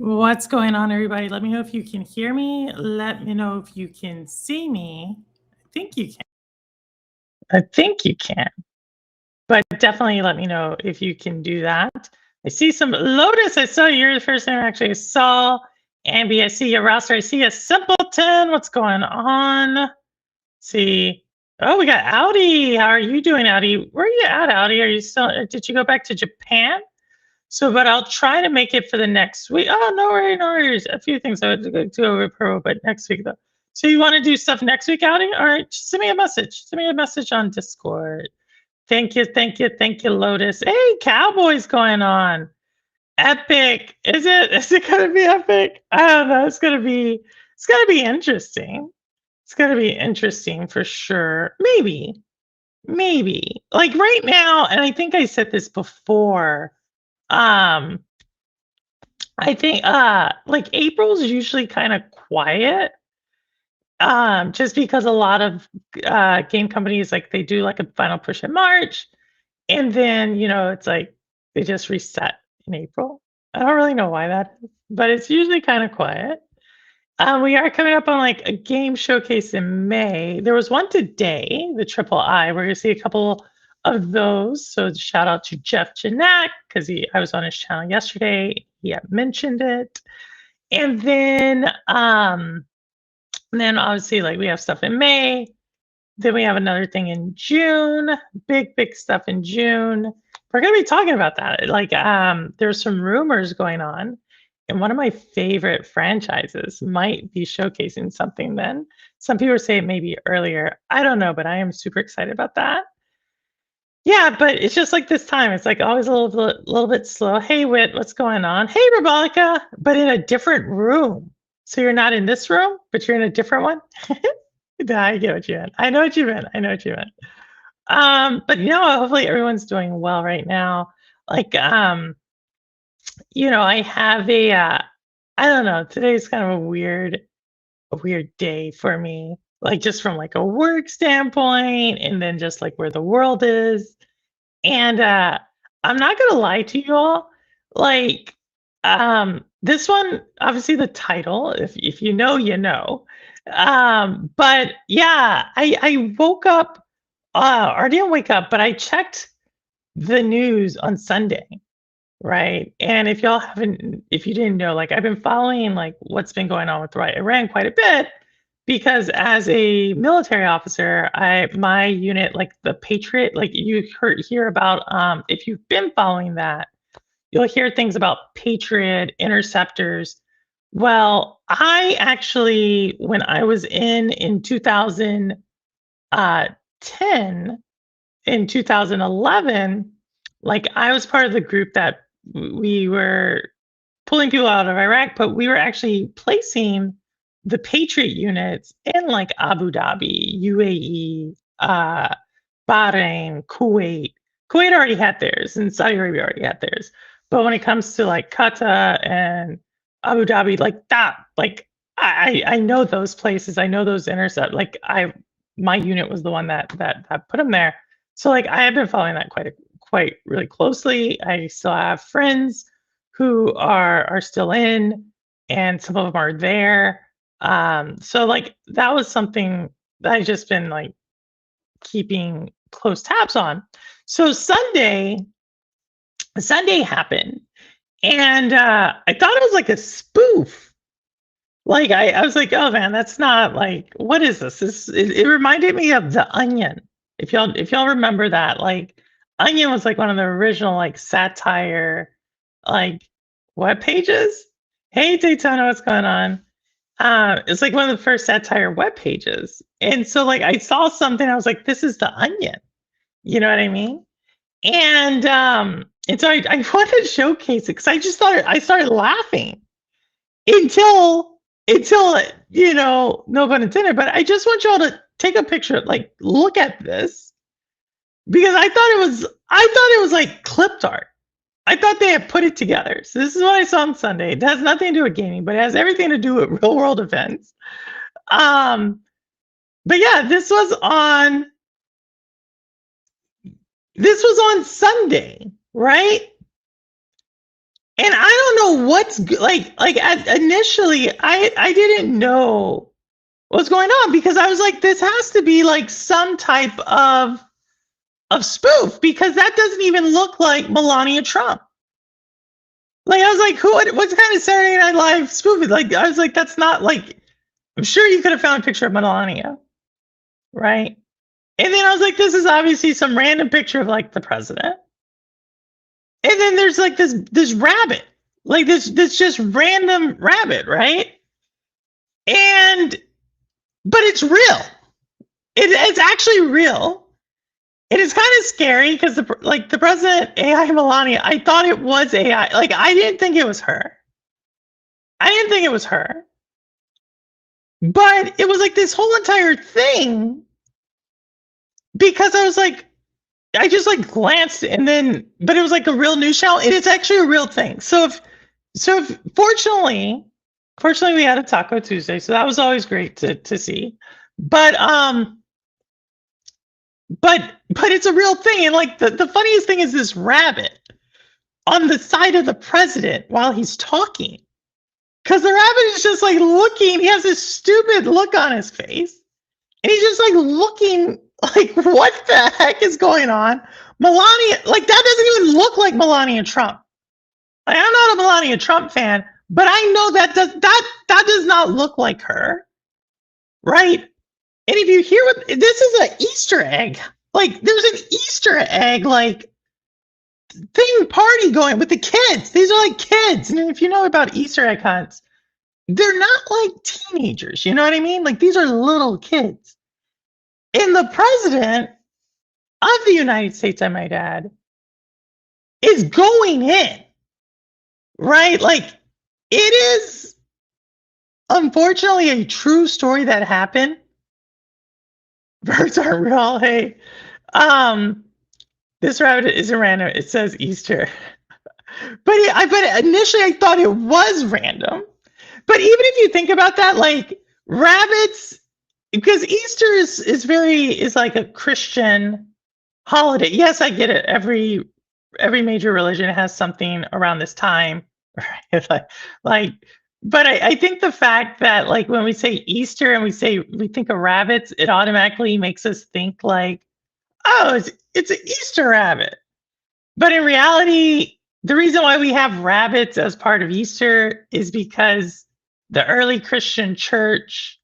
What's going on, everybody? Let me know if you can hear me. Let me know if you can see me. I think you can. I think you can. But definitely let me know if you can do that. I see some Lotus. I saw you're the first name actually I saw. Ambi, I see you. Roster, I see you. Simpleton, what's going on? See. Oh, we got Audi. How are you doing, Audi? Where are you at, Audi? Are you still? Did you go back to Japan? So, but I'll try to make it for the next week. Oh, no worries, no worries. A few things I would do over pro, but next week though. So you want to do stuff next week, Audi? All right, just send me a message. Send me a message on Discord. Thank you, thank you, thank you, Lotus. Hey, Cowboys going on. Epic. Is it? Is it gonna be epic? I don't know. It's gonna be interesting. It's gonna be interesting for sure. Maybe. Maybe. Like right now, and I think I said this before. Um, I think like April's usually kind of quiet. Just because a lot of game companies like they do like a final push in March and then it's like they just reset in April. I don't really know why that is, but it's usually kind of quiet. We are coming up on like a game showcase in May. There was one today, the Triple I. We're gonna see a couple of those. So shout out to Jeff Janak because I was on his channel yesterday. He had mentioned it, and then obviously like we have stuff in May. Then we have another thing in June. Big stuff in June. We're gonna be talking about that. Like there's some rumors going on. And one of my favorite franchises might be showcasing something then. Some people say it may be earlier. I don't know, but I am super excited about that. Yeah, but it's just like this time. It's like always a little bit slow. Hey, Wit, what's going on? Hey, Rebecca, but in a different room. So you're not in this room, but you're in a different one? I get what you meant. I know what you meant. I know what you meant. But hopefully everyone's doing well right now. Like, I have I don't know, today's kind of a weird day for me. Like just from like a work standpoint and then just like where the world is. And I'm not gonna lie to you all, like this one, obviously the title, if you know, you know. But yeah, I woke up or didn't wake up, but I checked the news on Sunday, right? And if you didn't know, like I've been following like what's been going on with Iran quite a bit because as a military officer, my unit, like the Patriot, like you hear about if you've been following that, you'll hear things about Patriot interceptors. Well, I actually, when I was in 2010, in 2011, like I was part of the group that we were pulling people out of Iraq, but we were actually placing the Patriot units in like Abu Dhabi, UAE, Bahrain, Kuwait. Kuwait already had theirs, and Saudi Arabia already had theirs. But when it comes to like Qatar and Abu Dhabi, like that, like I know those places. I know those intercept. Like my unit was the one that put them there. So like I have been following that quite really closely. I still have friends who are still in, and some of them are there. So like that was something that I just been like keeping close tabs on. So Sunday happened, and I thought it was like a spoof. Like I was like, oh man, that's not like what is this? It reminded me of The Onion. If y'all remember that, like Onion was like one of the original like satire like web pages. Hey Daytona, what's going on? It's like one of the first satire web pages. And so like I saw something, I was like, this is The Onion. You know what I mean? And so I wanted to showcase it because I just thought I started laughing until no pun intended, but I just want y'all to take a picture, like look at this because I thought it was like clipped art. I thought they had put it together. So this is what I saw on Sunday. It has nothing to do with gaming, but it has everything to do with real world events. But yeah, this was on Sunday, right? And I don't know initially I didn't know what's going on because I was like, this has to be like some type of spoof because that doesn't even look like Melania Trump. Like I was like, what kind of Saturday Night Live spoof? Like I was like, that's not like. I'm sure you could have found a picture of Melania, right? And then I was like, this is obviously some random picture of like the president. And then there's like this rabbit, like this just random rabbit, right? And but it's real. It's actually real. It is kind of scary because the president AI Melania, I thought it was AI. Like I didn't think it was her. I didn't think it was her. But it was like this whole entire thing because I was like, I just like glanced and then, but it was like a real news channel. It is actually a real thing. So fortunately we had a Taco Tuesday, so that was always great to see. But it's a real thing, and like the funniest thing is this rabbit on the side of the president while he's talking, because the rabbit is just like looking. He has this stupid look on his face, and he's just like looking like, what the heck is going on? Melania, like that doesn't even look like Melania Trump. Like, I'm not a Melania Trump fan, but I know that does not look like her, right? And if you hear what this is, an Easter egg. Like there's an Easter egg like thing party going with the kids. These are like kids, and if you know about Easter egg hunts, they're not like teenagers. You know what I mean? Like these are little kids. And the president of the United States, I might add, is going in, right? Like it is unfortunately a true story that happened. Birds aren't real. Hey, this rabbit isn't random. It says Easter, but initially I thought it was random. But even if you think about that, like rabbits, because Easter is like a Christian holiday. Yes, I get it. Every major religion has something around this time, right? like but I think the fact that like when we say Easter and we think of rabbits, it automatically makes us think like, oh, it's an Easter rabbit. But in reality, the reason why we have rabbits as part of Easter is because the early Christian church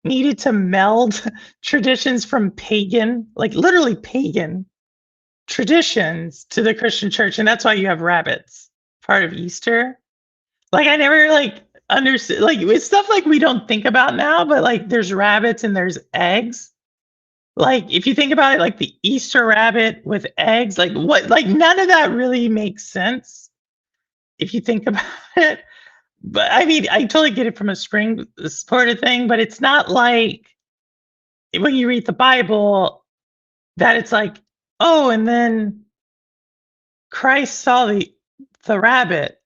needed to meld traditions from pagan, like literally pagan traditions to the Christian church. And that's why you have rabbits part of Easter. Like I never like understood, like it's stuff like we don't think about now, but like there's rabbits and there's eggs. Like if you think about it, like the Easter rabbit with eggs, like what, like none of that really makes sense if you think about it. But I mean, I totally get it from a spring sort of thing, but it's not like when you read the Bible that it's like, oh, and then Christ saw the rabbit.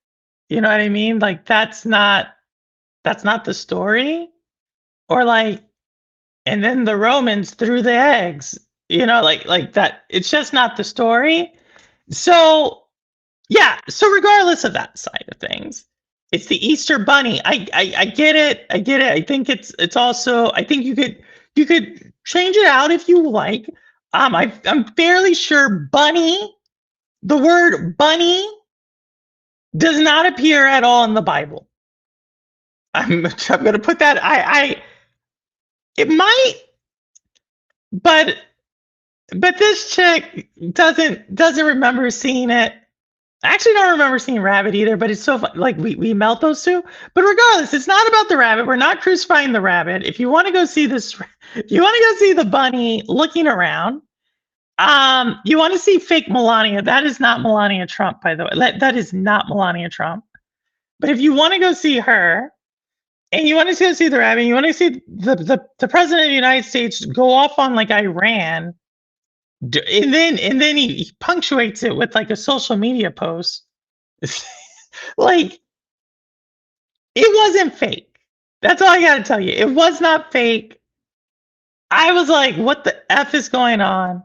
You know what I mean? Like that's not the story. Or like, and then the Romans threw the eggs. You know, like that. It's just not the story. So yeah. So regardless of that side of things, it's the Easter Bunny. I get it. I get it. I think it's also. I think you could change it out if you like. I'm fairly sure bunny. The word bunny does not appear at all in the Bible. I'm going to put that. It might, but this chick doesn't remember seeing it. I actually don't remember seeing rabbit either, but it's so fun. Like we melt those two. But regardless, it's not about the rabbit. We're not crucifying the rabbit. If you want to go see this, if you want to go see the bunny looking around, you want to see fake Melania. That is not Melania Trump, by the way. That is not Melania Trump. But if you want to go see her, and you want to go see the rabbit, you want to see the president of the United States go off on like Iran, and then he punctuates it with like a social media post. Like it wasn't fake. That's all I got to tell you. It was not fake. I was like, what the F is going on?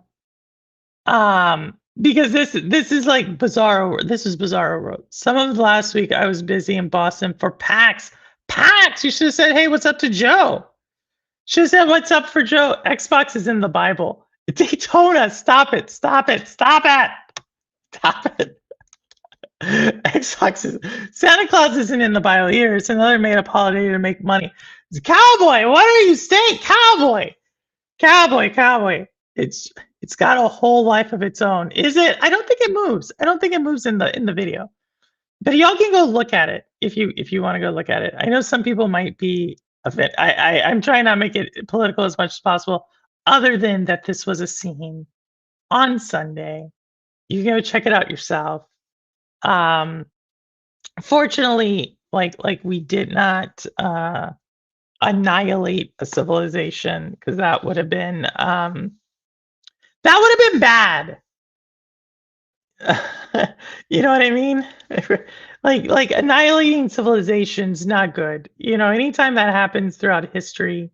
because this is like Bizarro. This is Bizarro wrote. Some of last week I was busy in Boston for PAX. PAX. You should have said, "Hey, what's up to Joe?" Should have said, "What's up for Joe?" Xbox is in the Bible. Daytona. Stop it. Stop it. Stop it. Stop it. Xbox is Santa Claus isn't in the Bible here. It's another made-up holiday to make money. It's cowboy. What are you saying? Cowboy. Cowboy. Cowboy. It's got a whole life of its own. Is it? I don't think it moves. I don't think it moves in the video. But y'all can go look at it if you want to go look at it. I know some people might be offended. I'm trying not to make it political as much as possible, other than that this was a scene on Sunday. You can go check it out yourself. Um, Fortunately, like we did not annihilate a civilization, because that would have been bad. You know what I mean? Like annihilating civilization's not good. You know, anytime that happens throughout history,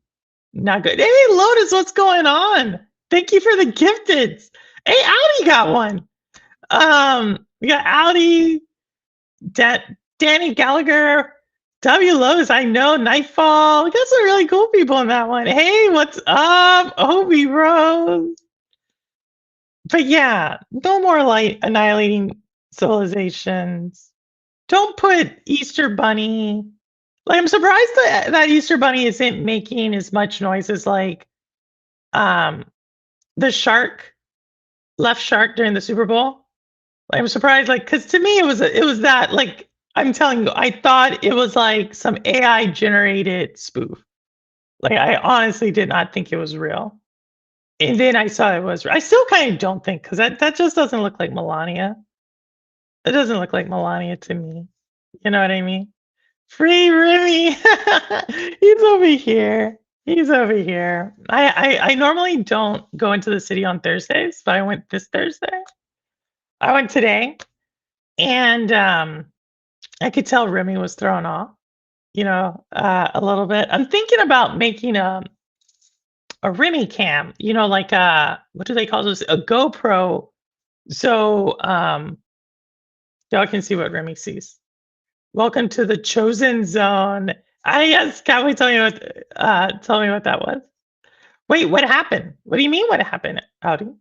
not good. Hey, Lotus, what's going on? Thank you for the gifteds. Hey, Audi got one. We got Audi, Danny Gallagher, W. Lotus, I know, Nightfall. We got some really cool people in that one. Hey, what's up? Obi Rose. But yeah, no more like annihilating civilizations. Don't put Easter Bunny. Like, I'm surprised that Easter Bunny isn't making as much noise as like the shark, left shark during the Super Bowl. Like, I'm surprised, like, because to me it was that, like, I'm telling you, I thought it was like some AI generated spoof. Like, I honestly did not think it was real. And then I saw it was. I still kind of don't think, because that just doesn't look like Melania. It doesn't look like Melania to me. You know what I mean? Free Remy. He's over here. He's over here. I normally don't go into the city on Thursdays, but I went this Thursday. I went today, and I could tell Remy was thrown off, you know, a little bit. I'm thinking about making a Remy cam, you know, like what do they call those? A GoPro. So y'all can see what Remy sees. Welcome to the chosen zone. Yes, can we tell me what that was? Wait, what happened? What do you mean what happened, Audi?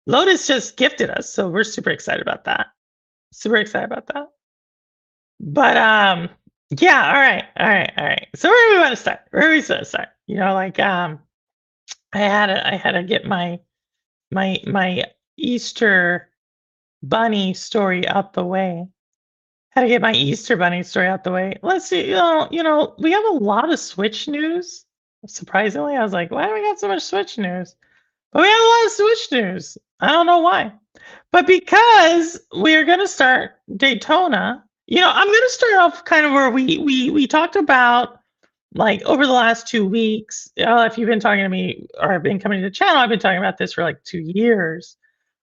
Lotus just gifted us, so we're super excited about that. Super excited about that. But yeah, all right. So where do we want to start? Where do we want to start? You know, like I had to get my Easter bunny story out the way. Had to get my Easter bunny story out the way. Let's see. You know, we have a lot of Switch news. Surprisingly, I was like, why do we got so much Switch news? But we have a lot of Switch news. I don't know why. But because we're gonna start Daytona, you know, I'm gonna start off kind of where we talked about, like, over the last 2 weeks. If you've been talking to me or have been coming to the channel, I've been talking about this for like 2 years,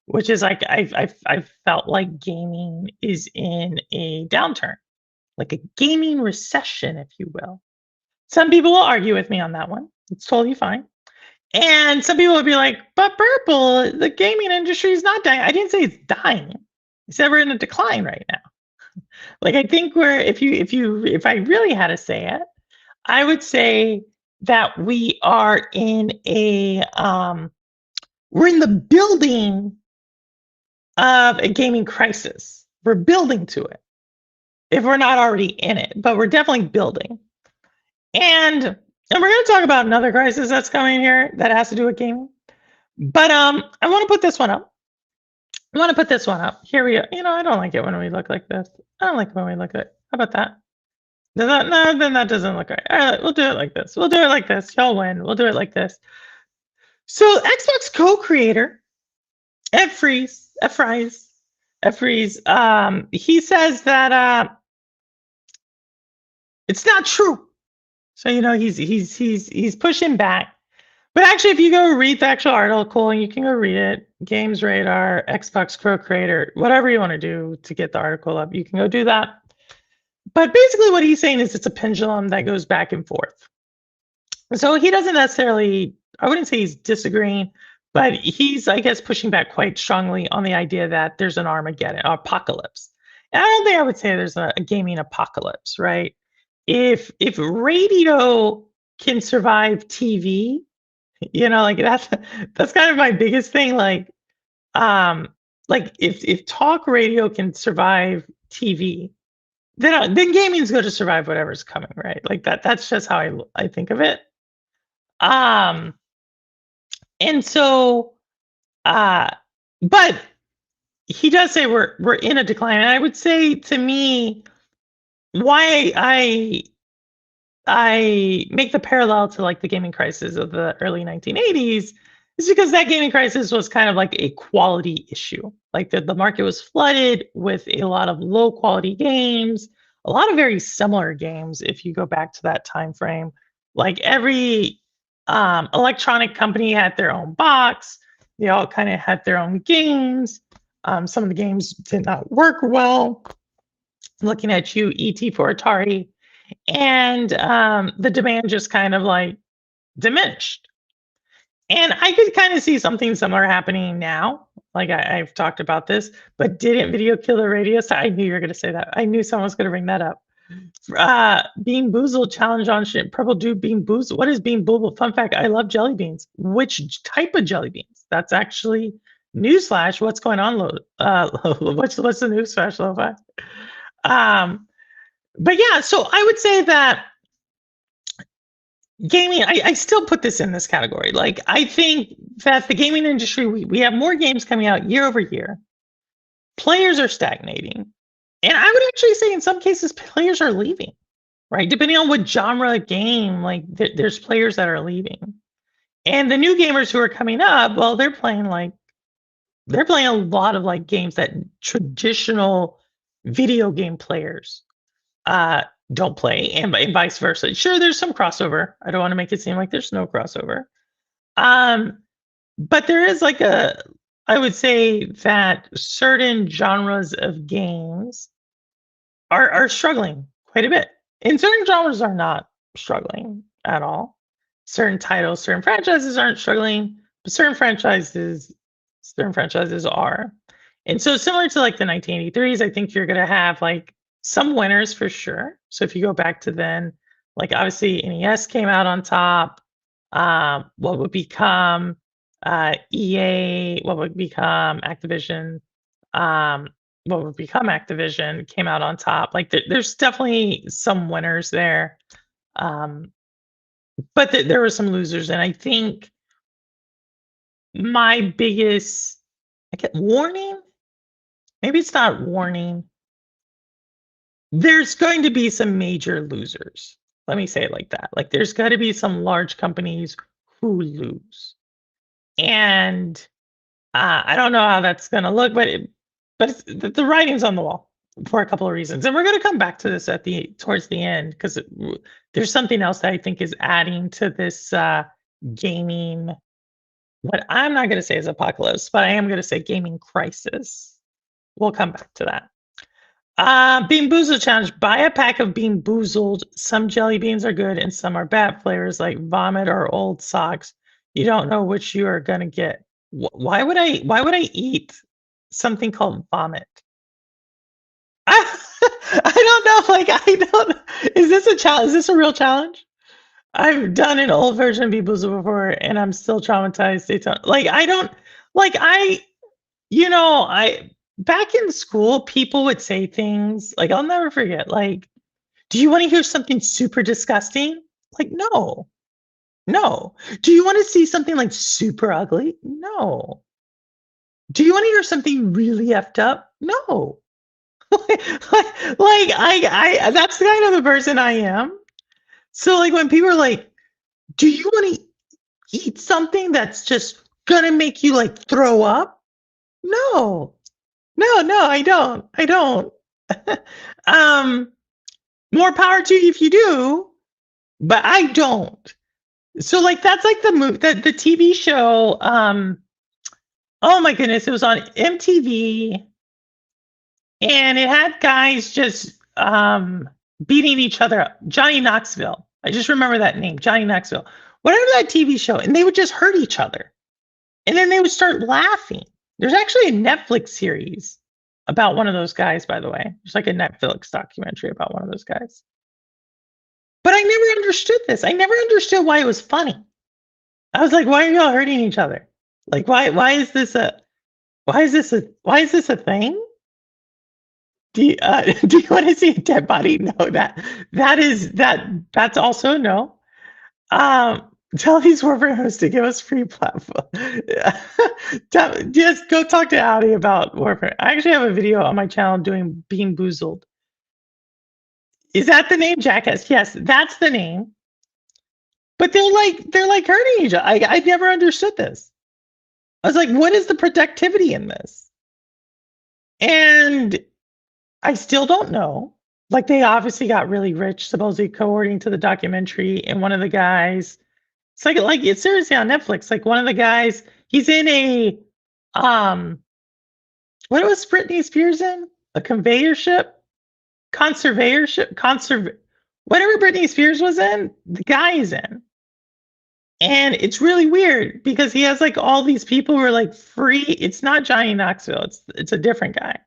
which is like I've felt like gaming is in a downturn, like a gaming recession, if you will. Some people will argue with me on that one. It's totally fine. And some people would be like, but Purple, the gaming industry is not dying. I didn't say it's dying. I said we're in a decline right now. Like, I think if I really had to say it, I would say that we are in we're in the building of a gaming crisis. We're building to it, if we're not already in it, but we're definitely building. And we're going to talk about another crisis that's coming here that has to do with gaming. But I want to put this one up. Here we go. You know, I don't like it when we look like this. I don't like it when we look like. How about that? No, then that doesn't look right. All right, we'll do it like this. Y'all win. We'll do it like this. So Xbox co-creator F Freeze, he says that it's not true. So, you know, he's pushing back. But actually, if you go read the actual article, and you can go read it, Games Radar, Xbox co-creator, whatever you want to do to get the article up, you can go do that. But basically what he's saying is it's a pendulum that goes back and forth. So he doesn't necessarily, I wouldn't say he's disagreeing, But he's, I guess, pushing back quite strongly on the idea that there's an Armageddon apocalypse. And I don't think I would say there's a gaming apocalypse, right? If radio can survive TV, like that's kind of my biggest thing. Like if talk radio can survive TV, then gaming's going to survive whatever's coming, right? Like that's just how I think of it. Um, and so uh but he does say we're in a decline. And I would say to me, why I make the parallel to like the gaming crisis of the early 1980s is because that gaming crisis was kind of like a quality issue. Like the market was flooded with a lot of low quality games, a lot of very similar games if you go back to that time frame. Like every electronic company had their own box. They all kind of had their own games. Some of the games did not work well. Looking at you, ET for Atari, and the demand just kind of like diminished. And I could kind of see something similar happening now. Like I've talked about this, but didn't video kill the radio? So I knew you were going to say that. I knew someone was going to bring that up. Bean Boozled challenge on shit. Purple Dude Bean Boozled. What is Bean Boozled? Fun fact: I love jelly beans. Which type of jelly beans? That's actually newsflash. What's going on? What's the newsflash, Lo-Fi? But yeah, so I would say that gaming, I still put this in this category. Like, I think that the gaming industry, we have more games coming out year over year. Players are stagnating. And I would actually say in some cases, players are leaving, right? Depending on what genre of game, like there's players that are leaving. And the new gamers who are coming up, well, they're playing a lot of like games that traditional video game players don't play, and vice versa. Sure, there's some crossover. I don't want to make it seem like there's no crossover. But there is I would say that certain genres of games are struggling quite a bit. And certain genres are not struggling at all. Certain titles, certain franchises aren't struggling, but certain franchises are. And so similar to like the 1983s, I think you're going to have like some winners for sure. So if you go back to then, like obviously NES came out on top. What would become EA? What would become Activision? What would become Activision came out on top. Like there's definitely some winners there, but there were some losers. And I think my biggest warning, maybe it's not warning, there's going to be some major losers. Let me say it like that. Like there's got to be some large companies who lose. And I don't know how that's going to look, but the writing's on the wall for a couple of reasons. And we're going to come back to this towards the end because there's something else that I think is adding to this gaming, what I'm not going to say is apocalypse, but I am going to say gaming crisis. We'll come back to that. Bean Boozled challenge. Buy a pack of Bean Boozled. Some jelly beans are good and some are bad flavors like vomit or old socks. You don't know which you are gonna get. Why would I eat something called vomit? I don't know. Like I don't. Is this a challenge? Is this a real challenge? I've done an old version of Bean Boozled before, and I'm still traumatized. Like I don't. Like I. Back in school, people would say things like, I'll never forget, like, do you want to hear something super disgusting? Like, no. Do you want to see something like super ugly? No. Do you want to hear something really effed up? No. I that's the kind of the person I am. So like when people are like, do you want to eat something that's just gonna make you like throw up? No. No, I don't. More power to you if you do, but I don't. So like that's like the TV show. Oh my goodness, it was on MTV, and it had guys just beating each other up. Johnny Knoxville. I just remember that name, Johnny Knoxville. Whatever that TV show, and they would just hurt each other. And then they would start laughing. There's actually a Netflix series about one of those guys, by the way. There's like a Netflix documentary about one of those guys. But I never understood this. I never understood why it was funny. I was like, why are y'all hurting each other? Like, why is this a why is this a thing? Do you want to see a dead body? No, that's also no. Tell these warfare hosts to give us free platform. Just go talk to Audi about warfare. I actually have a video on my channel doing Bean Boozled. Is that the name, Jackass? Yes, that's the name. But they're like hurting each other. I never understood this. I was like, what is the productivity in this? And I still don't know. Like they obviously got really rich, supposedly according to the documentary. And one of the guys, it's seriously on Netflix. Like one of the guys, he's in a what was Britney Spears in? A conveyor ship? Whatever Britney Spears was in, the guy is in. And it's really weird because he has like all these people who are like free. It's not Johnny Knoxville, it's a different guy.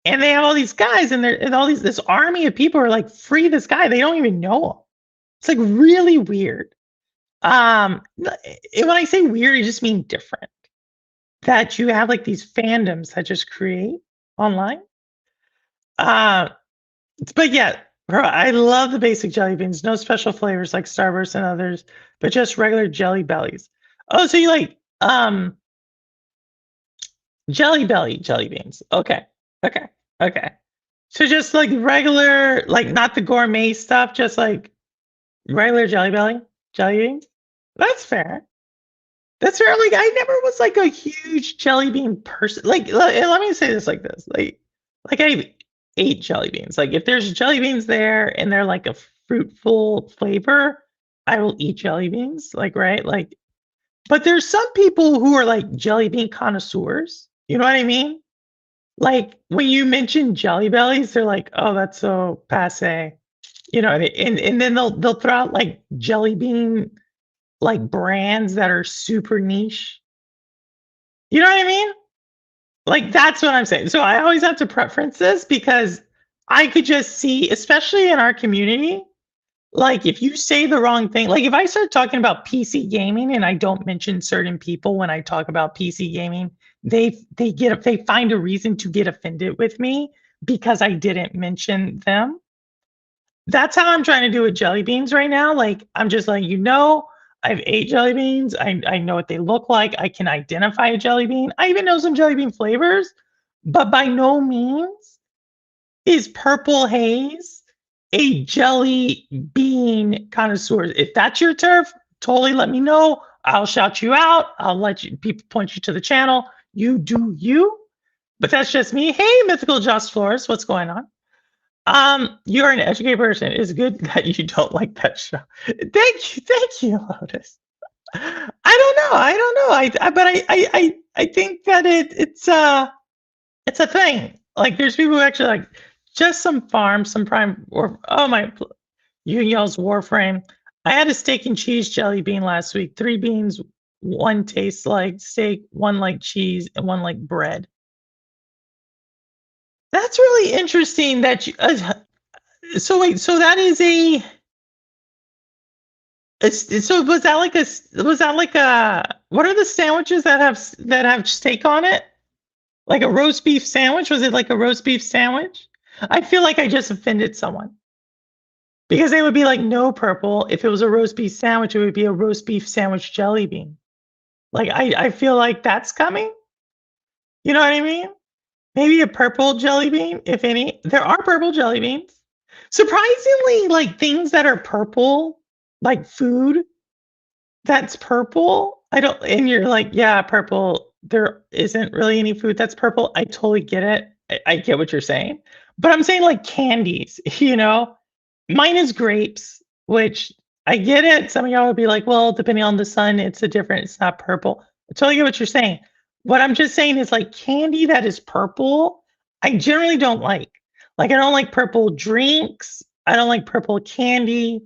And they have all these guys and all this army of people are like, free this guy. They don't even know him. It's like really weird. When I say weird, I just mean different. That you have like these fandoms that just create online. But yeah, bro, I love the basic jelly beans. No special flavors like Starburst and others, but just regular Jelly Bellies. Oh, so you like Jelly Belly jelly beans. Okay. So just like regular, like not the gourmet stuff, just like regular jelly beans. That's fair. That's fair. Like I never was like a huge jelly bean person. Like let me say this like this. Like I ate jelly beans. Like if there's jelly beans there and they're like a fruitful flavor, I will eat jelly beans. Like right? Like but there's some people who are like jelly bean connoisseurs. You know what I mean? Like when you mention Jelly Bellies, they're like, "Oh, that's so passe," you know. And then they'll throw out like jelly bean like brands that are super niche. You know what I mean? Like that's what I'm saying. So I always have to preference this because I could just see, especially in our community, like if you say the wrong thing, like if I start talking about PC gaming and I don't mention certain people when I talk about PC gaming, they find a reason to get offended with me because I didn't mention them. That's how I'm trying to do with jelly beans right now. Like I'm just letting you know I've ate jelly beans. I know what they look like. I can identify a jelly bean. I even know some jelly bean flavors, but by no means is Purple Haze a jelly bean connoisseur. If that's your turf, totally let me know. I'll shout you out. I'll let you people point you to the channel. You do you. But that's just me. Hey, Mythical Joss Flores, what's going on? You're an educated person. It's good that you don't like that show. Thank you, Lotus. I don't know. But I think that it's a thing. Like there's people who actually like just some farm, some prime or oh my you yells Warframe. I had a steak and cheese jelly bean last week. 3 beans, one tastes like steak, one like cheese, and one like bread. That's really interesting that you so wait, so that is a so was that like a what are the sandwiches that have steak on it? Like a roast beef sandwich? Was it like a roast beef sandwich? I feel like I just offended someone. Because they would be like, no, Purple. If it was a roast beef sandwich, it would be a roast beef sandwich jelly bean. Like I feel like that's coming. You know what I mean? Maybe a purple jelly bean, if any. There are purple jelly beans. Surprisingly, like things that are purple, like food that's purple. I don't, and you're like, yeah, purple. There isn't really any food that's purple. I totally get it. I get what you're saying. But I'm saying like candies, you know? Mine is grapes, which I get it. Some of y'all would be like, well, depending on the sun, it's not purple. I totally get what you're saying. What I'm just saying is like candy that is purple, I generally don't like. Like I don't like purple drinks. I don't like purple candy.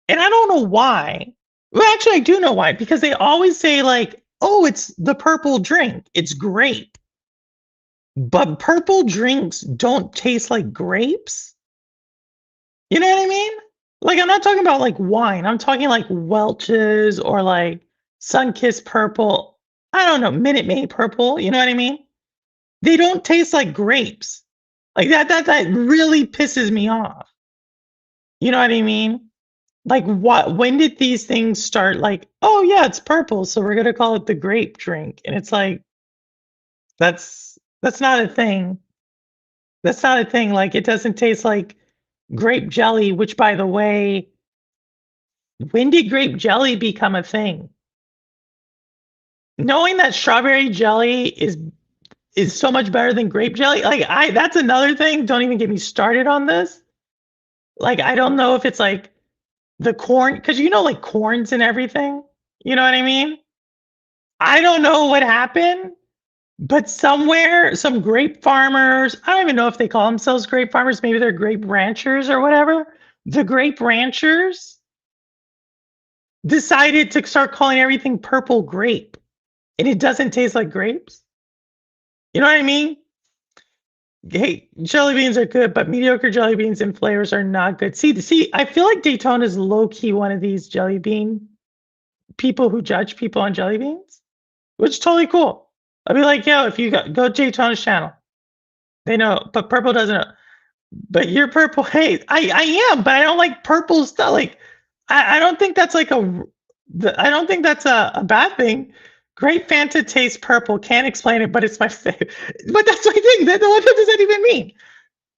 And I don't know why. Well, actually, I do know why, because they always say like oh, it's the purple drink. It's grape. But purple drinks don't taste like grapes. You know what I mean? Like, I'm not talking about like wine. I'm talking like Welch's or like Sunkissed Purple. I don't know, Minute Maid Purple. You know what I mean? They don't taste like grapes. Like that really pisses me off. You know what I mean? Like what when did these things start like, oh yeah, it's purple, so we're gonna call it the grape drink. And it's like, that's not a thing. That's not a thing. Like it doesn't taste like grape jelly, which by the way, when did grape jelly become a thing? Knowing that strawberry jelly is so much better than grape jelly, like I that's another thing. Don't even get me started on this. Like I don't know if it's like the corn, because you know, like corns and everything. You know what I mean? I don't know what happened, but somewhere, some grape farmers, I don't even know if they call themselves grape farmers, maybe they're grape ranchers or whatever. The grape ranchers decided to start calling everything purple grape, and it doesn't taste like grapes. You know what I mean? Hey, jelly beans are good, but mediocre jelly beans and flavors are not good. See, I feel like Daytona is low key one of these jelly bean people who judge people on jelly beans, which is totally cool. I'd be like, yo, if you go to Daytona's channel, they know, but purple doesn't know. But you're purple. Hey, I am, but I don't like purple stuff. Like, I don't think that's like I don't think that's a bad thing. Grape Fanta tastes purple. Can't explain it, but it's my favorite. But that's my thing. What does that even mean?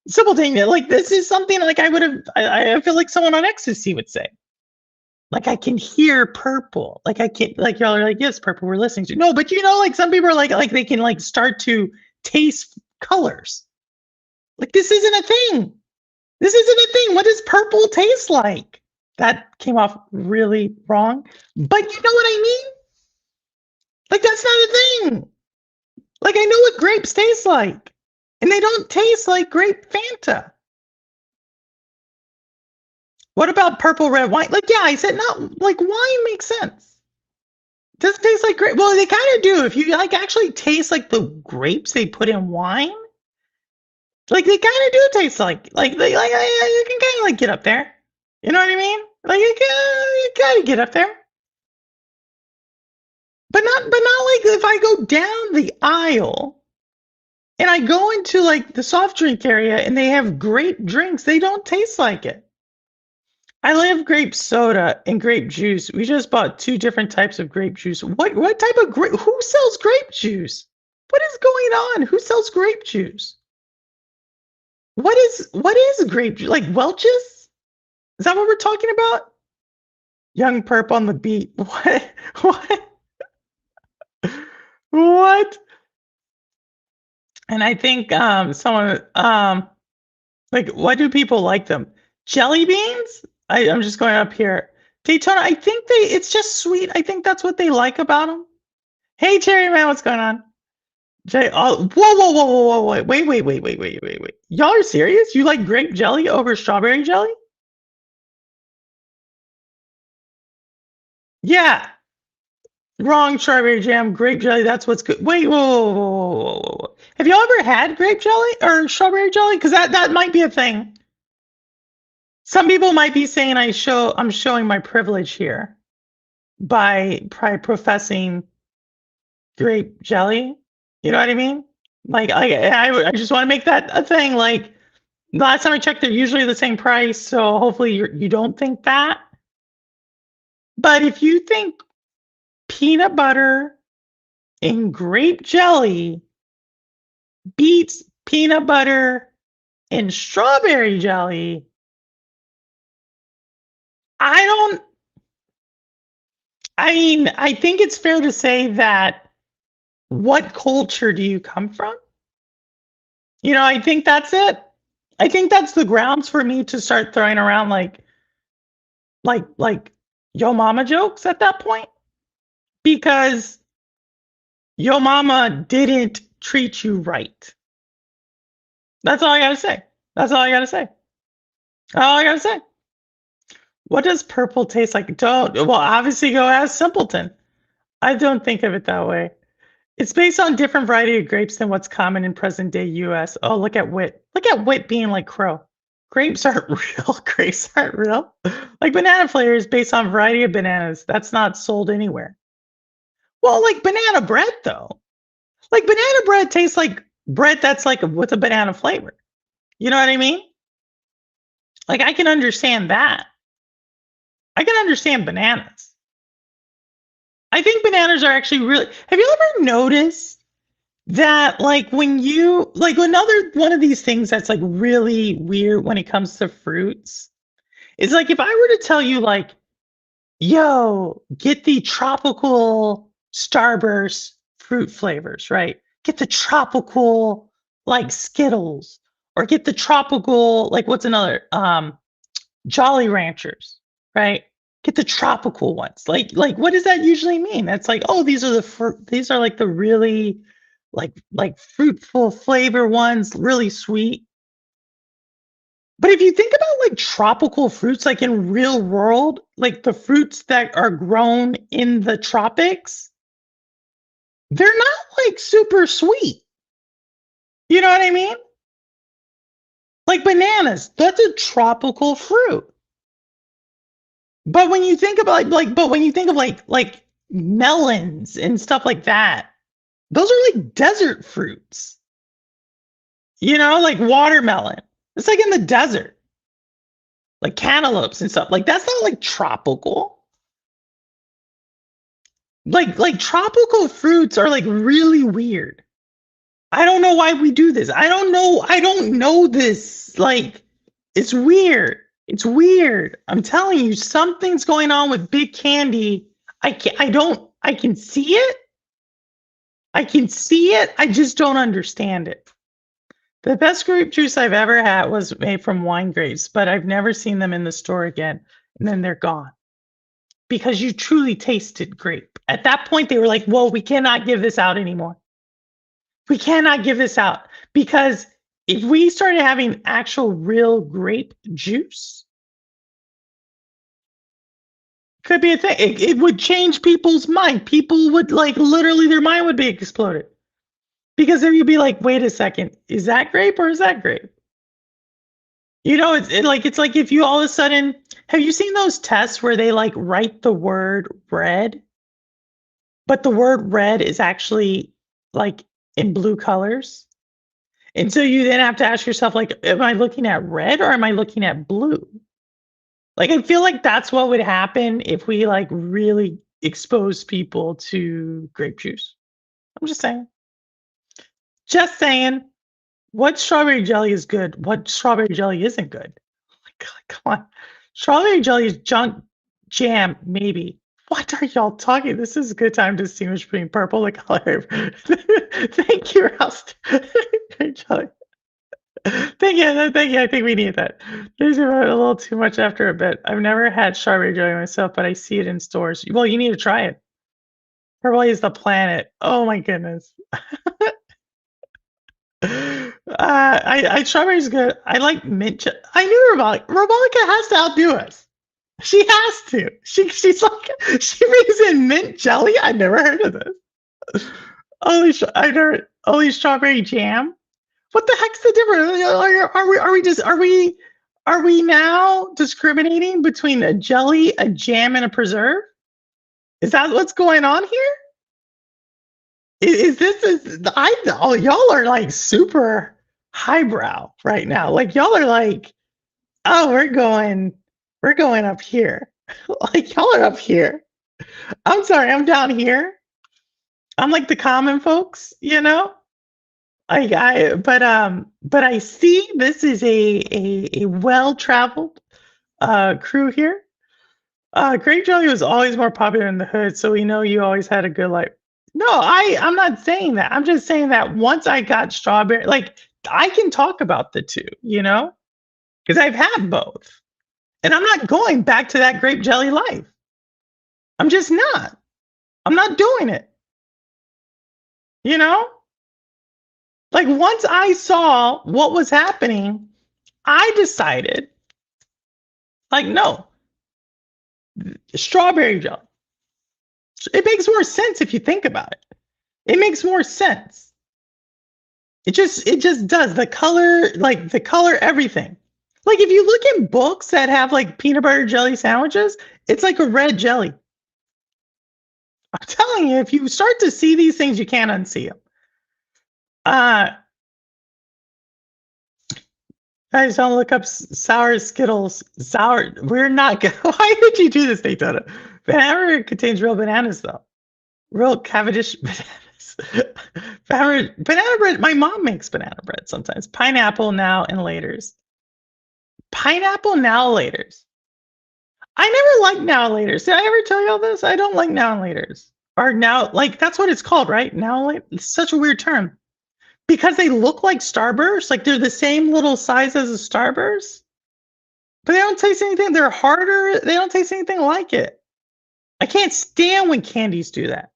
Simple thing. Like, this is something like I would have, I feel like someone on Ecstasy would say. Like, I can hear purple. Like, I can't, like, y'all are like, yes, purple, we're listening to. No, but you know, like, some people are like they can, like, start to taste colors. Like, this isn't a thing. This isn't a thing. What does purple taste like? That came off really wrong. But you know what I mean? Like, that's not a thing. Like, I know what grapes taste like. And they don't taste like grape Fanta. What about purple red wine? Like, yeah, I said not like wine makes sense. Doesn't taste like grape. Well, they kind of do. If you like actually taste like the grapes they put in wine, like they kind of do taste like they like you can kind of like get up there. You know what I mean? Like you kind of get up there, but not like if I go down the aisle and I go into like the soft drink area and they have grape drinks, they don't taste like it. I love grape soda and grape juice. We just bought two different types of grape juice. What type of grape? Who sells grape juice? What is going on? Who sells grape juice? What is grape juice? Like Welch's? Is that what we're talking about? Young Perp on the beat. What? What? What? And I think someone like why do people like them? Jelly beans? I'm just going up here. Daytona, I think it's just sweet. I think that's what they like about them. Hey Cherry Man, what's going on? Jay, oh, whoa, wait. Y'all are serious? You like grape jelly over strawberry jelly? Yeah. Wrong, strawberry jam, grape jelly, that's what's good. Wait, whoa. Have y'all ever had grape jelly or strawberry jelly? Because that might be a thing. Some people might be saying I'm showing my privilege here by professing grape jelly. You know what I mean? Like I just want to make that a thing. Like last time I checked, they're usually the same price. So hopefully you don't think that. But if you think peanut butter and grape jelly beats peanut butter and strawberry jelly, I mean, I think it's fair to say that what culture do you come from? You know, I think that's it. I think that's the grounds for me to start throwing around like yo mama jokes at that point because yo mama didn't treat you right. That's all I gotta say. That's all I gotta say. All I gotta say. What does purple taste like? Don't. Well, obviously go ask Simpleton. I don't think of it that way. It's based on different variety of grapes than what's common in present day US. Oh, look at wit. Look at wit being like crow. Grapes aren't real. Grapes aren't real. Like banana flavor is based on variety of bananas. That's not sold anywhere. Well, like banana bread though. Like banana bread tastes like bread that's like with a banana flavor. You know what I mean? Like I can understand that. I can understand bananas. I think bananas are actually really. Have you ever noticed that like when you like another one of these things that's like really weird when it comes to fruits is like if I were to tell you like, yo, get the tropical Starburst fruit flavors, right? Get the tropical like Skittles or get the tropical like what's another Jolly Ranchers, right? Get the tropical ones. Like what does that usually mean? That's like, oh, these are these are like the really like fruitful flavor ones, really sweet. But if you think about like tropical fruits, like in real world, like the fruits that are grown in the tropics, they're not like super sweet. You know what I mean? Like bananas, that's a tropical fruit. But when you think about but when you think of like melons and stuff like that, those are like desert fruits. You know, like watermelon. It's like in the desert. Like cantaloupes and stuff. Like that's not like tropical. Like tropical fruits are like really weird. I don't know why we do this. I don't know this. Like it's weird. It's weird. I'm telling you, something's going on with big candy. I can see it. I can see it. I just don't understand it. The best grape juice I've ever had was made from wine grapes, but I've never seen them in the store again. And then they're gone because you truly tasted grape. At that point, they were like, whoa, we cannot give this out anymore. We cannot give this out because if we started having actual real grape juice, could be a thing. It would change people's mind. People would like literally their mind would be exploded. Because then you'd be like, wait a second, is that grape or is that grape? You know, it's like if you all of a sudden have you seen those tests where they like write the word red, but the word red is actually like in blue colors? And so you then have to ask yourself, like, am I looking at red or am I looking at blue? Like I feel like that's what would happen if we like really expose people to grape juice. I'm just saying. Just saying. What strawberry jelly is good? What strawberry jelly isn't good? God, come on. Strawberry jelly is junk jam, maybe. What are y'all talking? This is a good time to distinguish between purple and color. Thank you, Rouse. Jelly. Thank you. I think we need that. There's a little too much after a bit. I've never had strawberry jelly myself, but I see it in stores. Well, you need to try it. Purple is the planet. Oh my goodness. I strawberry's good. I like mint. I knew Robolica has to outdo us. She has to. She's like she brings in mint jelly. I never heard of this. I never only strawberry jam. What the heck's the difference? Are we now discriminating between a jelly, a jam, and a preserve? Is that what's going on here? I know y'all are like super highbrow right now. Like y'all are like, oh, we're going up here. Like y'all are up here. I'm sorry, I'm down here. I'm like the common folks, you know? But I see this is a well-traveled crew here. Grape jelly was always more popular in the hood, so we know you always had a good life. No, I'm not saying that. I'm just saying that once I got strawberry, like I can talk about the two, you know, because I've had both, and I'm not going back to that grape jelly life. I'm just not. I'm not doing it. You know, like once I saw what was happening, I decided, like, no, strawberry jelly. It makes more sense if you think about it. It makes more sense. It just does. The color, like the color, everything. Like if you look in books that have like peanut butter jelly sandwiches, it's like a red jelly. I'm telling you, if you start to see these things, you can't unsee them. Uh, Guys, don't look up sour Skittles. Sour. We're not going. Why did you do this, Daytona? Banana contains real bananas, though. Real Cavendish bananas. Banana bread. My mom makes banana bread sometimes. Pineapple now and laters. Pineapple now laters. I never liked now and laters. Did I ever tell you all this? I don't like now and laters. Or now, like that's what it's called, right? Now, it's such a weird term because they look like Starburst. Like they're the same little size as a Starburst, but they don't taste anything. They're harder. They don't taste anything like it. I can't stand when candies do that.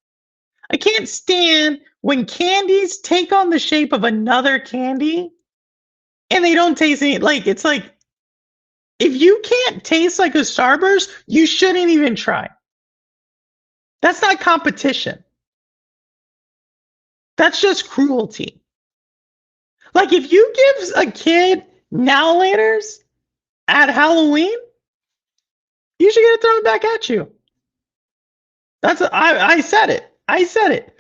I can't stand when candies take on the shape of another candy and they don't taste any. Like it's like if you can't taste like a Starburst, you shouldn't even try. That's not competition. That's just cruelty. Like if you give a kid now laters at Halloween, you should get it thrown back at you. I said it. I said it.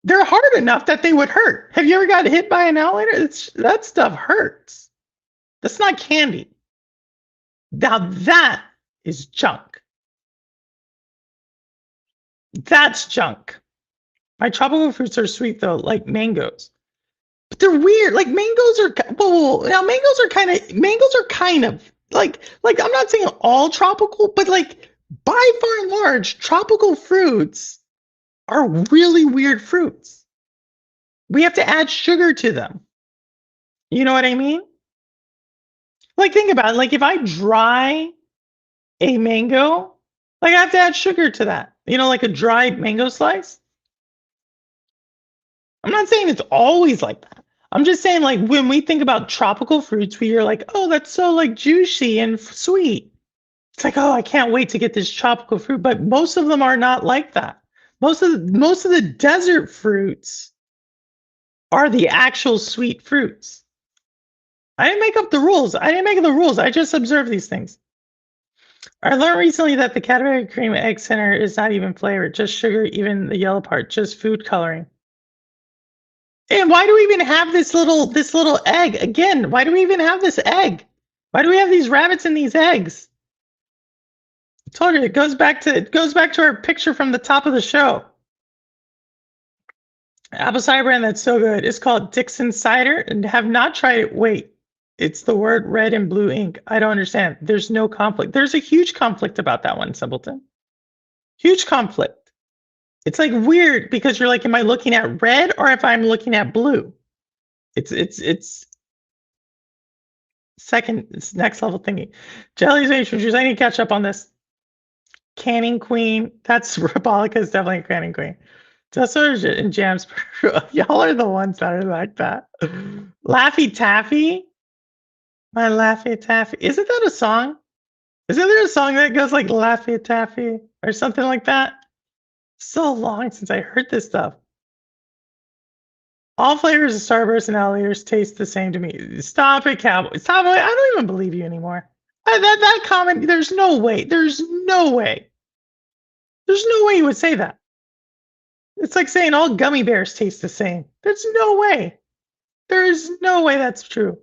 They're hard enough that they would hurt. Have you ever got hit by an alligator? That stuff hurts. That's not candy. Now that is junk. That's junk. My tropical fruits are sweet though, like mangoes. But they're weird. Like mangoes are now mangoes are kind of like I'm not saying all tropical, but like by far and large, tropical fruits are really weird fruits. We have to add sugar to them. You know what I mean? Like think about it. Like if I dry a mango, like I have to add sugar to that. You know, like a dried mango slice. I'm not saying it's always like that. I'm just saying like when we think about tropical fruits, we are like, oh, that's so like juicy and sweet. It's like, oh, I can't wait to get this tropical fruit. But most of them are not like that. Most of the desert fruits are the actual sweet fruits. I didn't make up the rules. I didn't make the rules. I just observed these things. I learned recently that the Cadbury cream egg center is not even flavored, just sugar, even the yellow part, just food coloring. And why do we even have this little egg? Again, why do we even have this egg? Why do we have these rabbits in these eggs? I told you it goes back to our picture from the top of the show. Apple cider brand that's so good. It's called Dixon Cider and have not tried it. Wait, it's the word red and blue ink. I don't understand. There's no conflict. There's a huge conflict about that one, Simpleton. Huge conflict. It's like weird because you're like, am I looking at red or if I'm looking at blue? It's second, it's next level thingy. Jellies and juice. I need to catch up on this. Canning Queen. That's Rapalica is definitely a canning queen. Tessers and jams. Y'all are the ones that are like that. Laffy Taffy. My Laffy Taffy. Isn't that a song? Isn't there a song that goes like Laffy Taffy or something like that? So long since I heard this stuff. All flavors of Starburst and alligators taste the same to me. Stop it, cowboy. Stop it. I don't even believe you anymore. That comment, there's no way. There's no way. There's no way you would say that. It's like saying all gummy bears taste the same. There's no way. There is no way that's true.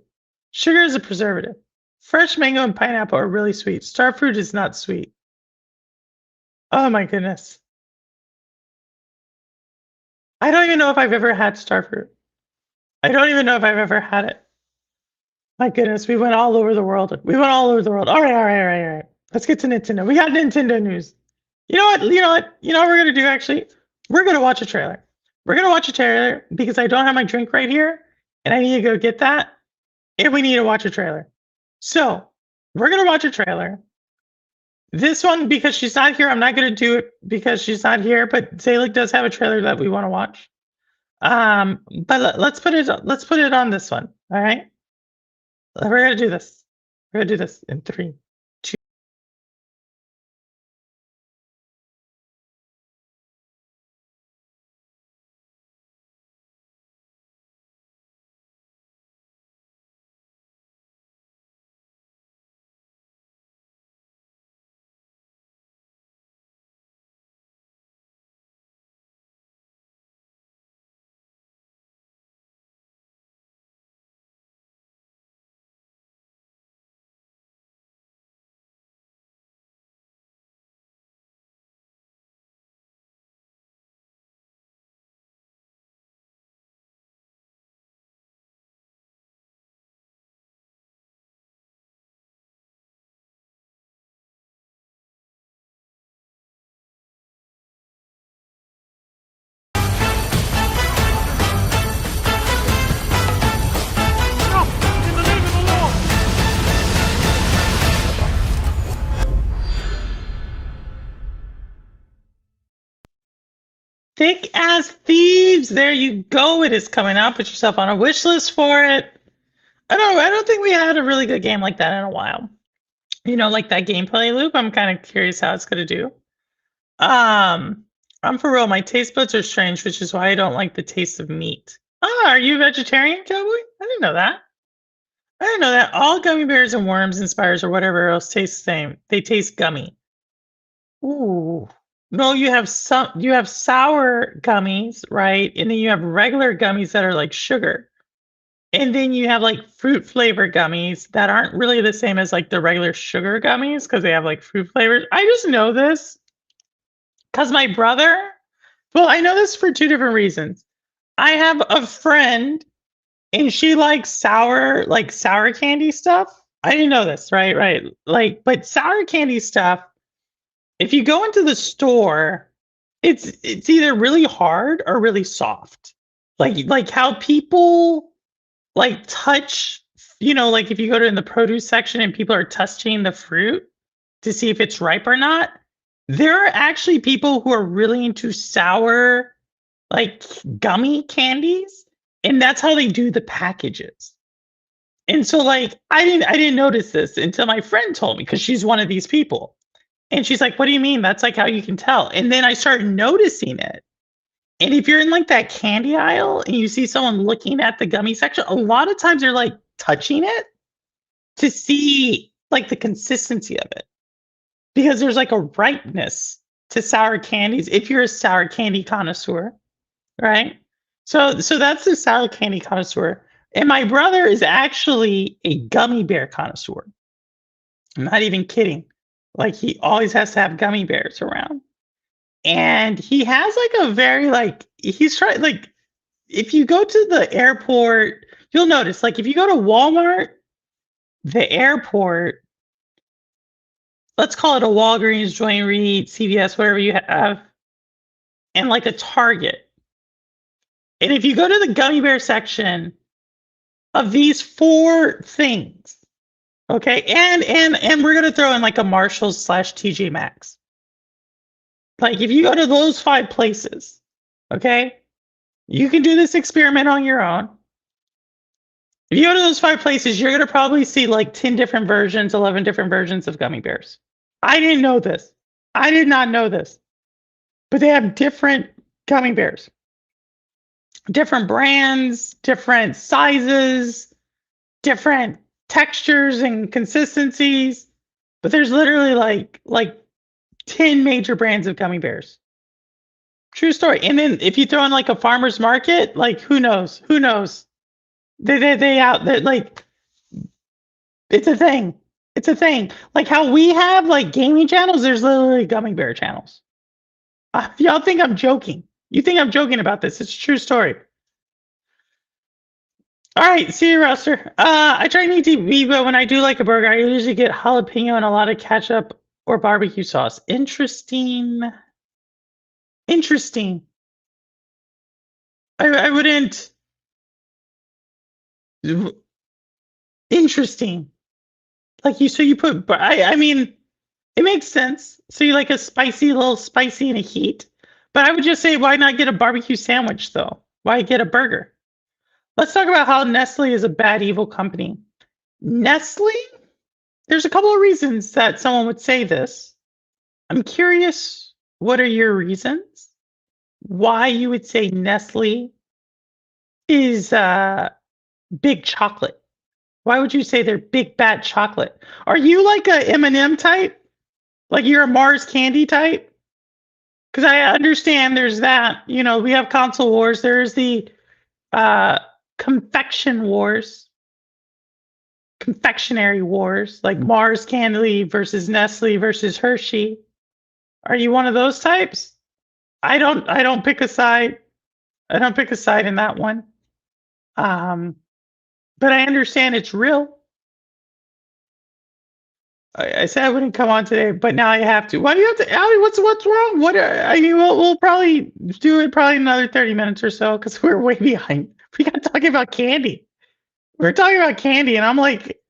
Sugar is a preservative. Fresh mango and pineapple are really sweet. Starfruit is not sweet. Oh my goodness. I don't even know if I've ever had starfruit. I don't even know if I've ever had it. My goodness, we went all over the world. We went all over the world. All right. Let's get to Nintendo. We got Nintendo news. You know what we're gonna do actually? We're gonna watch a trailer. We're gonna watch a trailer because I don't have my drink right here and I need to go get that. And we need to watch a trailer. So we're gonna watch a trailer. This one, because she's not here, I'm not gonna do it because she's not here, but Zalik does have a trailer that we want to watch. But let's put it on this one. All right. We're gonna do this. We're gonna do this in 3, Thick as thieves. There you go. It is coming out. Put yourself on a wish list for it. I don't think we had a really good game like that in a while. Like that gameplay loop. I'm kind of curious how it's gonna do. Um, I'm for real. My taste buds are strange, which is why I don't like the taste of meat. Ah, are you a vegetarian, Cowboy? I didn't know that. I didn't know that. All gummy bears and worms and spiders or whatever else taste the same. They taste gummy. Ooh. No, you have sour gummies, right? And then you have regular gummies that are like sugar. And then you have like fruit flavor gummies that aren't really the same as like the regular sugar gummies because they have like fruit flavors. I just know this because my brother, well, I know this for two different reasons. I have a friend and she likes sour candy stuff. I didn't know this, right? Right. But sour candy stuff, if you go into the store, it's either really hard or really soft. Like how people like touch, like if you go to in the produce section and people are touching the fruit to see if it's ripe or not, there are actually people who are really into sour, like gummy candies, and that's how they do the packages. And so like I didn't notice this until my friend told me because she's one of these people. And she's like, "What do you mean? That's like how you can tell." And then I started noticing it. And if you're in like that candy aisle and you see someone looking at the gummy section, a lot of times they're like touching it to see like the consistency of it because there's like a ripeness to sour candies if you're a sour candy connoisseur, right? So that's the sour candy connoisseur. And my brother is actually a gummy bear connoisseur. I'm not even kidding. Like he always has to have gummy bears around. And he has like a very like he's trying like if you go to the airport, you'll notice like if you go to Walmart, the airport, let's call it a Walgreens, Joint Reed, CVS, whatever you have, and like a Target. And if you go to the gummy bear section of these four things, okay, and we're gonna throw in like a Marshalls slash TJ Maxx. Like if you go to those five places, okay, you can do this experiment on your own. If you go to those five places, you're gonna probably see like 10 different versions, 11 different versions of gummy bears. I didn't know this. I did not know this. But they have different gummy bears, different brands, different sizes, different textures and consistencies. But there's literally like 10 major brands of gummy bears. True story. And then if you throw in like a farmer's market, like who knows? Who knows? They out that like it's a thing. It's a thing. Like how we have like gaming channels, there's literally gummy bear channels. Y'all think I'm joking. You think I'm joking about this. It's a true story. All right, see you, Roster. I try meat TV, but when I do like a burger, I usually get jalapeno and a lot of ketchup or barbecue sauce. Interesting. Interesting. I wouldn't. Interesting. Like so you put. I mean, it makes sense. So you like a little spicy and a heat. But I would just say, why not get a barbecue sandwich though? Why get a burger? Let's talk about how Nestle is a bad, evil company. Nestle? There's a couple of reasons that someone would say this. I'm curious, what are your reasons? Why you would say Nestle is big chocolate? Why would you say they're big bad chocolate? Are you like a M&M type? Like you're a Mars candy type? Because I understand there's that. We have console wars. There's the confection wars, confectionery wars, like Mars Candy versus Nestle versus Hershey. Are you one of those types? I don't pick a side. I don't pick a side in that one. But I understand it's real. I said I wouldn't come on today, but now I have to. Why do you have to, Allie? What's wrong? I mean, we'll probably do it probably another 30 minutes or so because we're way behind. We got talking about candy. We're talking about candy, and I'm like,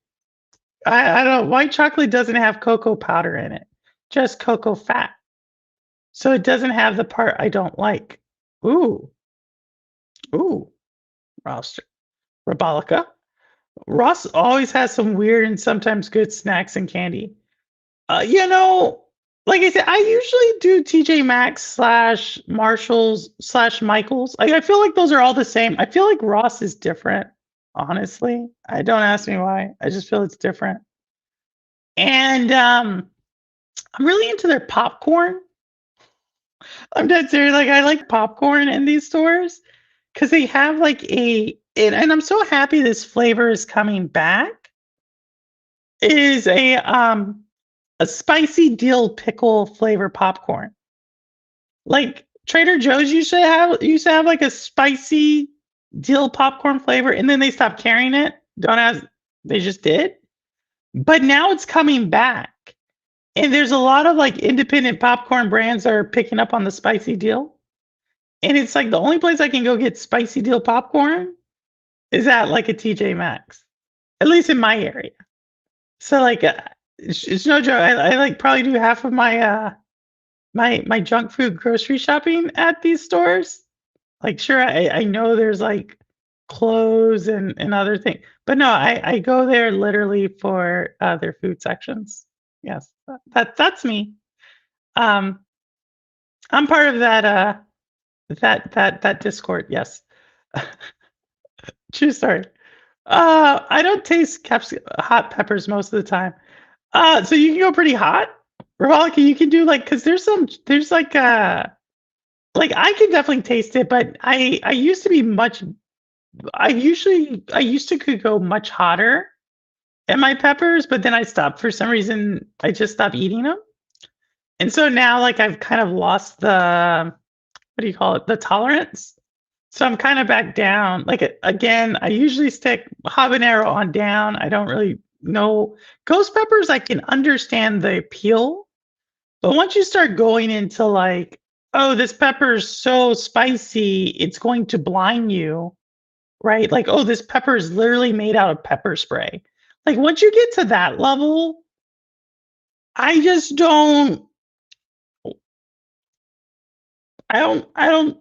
I don't. White chocolate doesn't have cocoa powder in it, just cocoa fat. So it doesn't have the part I don't like. Ooh, ooh, Ross Rabalica. Ross always has some weird and sometimes good snacks and candy. You know, like I said, I usually do TJ Maxx slash Marshalls slash Michaels. I feel like those are all the same. I feel like Ross is different, honestly. I don't ask me why. I just feel it's different. And I'm really into their popcorn. I'm dead serious. Like I like popcorn in these stores because they have like and I'm so happy this flavor is coming back. Is a spicy dill pickle flavor popcorn. Like Trader Joe's used to have like a spicy dill popcorn flavor, and then they stopped carrying it. Don't ask, they just did. But now it's coming back. And there's a lot of like independent popcorn brands that are picking up on the spicy deal. And it's like the only place I can go get spicy deal popcorn is at like a TJ Maxx, at least in my area. So like, it's no joke. I like probably do half of my junk food grocery shopping at these stores. Like, sure, I know there's like clothes and other things, but no, I go there literally for their food sections. Yes, that's me. Um, I'm part of that Discord. Yes, true story. I don't taste hot peppers most of the time. So you can go pretty hot. Rollicking, you can do like because there's like I can definitely taste it, but I used to be much. I used to could go much hotter in my peppers, but then I stopped for some reason. I just stopped eating them, and so now like I've kind of lost the what do you call it? The tolerance. So I'm kind of back down. Like again, I usually stick habanero on down. I don't really know ghost peppers. I can understand the appeal, but once you start going into like, oh, this pepper's so spicy, it's going to blind you, right? Like, oh, this pepper is literally made out of pepper spray. Like once you get to that level, I just don't I don't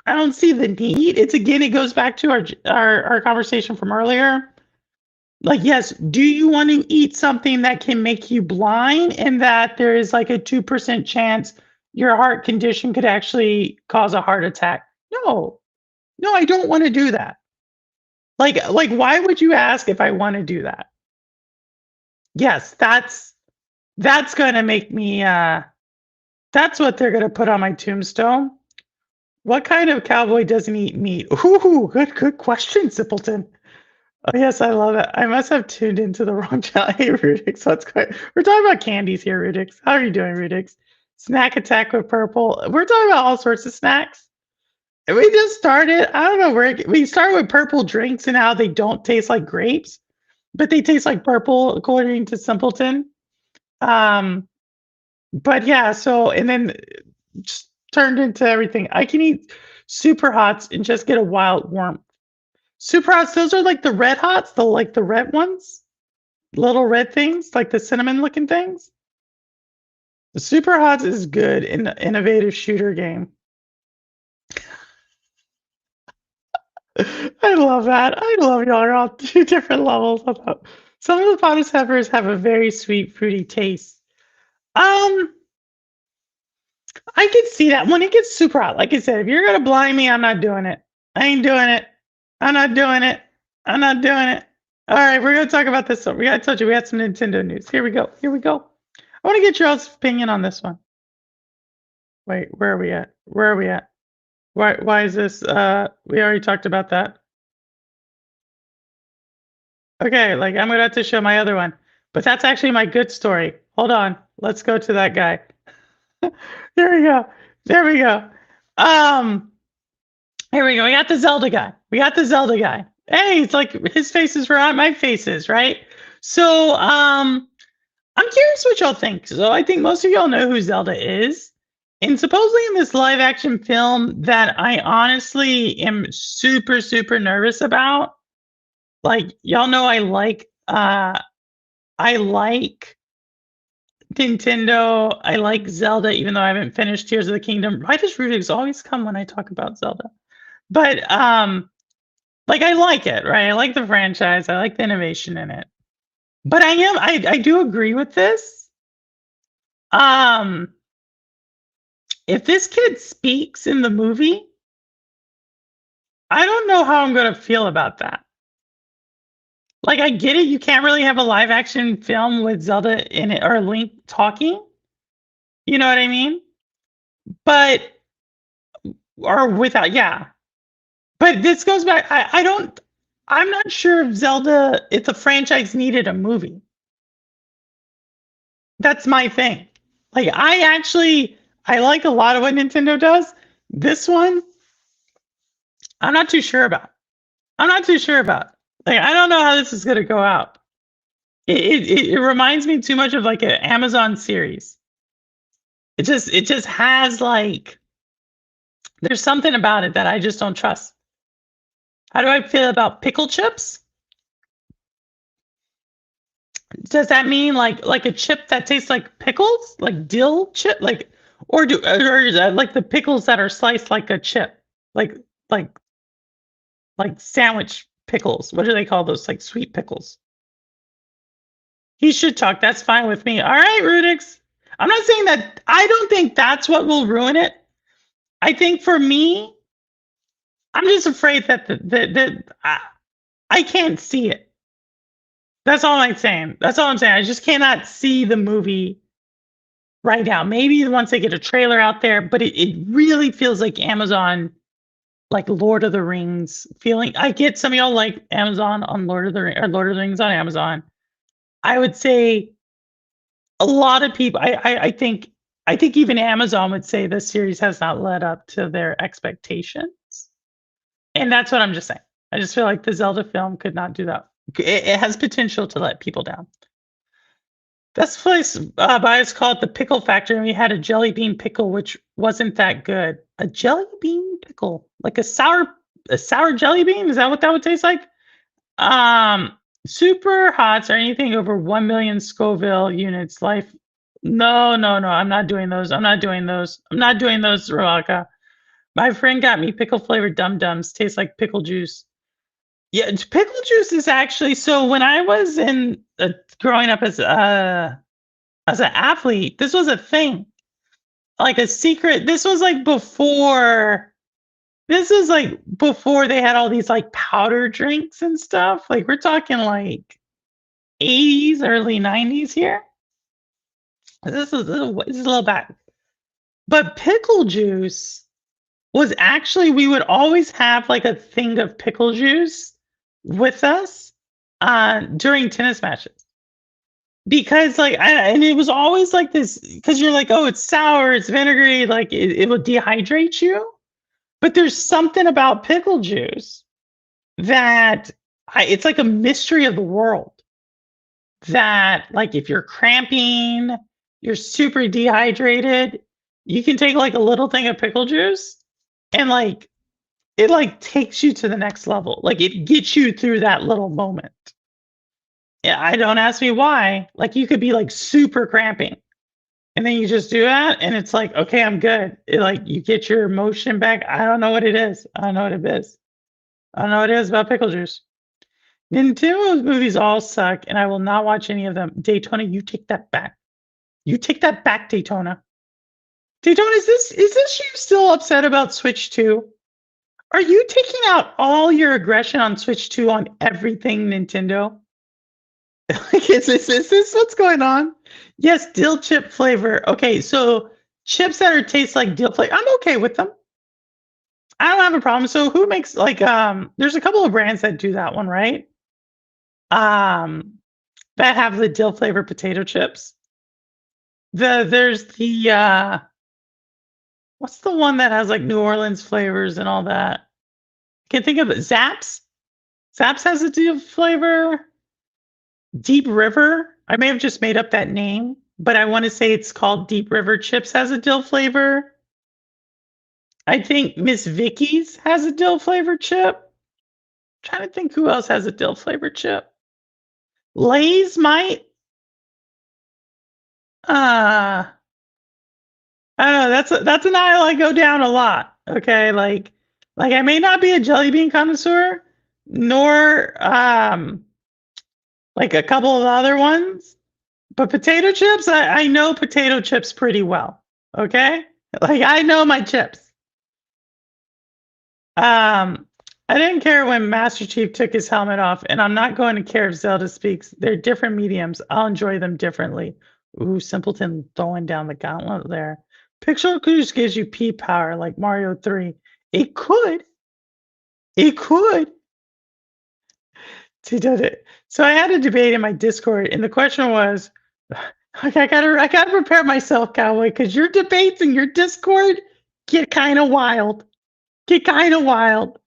I don't see the need. It's again, it goes back to our conversation from earlier. Like, yes, do you want to eat something that can make you blind and that there is like a 2% chance your heart condition could actually cause a heart attack? No. No, I don't want to do that. Like why would you ask if I want to do that? Yes, that's going to make me that's what they're going to put on my tombstone. What kind of cowboy doesn't eat meat? Ooh, good question, Simpleton. Oh, yes, I love it. I must have tuned into the wrong channel. Hey, Rudix, what's going We're talking about candies here, Rudix. How are you doing, Rudix? Snack attack with purple. We're talking about all sorts of snacks. And we just started. I don't know where we started with purple drinks and how they don't taste like grapes, but they taste like purple, according to Simpleton. Um, but yeah, so and then just turned into everything. I can eat super hots and just get a wild warmth. Super hots, those are like the red hots, the red ones, little red things, like the cinnamon looking things. The super hots is good in the innovative shooter game. I love that. I love y'all are all two different levels of that. Some of the potato peppers have a very sweet, fruity taste. Um, I can see that when it gets super hot. Like I said, if you're gonna blind me, I'm not doing it. I ain't doing it. I'm not doing it. I'm not doing it. All right, we're gonna talk about this one. I told you we had some Nintendo news. Here we go. Here we go. I want to get your all's opinion on this one. Wait, where are we at? Where are we at? Why is this we already talked about that. Okay, like I'm gonna have to show my other one. But that's actually my good story. Hold on. Let's go to that guy. There we go. There we go. Um, here we go. We got the Zelda guy. We got the Zelda guy. Hey, it's like his face is right, my face is, right? So I'm curious what y'all think. So I think most of y'all know who Zelda is. And supposedly in this live action film that I honestly am super, super nervous about. Like y'all know I like Nintendo. I like Zelda, even though I haven't finished Tears of the Kingdom. Why does Rubik's always come when I talk about Zelda? But like I like it, right? I like the franchise. I like the innovation in it. But I do agree with this. Um, if this kid speaks in the movie, I don't know how I'm gonna feel about that. Like I get it, you can't really have a live action film with Zelda in it or Link talking. You know what I mean? But or without, yeah. But this goes back. I don't. I'm not sure if Zelda, if the franchise needed a movie. That's my thing. Like I like a lot of what Nintendo does. This one, I'm not too sure about. I'm not too sure about. Like I don't know how this is gonna go out. It reminds me too much of like an Amazon series. It just has like there's something about it that I just don't trust. How do I feel about pickle chips? Does that mean like a chip that tastes like pickles, like dill chip, like or is that like the pickles that are sliced like a chip, like like like sandwich pickles? What do they call those? Like sweet pickles? He should talk. That's fine with me. All right, Rudix. I'm not saying that. I don't think that's what will ruin it. I think for me, I'm just afraid that I can't see it. That's all I'm saying. That's all I'm saying. I just cannot see the movie right now. Maybe once they get a trailer out there, but it really feels like Amazon, like Lord of the Rings feeling. I get some of y'all like Amazon on Lord of the Rings on Amazon. I would say a lot of people. I think even Amazon would say this series has not led up to their expectations, and that's what I'm just saying. I just feel like the Zelda film could not do that. It has potential to let people down. This place by us called the Pickle Factory, and we had a jelly bean pickle, which wasn't that good. A jelly bean pickle, like a sour jelly bean. Is that what that would taste like? Um, Super hots or anything over 1 million Scoville units. Life. No, no, no. I'm not doing those. I'm not doing those. I'm not doing those, Rawaka. My friend got me pickle flavored dum dums. Tastes like pickle juice. Yeah, pickle juice is actually so. When I was in growing up as an athlete, this was a thing, like a secret. This was like before they had all these like powder drinks and stuff. Like we're talking like 80s, early 90s here. This is a little back. But pickle juice was actually we would always have like a thing of pickle juice with us during tennis matches. Because and it was always like this because you're like, oh, it's sour, it's vinegary, like it will dehydrate you. But there's something about pickle juice that it's like a mystery of the world. That like if you're cramping, you're super dehydrated, you can take like a little thing of pickle juice and like it like takes you to the next level. Like it gets you through that little moment. Yeah, I don't ask me why. Like you could be like super cramping and then you just do that and it's like, okay, I'm good. Like you get your emotion back. I don't know what it is. I don't know what it is. I don't know what it is about pickle juice. Nintendo's movies all suck and I will not watch any of them. Daytona, you take that back. You take that back, Daytona. Daytona, is this you still upset about Switch 2? Are you taking out all your aggression on Switch 2 on everything Nintendo? Like, is this what's going on? Yes, dill chip flavor. Okay, so chips that are taste like dill flavor. I'm okay with them. I don't have a problem. So who makes like there's a couple of brands that do that one, right? Um that have the dill flavor potato chips. There's the what's the one that has like New Orleans flavors and all that? Can't think of it. Zaps? Zaps has a dill flavor. Deep River. I may have just made up that name, but I want to say it's called Deep River Chips has a dill flavor. I think Miss Vicky's has a dill flavor chip. I'm trying to think who else has a dill flavor chip. Lay's might. Uh, I don't know, that's an aisle I go down a lot, okay? Like, I may not be a jelly bean connoisseur, nor, like, a couple of other ones, but potato chips, I know potato chips pretty well, okay? Like, I know my chips. Um, I didn't care when Master Chief took his helmet off, and I'm not going to care if Zelda speaks. They're different mediums. I'll enjoy them differently. Ooh, Simpleton throwing down the gauntlet there. Pixel Goose gives you P power like Mario 3. It could. It could. He did it. So I had a debate in my Discord, and the question was, I gotta prepare myself, Cowboy, because your debates in your Discord get kind of wild. Get kind of wild.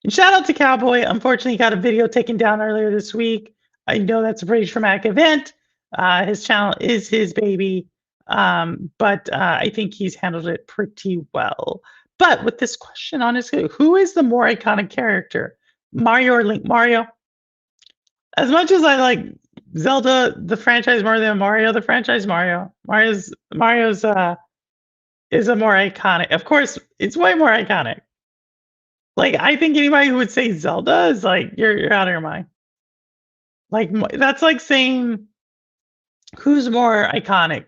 And shout out to Cowboy. Unfortunately, he got a video taken down earlier this week. I know that's a pretty traumatic event. His channel is his baby, but I think he's handled it pretty well. But with this question on his, who is the more iconic character, Mario or Link? Mario. As much as I like Zelda, the franchise more than Mario, the franchise Mario. Mario's is a more iconic. Of course, it's way more iconic. Like, I think anybody who would say Zelda is like, you're out of your mind. Like, that's like saying who's more iconic,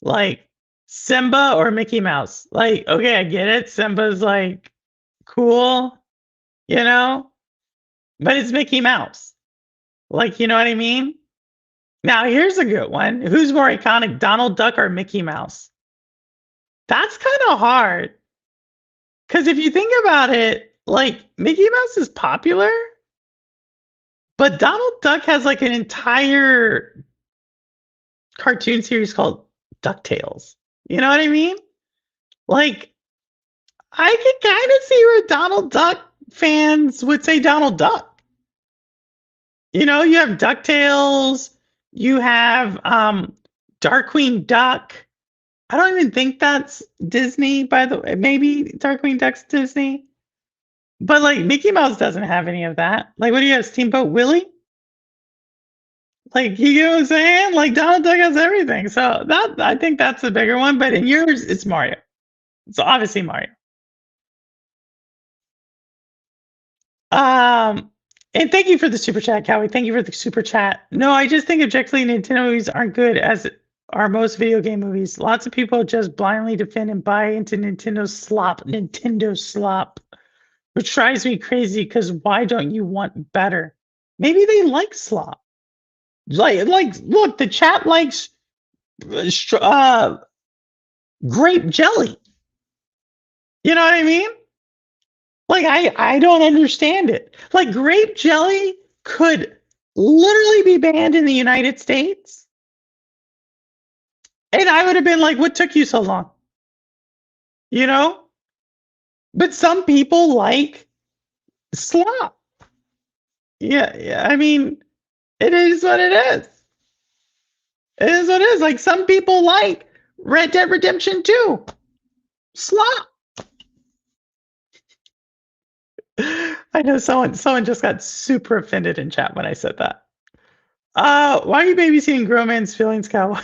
like Simba or Mickey Mouse. Like, okay, I get it. Simba's like cool, you know, but it's Mickey Mouse. Like, you know what I mean? Now, here's a good one. Who's more iconic, Donald Duck or Mickey Mouse? That's kind of hard. Because if you think about it, like Mickey Mouse is popular, but Donald Duck has like an entire cartoon series called DuckTales. You know what I mean? Like, I can kind of see where Donald Duck fans would say Donald Duck. You know, you have DuckTales, you have Darkwing Duck. I don't even think that's Disney, by the way. Maybe Darkwing Duck's Disney. But like Mickey Mouse doesn't have any of that. Like, what do you have, Steamboat Willie? Like, you know what I'm saying? Like, Donald Duck has everything. So that, I think that's the bigger one. But in yours, it's Mario. It's obviously Mario. Um, and thank you for the super chat, Cowie. Thank you for the super chat. No, I just think objectively Nintendo movies aren't good as are most video game movies. Lots of people just blindly defend and buy into Nintendo slop, which drives me crazy because why don't you want better? Maybe they like slop. Like, look, the chat likes grape jelly. You know what I mean? Like, I don't understand it. Like, grape jelly could literally be banned in the United States. And I would have been like, what took you so long? You know? But some people like slop. Yeah. I mean, it is what it is. It is what it is. Like, some people like Red Dead Redemption 2. Slop. I know someone just got super offended in chat when I said that. Why are you babysitting grown man's feelings, Cowboy?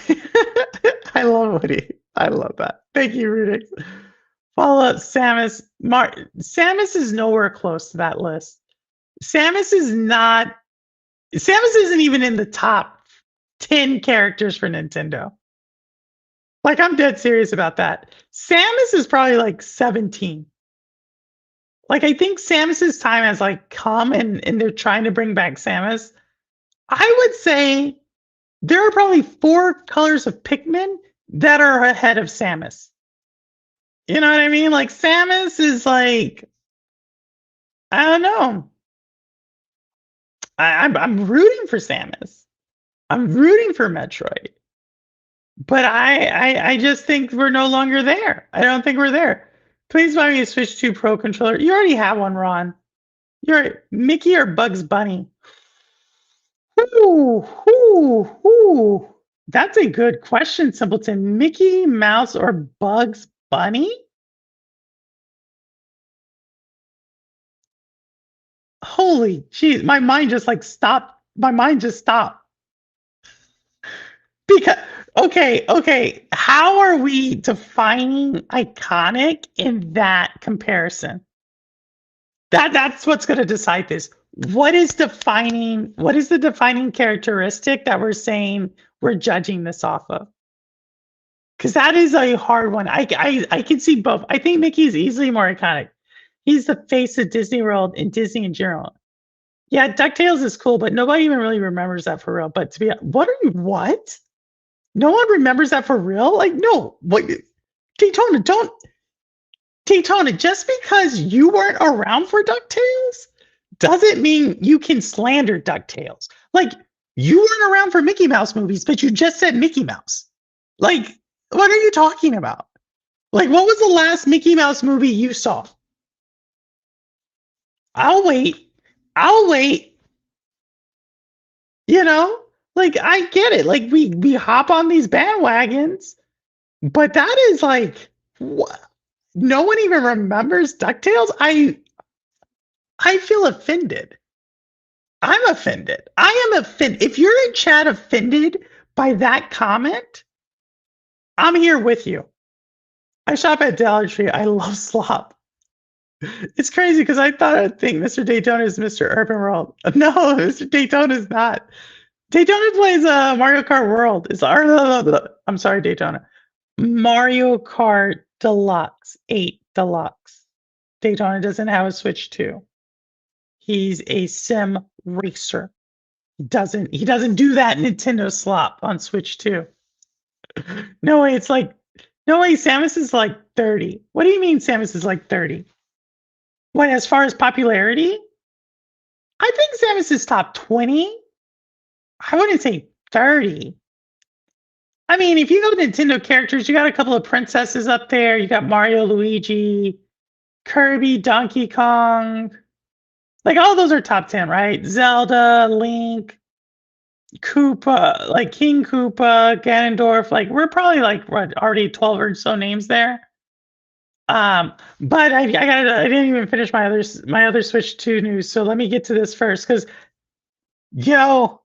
I love Woody. I love that. Thank you, Rudix. Follow up, Samus. Samus is nowhere close to that list. Samus isn't even in the top 10 characters for Nintendo. Like, I'm dead serious about that. Samus is probably like 17. Like, I think Samus's time has like come and they're trying to bring back Samus. I would say there are probably 4 colors of Pikmin that are ahead of Samus. You know what I mean? Like, Samus is like, I don't know. I'm rooting for Samus. I'm rooting for Metroid. But I just think we're no longer there. I don't think we're there. Please buy me a Switch 2 Pro controller. You already have one, Ron. You're Mickey or Bugs Bunny? Ooh. That's a good question, Simpleton. Mickey Mouse or Bugs Bunny? Holy jeez, my mind just like stopped. My mind just stopped. Because Okay. How are we defining iconic in that comparison? That's what's going to decide this. What is the defining characteristic that we're saying we're judging this off of? Because that is a hard one. I can see both. I think Mickey is easily more iconic. He's the face of Disney World and Disney in general. Yeah, DuckTales is cool, but nobody even really remembers that for real. But to be what? No one remembers that for real? Like, no, what Daytona, just because you weren't around for DuckTales doesn't mean you can slander DuckTales. Like, you weren't around for Mickey Mouse movies, but you just said Mickey Mouse. Like, what are you talking about? Like, what was the last Mickey Mouse movie you saw? I'll wait. You know? Like, I get it. Like, we hop on these bandwagons, but that is like what? No one even remembers DuckTales? I feel offended. I'm offended. I am offended. If you're in chat offended by that comment, I'm here with you. I shop at Dollar Tree. I love slop. It's crazy because I think Mr. Daytona is Mr. Urban World. No, Mr. Daytona is not. Daytona plays Mario Kart World. I'm sorry, Daytona. Mario Kart Deluxe 8 Deluxe. Daytona doesn't have a Switch 2. He's a sim racer. He doesn't do that Nintendo slop on Switch 2. No way, Samus is like 30. What do you mean Samus is like 30? What, as far as popularity? I think Samus is top 20. I wouldn't say 30. I mean, if you go to Nintendo characters, you got a couple of princesses up there. You got Mario, Luigi, Kirby, Donkey Kong. Like, all those are top 10, right? Zelda, Link, Koopa, like King Koopa, Ganondorf. Like, we're probably like what, already 12 or so names there. But I didn't even finish my other Switch 2 news. So let me get to this first, because y'all,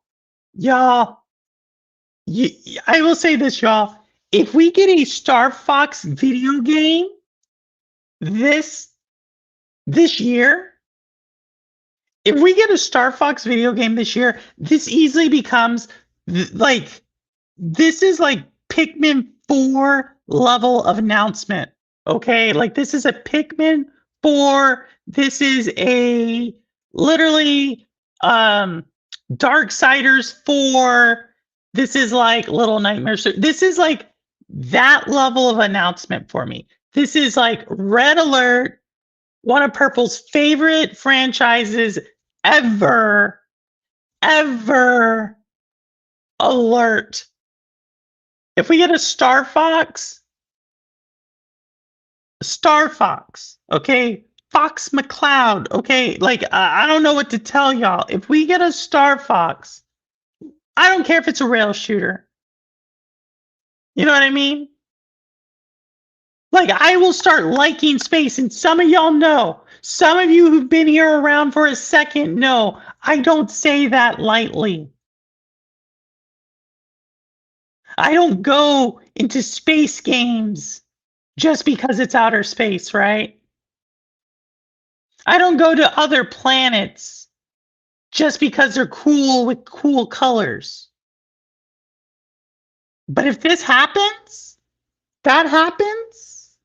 I will say this, y'all. If we get a Star Fox video game this year, if we get a Star Fox video game this year, this easily becomes like, this is like Pikmin 4 level of announcement. Okay, like, this is a Pikmin 4. This is a literally Darksiders 4. This is like Little Nightmares. This is like that level of announcement for me. This is like Red Alert, one of Purple's favorite franchises ever. Alert. If we get a Star Fox, okay? Fox McCloud, okay? Like, I don't know what to tell y'all. If we get a Star Fox, I don't care if it's a rail shooter. You know what I mean? Like, I will start liking space, and some of y'all know. Some of you who've been here around for a second know I don't say that lightly. I don't go into space games just because it's outer space, right? I don't go to other planets just because they're cool with cool colors. But if this happens, that happens.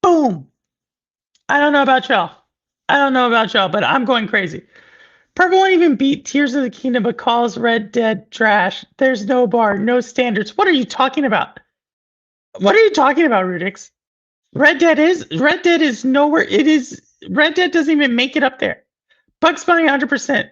Boom. I don't know about y'all, but I'm going crazy. Purple won't even beat Tears of the Kingdom, but calls Red Dead trash. There's no bar, no standards. What are you talking about? What are you talking about, Rudix? Red Dead is nowhere. Red Dead doesn't even make it up there. Bugs Bunny 100%.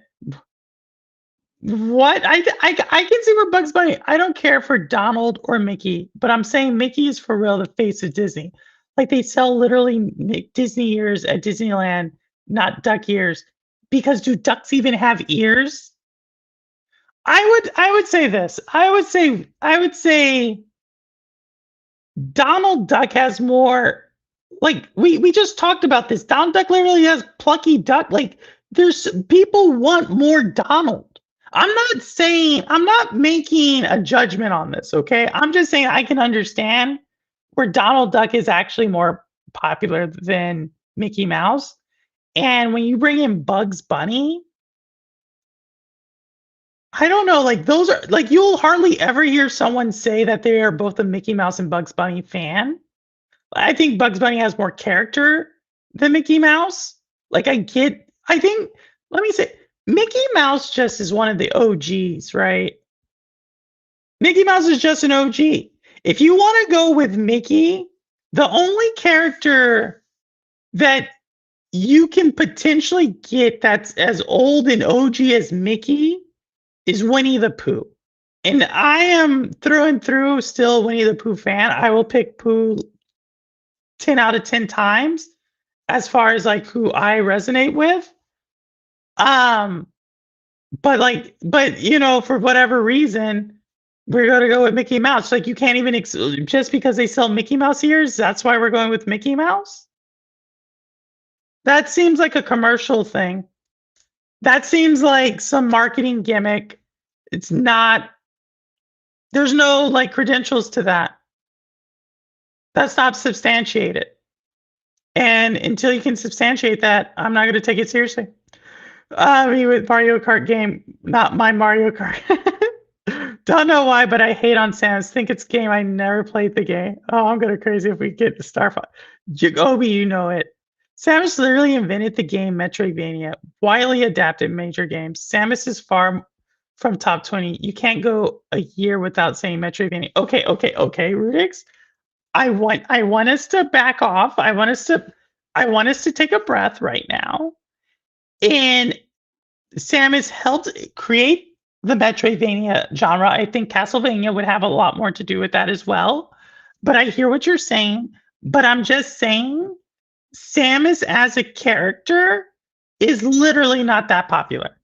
What? I can see where Bugs Bunny. I don't care for Donald or Mickey, but I'm saying Mickey is for real the face of Disney. Like, they sell literally Disney ears at Disneyland, not duck ears. Because do ducks even have ears? I would say this. I would say Donald Duck has more. Like, we just talked about this. Donald Duck literally has plucky duck. Like, There's people want more Donald. I'm not making a judgment on this, okay? I'm just saying I can understand where Donald Duck is actually more popular than Mickey Mouse. And when you bring in Bugs Bunny, I don't know, like those are like you'll hardly ever hear someone say that they are both a Mickey Mouse and Bugs Bunny fan. I think Bugs Bunny has more character than Mickey Mouse. Like I think let me say Mickey Mouse just is one of the OGs, right? Mickey Mouse is just an OG. If you want to go with Mickey, the only character that you can potentially get that's as old and OG as Mickey is Winnie the Pooh. And I am through and through still Winnie the Pooh fan. I will pick Pooh 10 out of 10 times as far as like who I resonate with. Um, but you know, for whatever reason, we're gonna go with Mickey Mouse. Like you can't even just because they sell Mickey Mouse ears, that's why we're going with Mickey Mouse. That seems like a commercial thing. That seems like some marketing gimmick. It's not, there's no like credentials to that. That's not substantiated. And until you can substantiate that, I'm not going to take it seriously. I mean, with Mario Kart game, not my Mario Kart. Don't know why, but I hate on Samus. Think it's game. I never played the game. Oh, I'm going to crazy if we get the Star Fox. Jacoby, you know it. Samus literally invented the game Metroidvania, widely adapted major games. Samus is far from top 20. You can't go a year without saying Metroidvania. Okay, Rudix. I want us to back off. I want us to take a breath right now. And Samus helped create the Metroidvania genre. I think Castlevania would have a lot more to do with that as well. But I hear what you're saying. But I'm just saying Samus as a character is literally not that popular.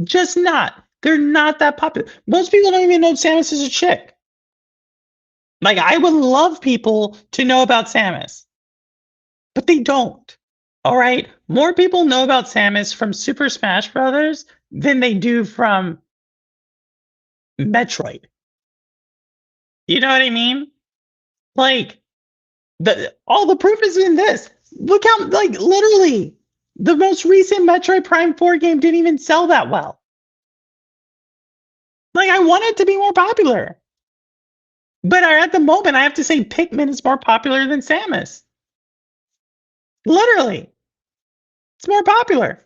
Just not. They're not that popular. Most people don't even know Samus is a chick. Like, I would love people to know about Samus, but they don't. All right. More people know about Samus from Super Smash Brothers than they do from Metroid. You know what I mean? Like, all the proof is in this. Look how, like, literally, the most recent Metroid Prime 4 game didn't even sell that well. Like, I want it to be more popular. But at the moment, I have to say Pikmin is more popular than Samus. Literally. It's more popular.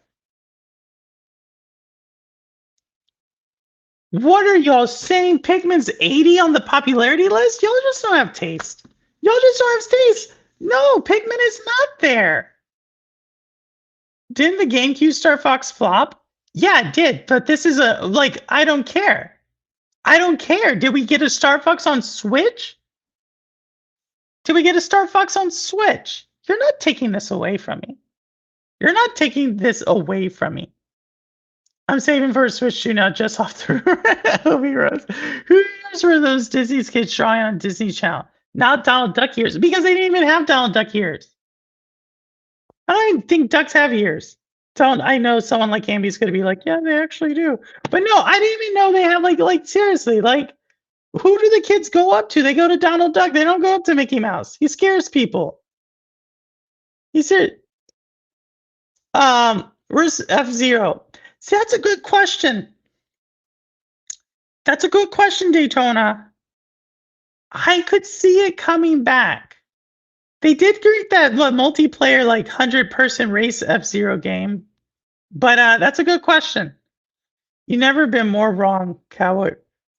What are y'all saying? Pikmin's 80 on the popularity list? Y'all just don't have taste. Y'all just don't have taste. No, Pikmin is not there. Didn't the GameCube Star Fox flop? Yeah, it did. But this is I don't care. I don't care. Did we get a Star Fox on Switch? Did we get a Star Fox on Switch? You're not taking this away from me. You're not taking this away from me. I'm saving for a Switch 2 now, just off the Obi Rose. Who years were those Disney's kids drawing on Disney Channel? Not Donald Duck ears, because they didn't even have Donald Duck ears. I don't even think ducks have ears. I know someone like Ambi's gonna be like, yeah, they actually do. But no, I didn't even know they have like seriously, like who do the kids go up to? They go to Donald Duck. They don't go up to Mickey Mouse. He scares people. He's it. Where's F-Zero? See, that's a good question. That's a good question, Daytona. I could see it coming back. They did create that multiplayer, like 100-person race F-Zero game. But that's a good question. You've never been more wrong, Cowboy.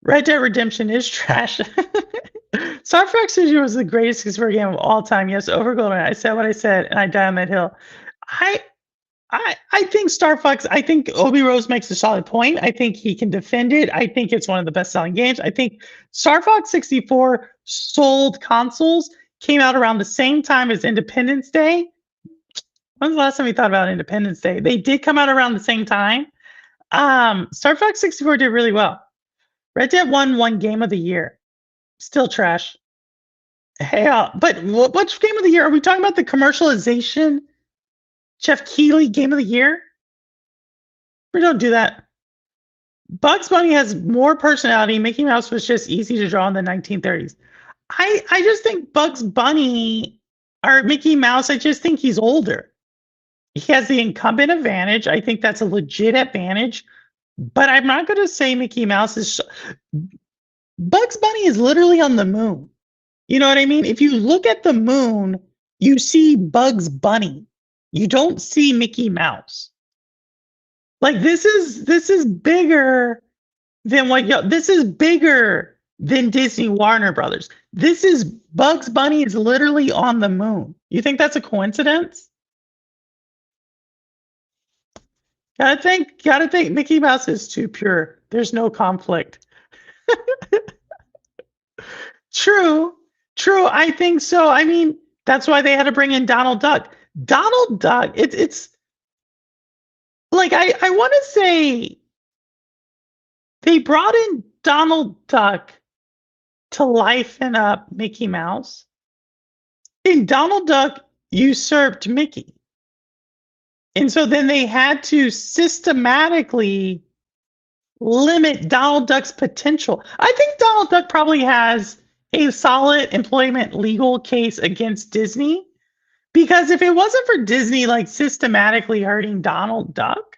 Red Dead Redemption is trash. Star Fox Studio was the greatest consumer game of all time. Yes, over Golden. I said what I said, and I die on that hill. I think Star Fox, I think Obi Rose makes a solid point. I think he can defend it. I think it's one of the best-selling games. I think Star Fox 64 sold consoles, came out around the same time as Independence Day. When's the last time we thought about Independence Day? They did come out around the same time. Star Fox 64 did really well. Red Dead won Game of the Year. Still trash. Hey, but which Game of the Year? Are we talking about the commercialization Jeff Keighley Game of the Year? We don't do that. Bugs Bunny has more personality. Mickey Mouse was just easy to draw in the 1930s. I just think Bugs Bunny or Mickey Mouse, I just think he's older. He has the incumbent advantage. I think that's a legit advantage. But I'm not going to say Mickey Mouse is. Bugs Bunny is literally on the moon. You know what I mean? If you look at the moon, you see Bugs Bunny. You don't see Mickey Mouse. Like this is bigger than this is bigger than Disney Warner Brothers. This is Bugs Bunny is literally on the moon. You think that's a coincidence? Gotta think Mickey Mouse is too pure. There's no conflict. True. True. I think so. I mean, that's why they had to bring in Donald Duck. Donald Duck, it's like I want to say they brought in Donald Duck to lifen up Mickey Mouse. And Donald Duck usurped Mickey. And so then they had to systematically limit Donald Duck's potential. I think Donald Duck probably has a solid employment legal case against Disney because if it wasn't for Disney like systematically hurting Donald Duck,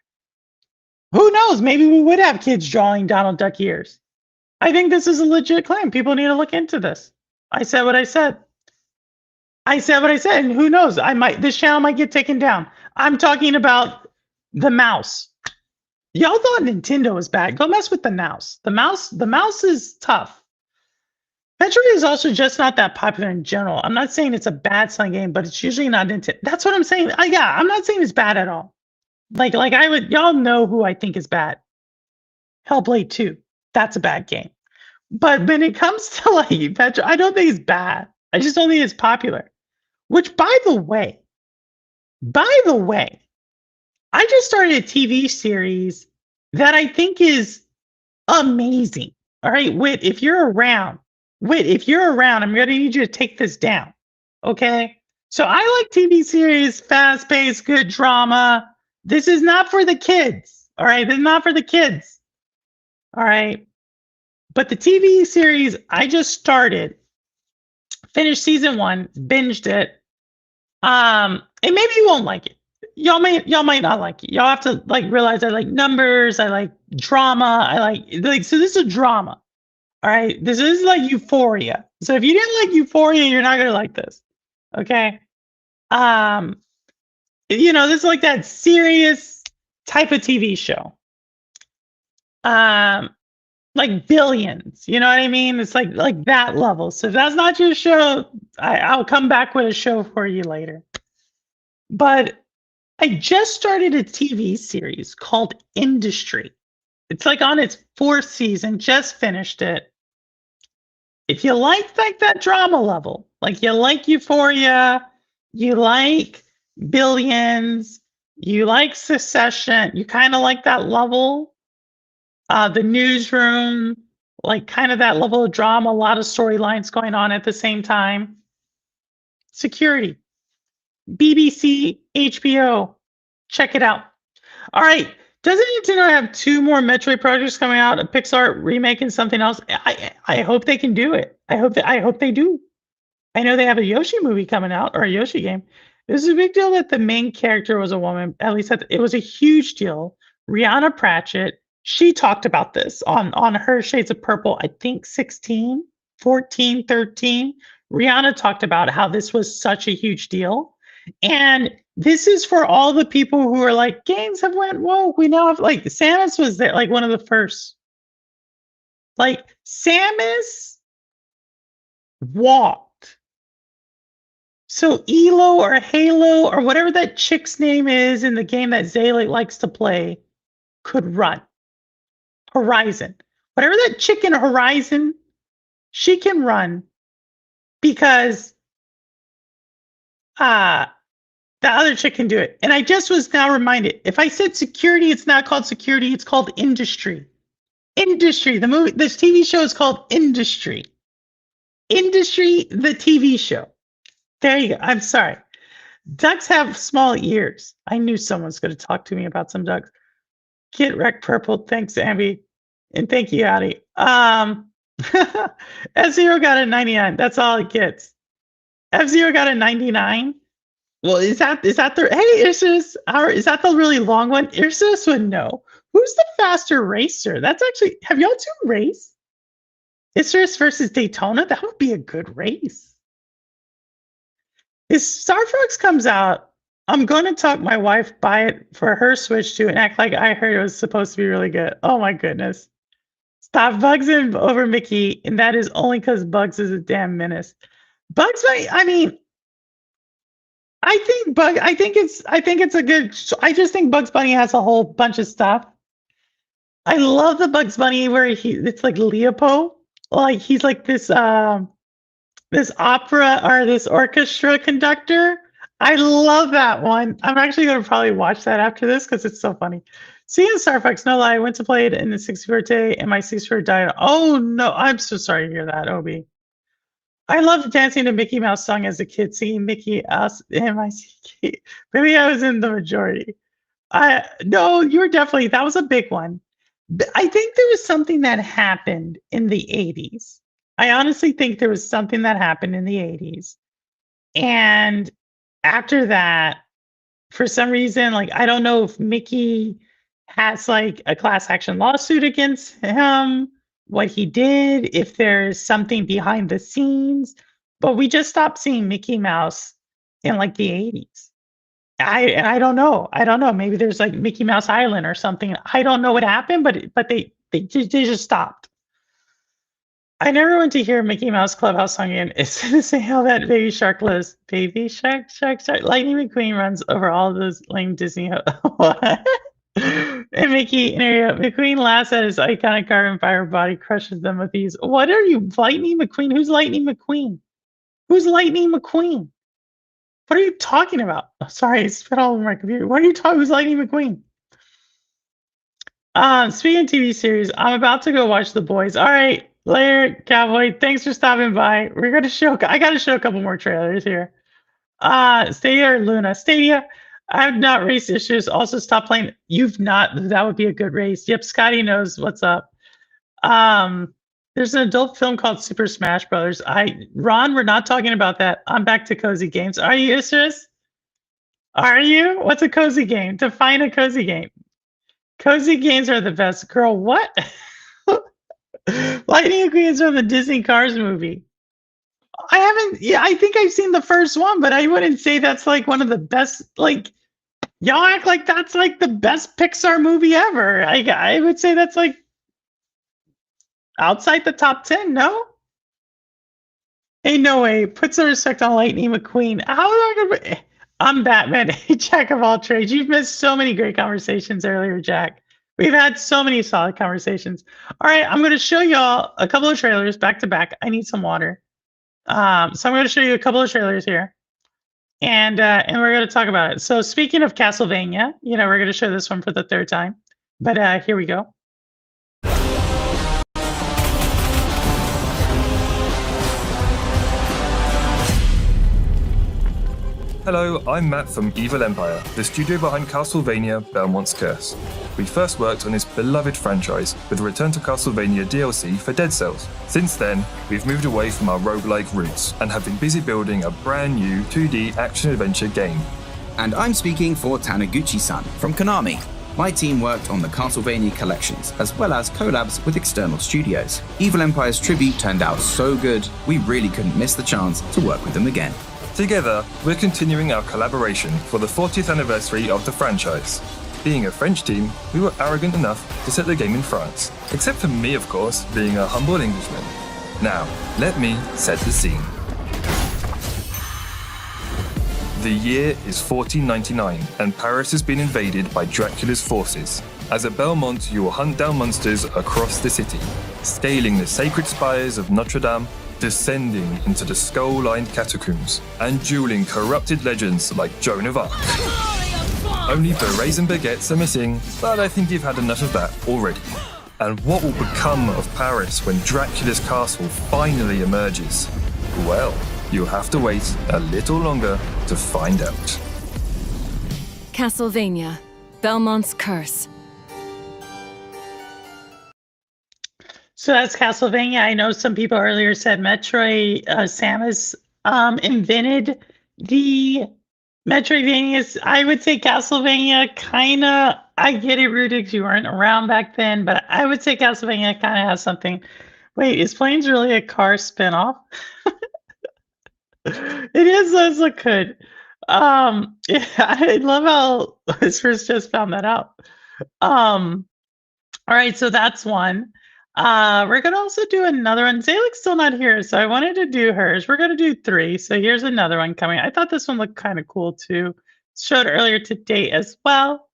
who knows? Maybe we would have kids drawing Donald Duck ears. I think this is a legit claim. People need to look into this. I said what I said. I said what I said, and who knows? This channel might get taken down. I'm talking about the mouse. Y'all thought Nintendo was bad. Go mess with the mouse. The mouse is tough. Metroid is also just not that popular in general. I'm not saying it's a bad selling game, but it's usually not Nintendo. That's what I'm saying. Yeah, I'm not saying it's bad at all. Like I would, y'all know who I think is bad. Hellblade 2. That's a bad game. But when it comes to like Metroid, I don't think it's bad. I just don't think it's popular. Which, by the way, I just started a TV series that I think is amazing. All right, Whit, if you're around, I'm going to need you to take this down. Okay? So I like TV series, fast-paced, good drama. This is not for the kids. All right? This is not for the kids. All right? But the TV series I just started, finished season 1, binged it. And maybe you won't like it. Y'all might not like it. Y'all have to like realize I like numbers, I like drama, I like so this is a drama. All right. This is like Euphoria. So if you didn't like Euphoria, you're not gonna like this. Okay. This is like that serious type of TV show. Like Billions, you know what I mean? It's like that level. So if that's not your show, I'll come back with a show for you later. But I just started a TV series called Industry. It's like on its 4th season, just finished it. If you like that drama level, like you like Euphoria, you like Billions, you like Succession, you kind of like that level, the Newsroom, like kind of that level of drama, a lot of storylines going on at the same time. Security. BBC, HBO, check it out. All right. Doesn't Nintendo have 2 more Metroid projects coming out? A Pixar remake and something else? I hope they can do it. I hope they do. I know they have a Yoshi movie coming out or a Yoshi game. It was a big deal that the main character was a woman. At least it was a huge deal. Rihanna Pratchett, she talked about this on her Shades of Purple, I think 16, 14, 13. Rihanna talked about how this was such a huge deal. And this is for all the people who are like, games have went woke. We now have like Samus was there, like one of the first. Like Samus walked. So Elo or Halo or whatever that chick's name is in the game that Zayla likes to play could run. Horizon. Whatever that chick in Horizon, she can run because the other chick can do it. And I just was now reminded, if I said security, it's not called security, it's called industry. Industry, this TV show is called Industry. Industry, the TV show. There you go. I'm sorry. Ducks have small ears. I knew someone's going to talk to me about some ducks. Get wrecked purple. Thanks, Amby. And thank you, Addie. F-Zero got a 99. That's all it gets. F-Zero got a 99. Well, is that the hey, is that the really long one? Ursus would know. Who's the faster racer? That's actually, have y'all two raced? Isurus versus Daytona? That would be a good race. If Star Fox comes out, I'm going to talk my wife buy it for her Switch too and act like I heard it was supposed to be really good. Oh my goodness. Stop Bugs in over Mickey, and that is only because Bugs is a damn menace. Bugs Bunny, I mean, I think it's a good. I just think Bugs Bunny has a whole bunch of stuff. I love the Bugs Bunny where it's like Leopold, like he's like this opera or this orchestra conductor. I love that one. I'm actually going to probably watch that after this because it's so funny. Seeing Star Fox, no lie, I went to play it in the 64 day and my 64 died. Oh no, I'm so sorry to hear that, Obi. I loved dancing to Mickey Mouse song as a kid, singing Mickey Mouse M-I-C-K. Maybe I was in the majority. No, you were definitely, that was a big one. I think there was something that happened in the 80s. I honestly think there was something that happened in the 80s. And after that, for some reason, like, I don't know if Mickey has like a class action lawsuit against him, what he did, if there's something behind the scenes, but we just stopped seeing Mickey Mouse in like the 80s. I don't know. I don't know. Maybe there's like Mickey Mouse Island or something. I don't know what happened, but they just stopped. I never went to hear Mickey Mouse Clubhouse song again. It's to say how that Baby Shark lives. Baby Shark, Shark, Shark. Lightning McQueen runs over all those lame Disney. What? And Mickey, McQueen laughs at his iconic carbon fiber body, crushes them with ease. What are you, Lightning McQueen? Who's Lightning McQueen? Who's Lightning McQueen? What are you talking about? Oh, sorry, I spit all over my computer. What are you talking? Who's Lightning McQueen? Speaking of TV series, I'm about to go watch The Boys. All right, later, Cowboy. Thanks for stopping by. We're gonna show. I gotta show a couple more trailers here. Stadia or Luna? Stadia. I've not raced issues. Also, stop playing. You've not. That would be a good race. Yep, Scotty knows what's up. There's an adult film called Super Smash Brothers. Ron, we're not talking about that. I'm back to cozy games. Are you, Isurus? Are you? What's a cozy game? Define a cozy game. Cozy games are the best. Girl, what? Lightning McQueen is from the Disney Cars movie. I haven't. Yeah, I think I've seen the first one, but I wouldn't say that's like one of the best. Like, y'all act like that's like the best Pixar movie ever. I would say that's like outside the top 10. No. Ain't no way. Put some respect on Lightning McQueen. How am I gonna? I'm Batman, Jack of all trades. You've missed so many great conversations earlier, Jack. We've had so many solid conversations. All right, I'm going to show y'all a couple of trailers back to back. I need some water. So I'm going to show you a couple of trailers here, and we're going to talk about it. So speaking of Castlevania, we're going to show this one for the third time. But here we go. Hello, I'm Matt from Evil Empire, the studio behind Castlevania Belmont's Curse. We first worked on this beloved franchise with a Return to Castlevania DLC for Dead Cells. Since then, we've moved away from our roguelike roots and have been busy building a brand new 2D action-adventure game. And I'm speaking for Taniguchi-san from Konami. My team worked on the Castlevania collections, as well as collabs with external studios. Evil Empire's tribute turned out so good, we really couldn't miss the chance to work with them again. Together, we're continuing our collaboration for the 40th anniversary of the franchise. Being a French team, we were arrogant enough to set the game in France. Except for me, of course, being a humble Englishman. Now, let me set the scene. The year is 1499, and Paris has been invaded by Dracula's forces. As a Belmont, you will hunt down monsters across the city, scaling the sacred spires of Notre Dame, descending into the skull-lined catacombs, and dueling corrupted legends like Joan of Arc. Only berets and baguettes are missing, but I think you've had enough of that already. And what will become of Paris when Dracula's castle finally emerges? Well, you'll have to wait a little longer to find out. Castlevania, Belmont's Curse. So that's Castlevania. I know some people earlier said Metroid. Samus invented the Metroidvanias. I would say Castlevania kind of. I get it, Rudy, 'cause you weren't around back then, but I would say Castlevania kind of has something. Wait, is Planes really a car spinoff? It is as a could. Yeah, I love how Whispers just found that out. Um, all right, so that's one. We're gonna also do another one. Zalek's still not here, so I wanted to do hers. We're gonna do three. So here's another one coming. I thought this one looked kind of cool too. Showed earlier today as well.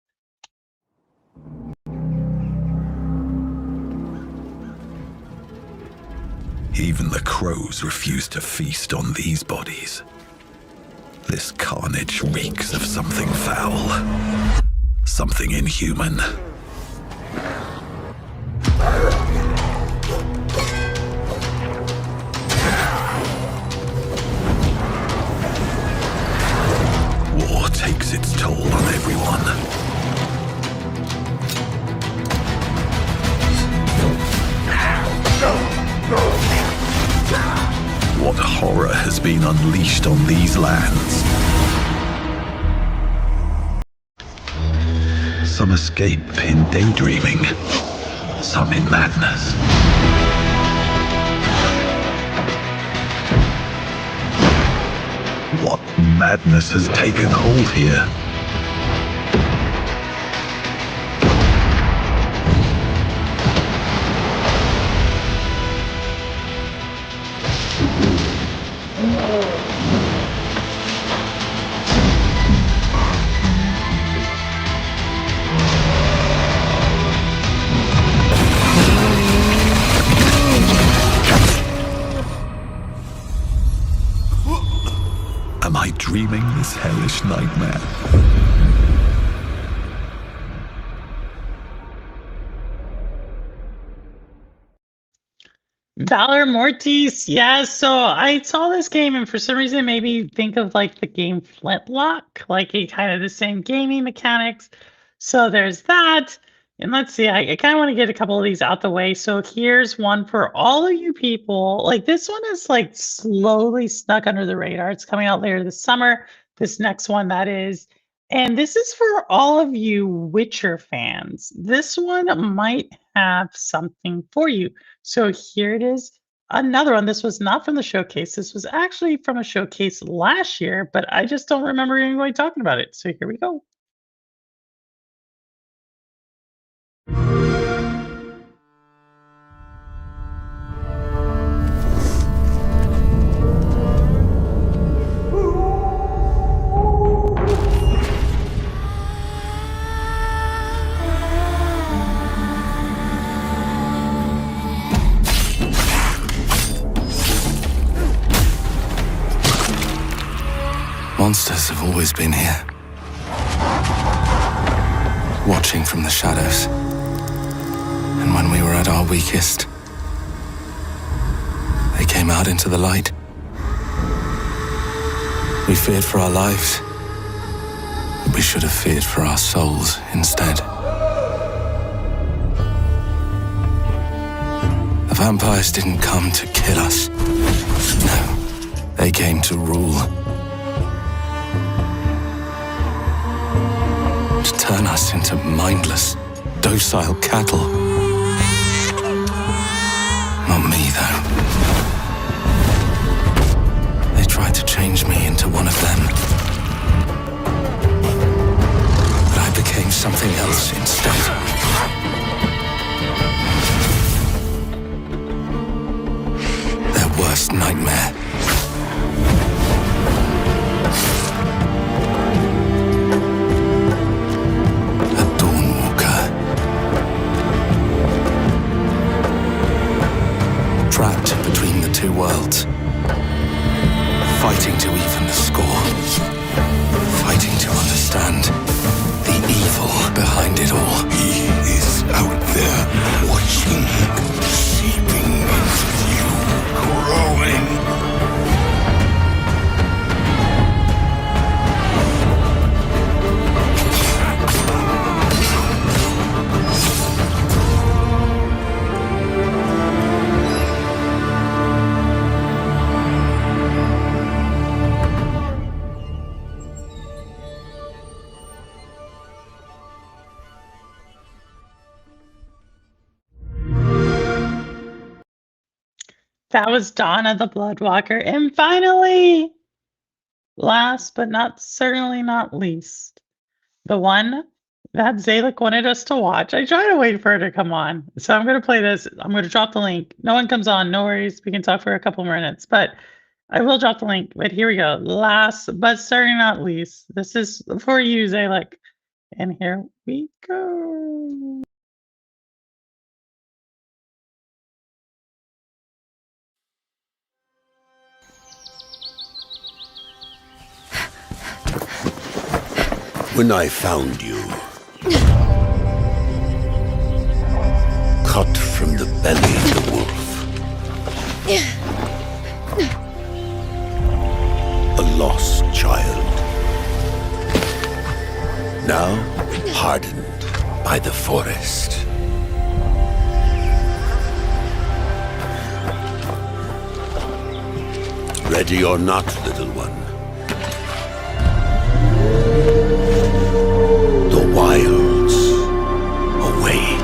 Even the crows refuse to feast on these bodies. This carnage reeks of something foul, something inhuman. War takes its toll on everyone. What horror has been unleashed on these lands? Some escape in daydreaming, some in madness. What madness has taken hold here? Am I dreaming this hellish nightmare? Valor Mortis, yes. So I saw this game, and for some reason, it made me think of like the game Flintlock, like it kind of the same gaming mechanics. So there's that. And let's see, I kind of want to get a couple of these out the way. So here's one for all of you people. Like this one is like slowly snuck under the radar. It's coming out later this summer. This next one, that is. And this is for all of you Witcher fans. This one might have something for you. So here it is. Another one. This was not from the showcase. This was actually from a showcase last year, but I just don't remember anybody talking about it. So here we go. Monsters have always been here, watching from the shadows. And when we were at our weakest, they came out into the light. We feared for our lives, but we should have feared for our souls instead. The vampires didn't come to kill us. No, they came to rule. To turn us into mindless, docile cattle. Not me, though. They tried to change me into one of them. But I became something else instead. Their worst nightmare. Trapped between the two worlds, fighting to even the score, fighting to understand the evil behind it all. He is out there watching, seeping into you, growing. That was Donna the Bloodwalker. And finally, last but not certainly not least, the one that Zalek wanted us to watch. I try to wait for her to come on. So I'm going to play this. I'm going to drop the link. No one comes on. No worries. We can talk for a couple more minutes. But I will drop the link. But here we go. Last but certainly not least, this is for you, Zalek. And here we go. When I found you, cut from the belly of the wolf, a lost child, now hardened by the forest. Ready or not, little one, the wilds await.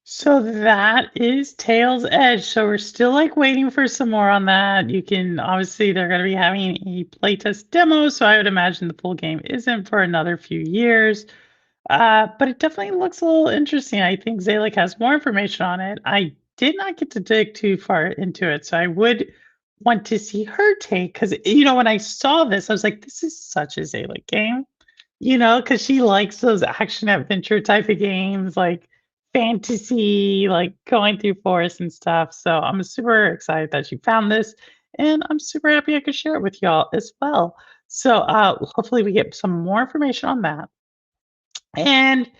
So that is Tail's Edge. So we're still like waiting for some more on that. You can obviously they're going to be having a playtest demo, so I would imagine the full game isn't for another few years. But it definitely looks a little interesting. I think Zalek has more information on it. I did not get to dig too far into it, so I would want to see her take because when I saw this, I was like, this is such a Zalek game. Because she likes those action adventure type of games, like fantasy, like going through forests and stuff. So I'm super excited that she found this, and I'm super happy I could share it with y'all as well. So hopefully we get some more information on that. And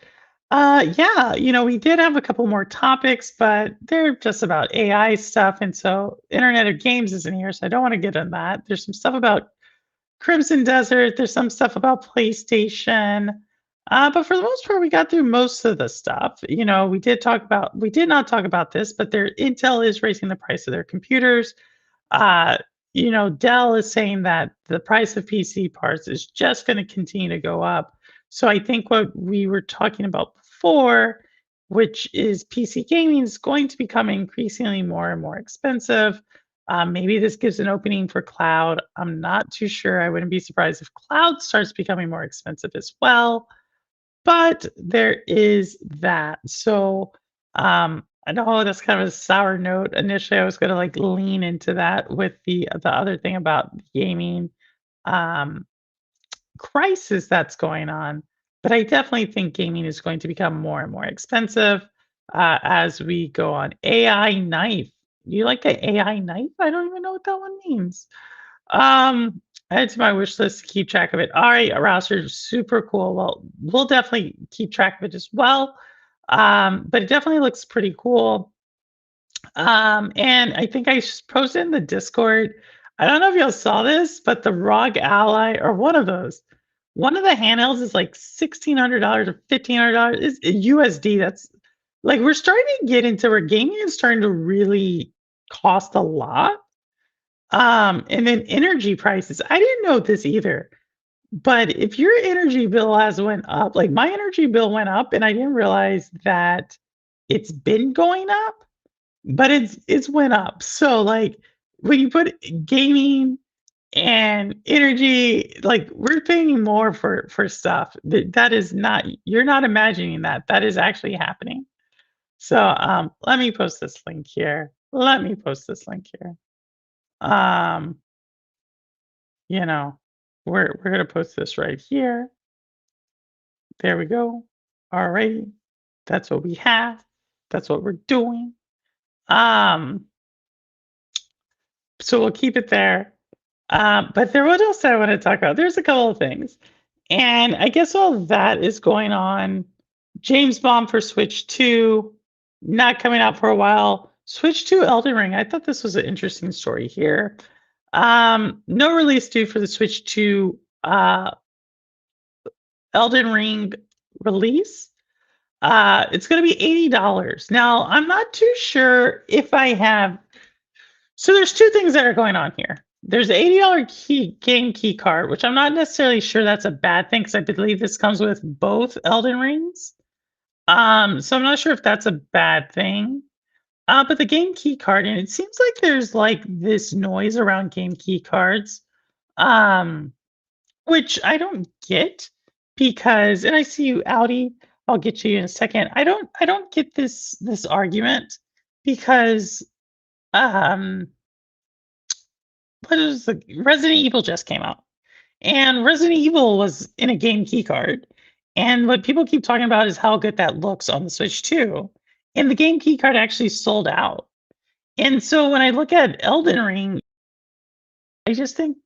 yeah, we did have a couple more topics, but they're just about AI stuff. And so Internet of Games isn't here, so I don't want to get in that. There's some stuff about Crimson Desert. There's some stuff about PlayStation. But for the most part, we got through most of the stuff. We did not talk about this, but Intel is raising the price of their computers. Uh, Dell is saying that the price of PC parts is just going to continue to go up. So I think what we were talking about before, which is PC gaming, is going to become increasingly more and more expensive. Maybe this gives an opening for cloud. I'm not too sure. I wouldn't be surprised if cloud starts becoming more expensive as well. But there is that. So I know that's kind of a sour note. Initially, I was going to like lean into that with the other thing about gaming um, crisis that's going on. But I definitely think gaming is going to become more and more expensive as we go on. AI knife. You like the AI knife? I don't even know what that one means. Add to my wish list to keep track of it. All right, Rouser, super cool. Well, we'll definitely keep track of it as well. But it definitely looks pretty cool. And I think I posted in the Discord. I don't know if y'all saw this, but the ROG Ally or one of the handhelds is like $1,600 or $1,500. Is USD. That's like we're starting to get into where gaming is starting to really cost a lot. And then energy prices. I didn't know this either. But if your energy bill has went up, like my energy bill went up and I didn't realize that it's been going up, but it's went up. So like when you put gaming and energy, like we're paying more for stuff. That is not you're not imagining that. That is actually happening. So let me post this link here. Let me post this link here. Um you know, we're gonna post this right here. There we go. All right. That's what we have. That's what we're doing. Um, so we'll keep it there. But there, what else I want to talk about? There's a couple of things. And I guess all that is going on. James Bond for Switch 2, not coming out for a while. Switch 2 Elden Ring. I thought this was an interesting story here. No release due for the Switch 2 Elden Ring release. It's going to be $80. Now, I'm not too sure if I have. So there's two things that are going on here. There's the $80 game key card, which I'm not necessarily sure that's a bad thing because I believe this comes with both Elden Rings. So I'm not sure if that's a bad thing. But the game key card, and it seems like there's like this noise around game key cards, um, which I don't get because, and I see you, Audi. I'll get to you in a second. I don't get this argument because um what is the Resident Evil just came out. And Resident Evil was in a game key card. And what people keep talking about is how good that looks on the Switch too. And the game key card actually sold out. And so when I look at Elden Ring, I just think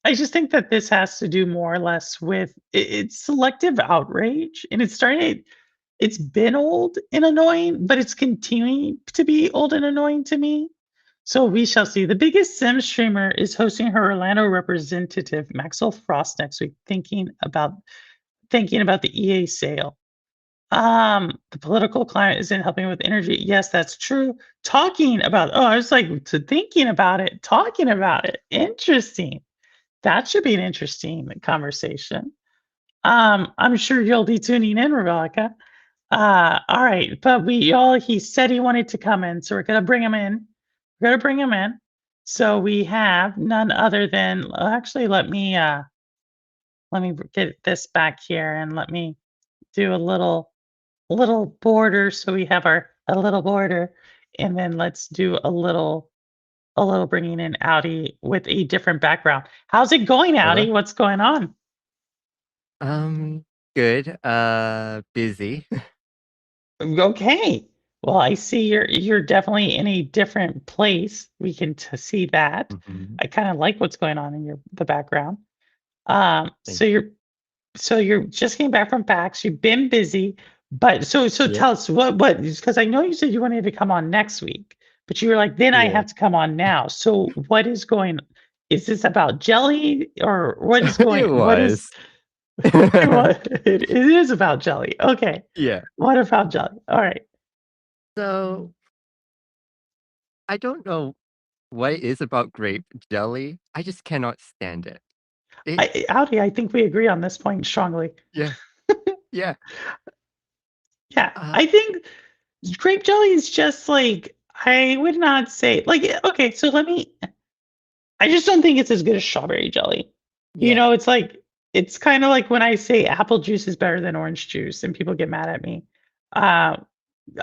I just think that this has to do more or less with it's selective outrage, and it's starting. It's been old and annoying, but it's continuing to be old and annoying to me. So we shall see. The biggest sim streamer is hosting her Orlando representative Maxwell Frost next week, thinking about the EA sale. The political climate isn't helping with energy. Yes, that's true. Talking about, oh, I was like, to thinking about it, talking about it. Interesting. That should be an interesting conversation. I'm sure you'll be tuning in, Rebecca. All right, but he said he wanted to come in, so we're gonna bring him in. We're gonna bring him in. So we have none other than actually let me get this back here and let me do a little border so we have a little border, and then let's do a little bringing in Audi with a different background. How's it going, Hello. Audi? What's going on? Good. Busy. Okay. Well, I see you're definitely in a different place. We can see that. Mhm. I kind of like what's going on in the background. Thank So you're just came back from PAX. You've been busy, but so Yeah. tell us what because I know you said you wanted to come on next week, but you were like, then I Yeah. have to come on now. So what is going? Is this about jelly or what is going? It What is was. what? It is about jelly. Okay. Yeah. What about jelly? All right. So I don't know what it is about grape jelly. I just cannot stand it. It Audi, I think we agree on this point strongly. yeah. Yeah. Yeah, Uh, I think grape jelly is just like I would not say like okay, so I just don't think it's as good as strawberry jelly. You yeah. know, it's kind of like when I say apple juice is better than orange juice and people get mad at me. Uh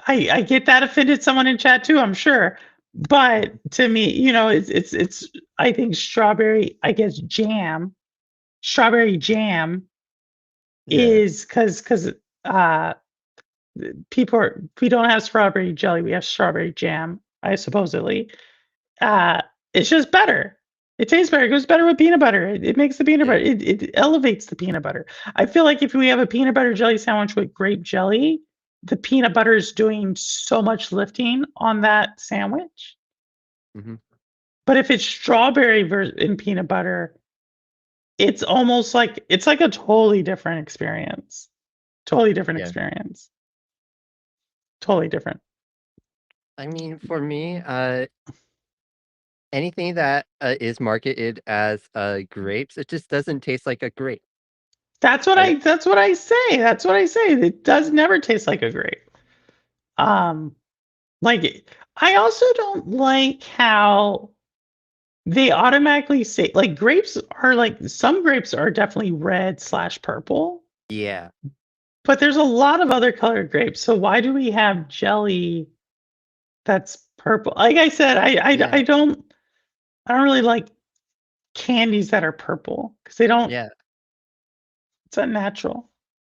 I get that offended someone in chat too, I'm sure. But to me, it's I think strawberry jam Yeah. is because uh we don't have strawberry jelly, we have strawberry jam, I supposedly. Uh, it's just better. It tastes better. It goes better with peanut butter. It makes the peanut butter. Yeah. It elevates the peanut butter. I feel like if we have a peanut butter jelly sandwich with grape jelly, the peanut butter is doing so much lifting on that sandwich. Mhm. But if it's strawberry and peanut butter, it's like a totally different experience. Totally different Yeah. experience. Totally different. I mean, for me, anything that is marketed as grapes, it just doesn't taste like a grape. That's what Like, I say. That's what I say. It does never taste like a grape. Um, I also don't like how they automatically say like grapes are like some grapes are definitely red/purple, yeah. but there's a lot of other colored grapes. So why do we have jelly that's purple? Like I said, Yeah. I don't really like candies that are purple because they don't. Yeah. It's unnatural.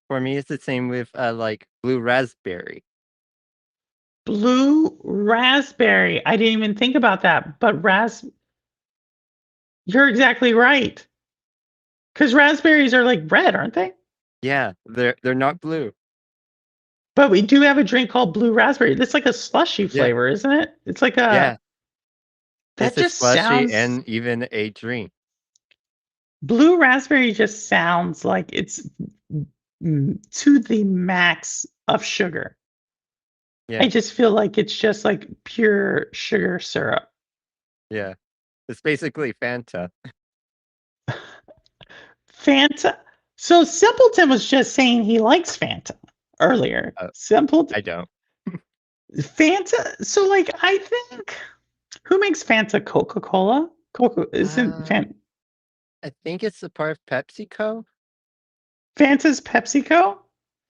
For me, it's the same with like blue raspberry. Blue raspberry. I didn't even think about that, but you're exactly right. Because raspberries are like red, aren't they? Yeah, they're not blue. But we do have a drink called blue raspberry. It's like a slushy Yeah. flavor, isn't it? It's like Yeah. that It's a just slushy sounds and even a drink. blue raspberry just sounds like it's to the max of sugar. I Yeah, just feel like it's just like pure sugar syrup. yeah. It's basically Fanta. Fanta. So Simpleton was just saying he likes Fanta earlier. Uh, Simpleton I don't. Fanta. So like I think who makes Fanta? Coca-Cola. Coca isn't Uh, Fan, I think it's a part of PepsiCo. Fanta's PepsiCo.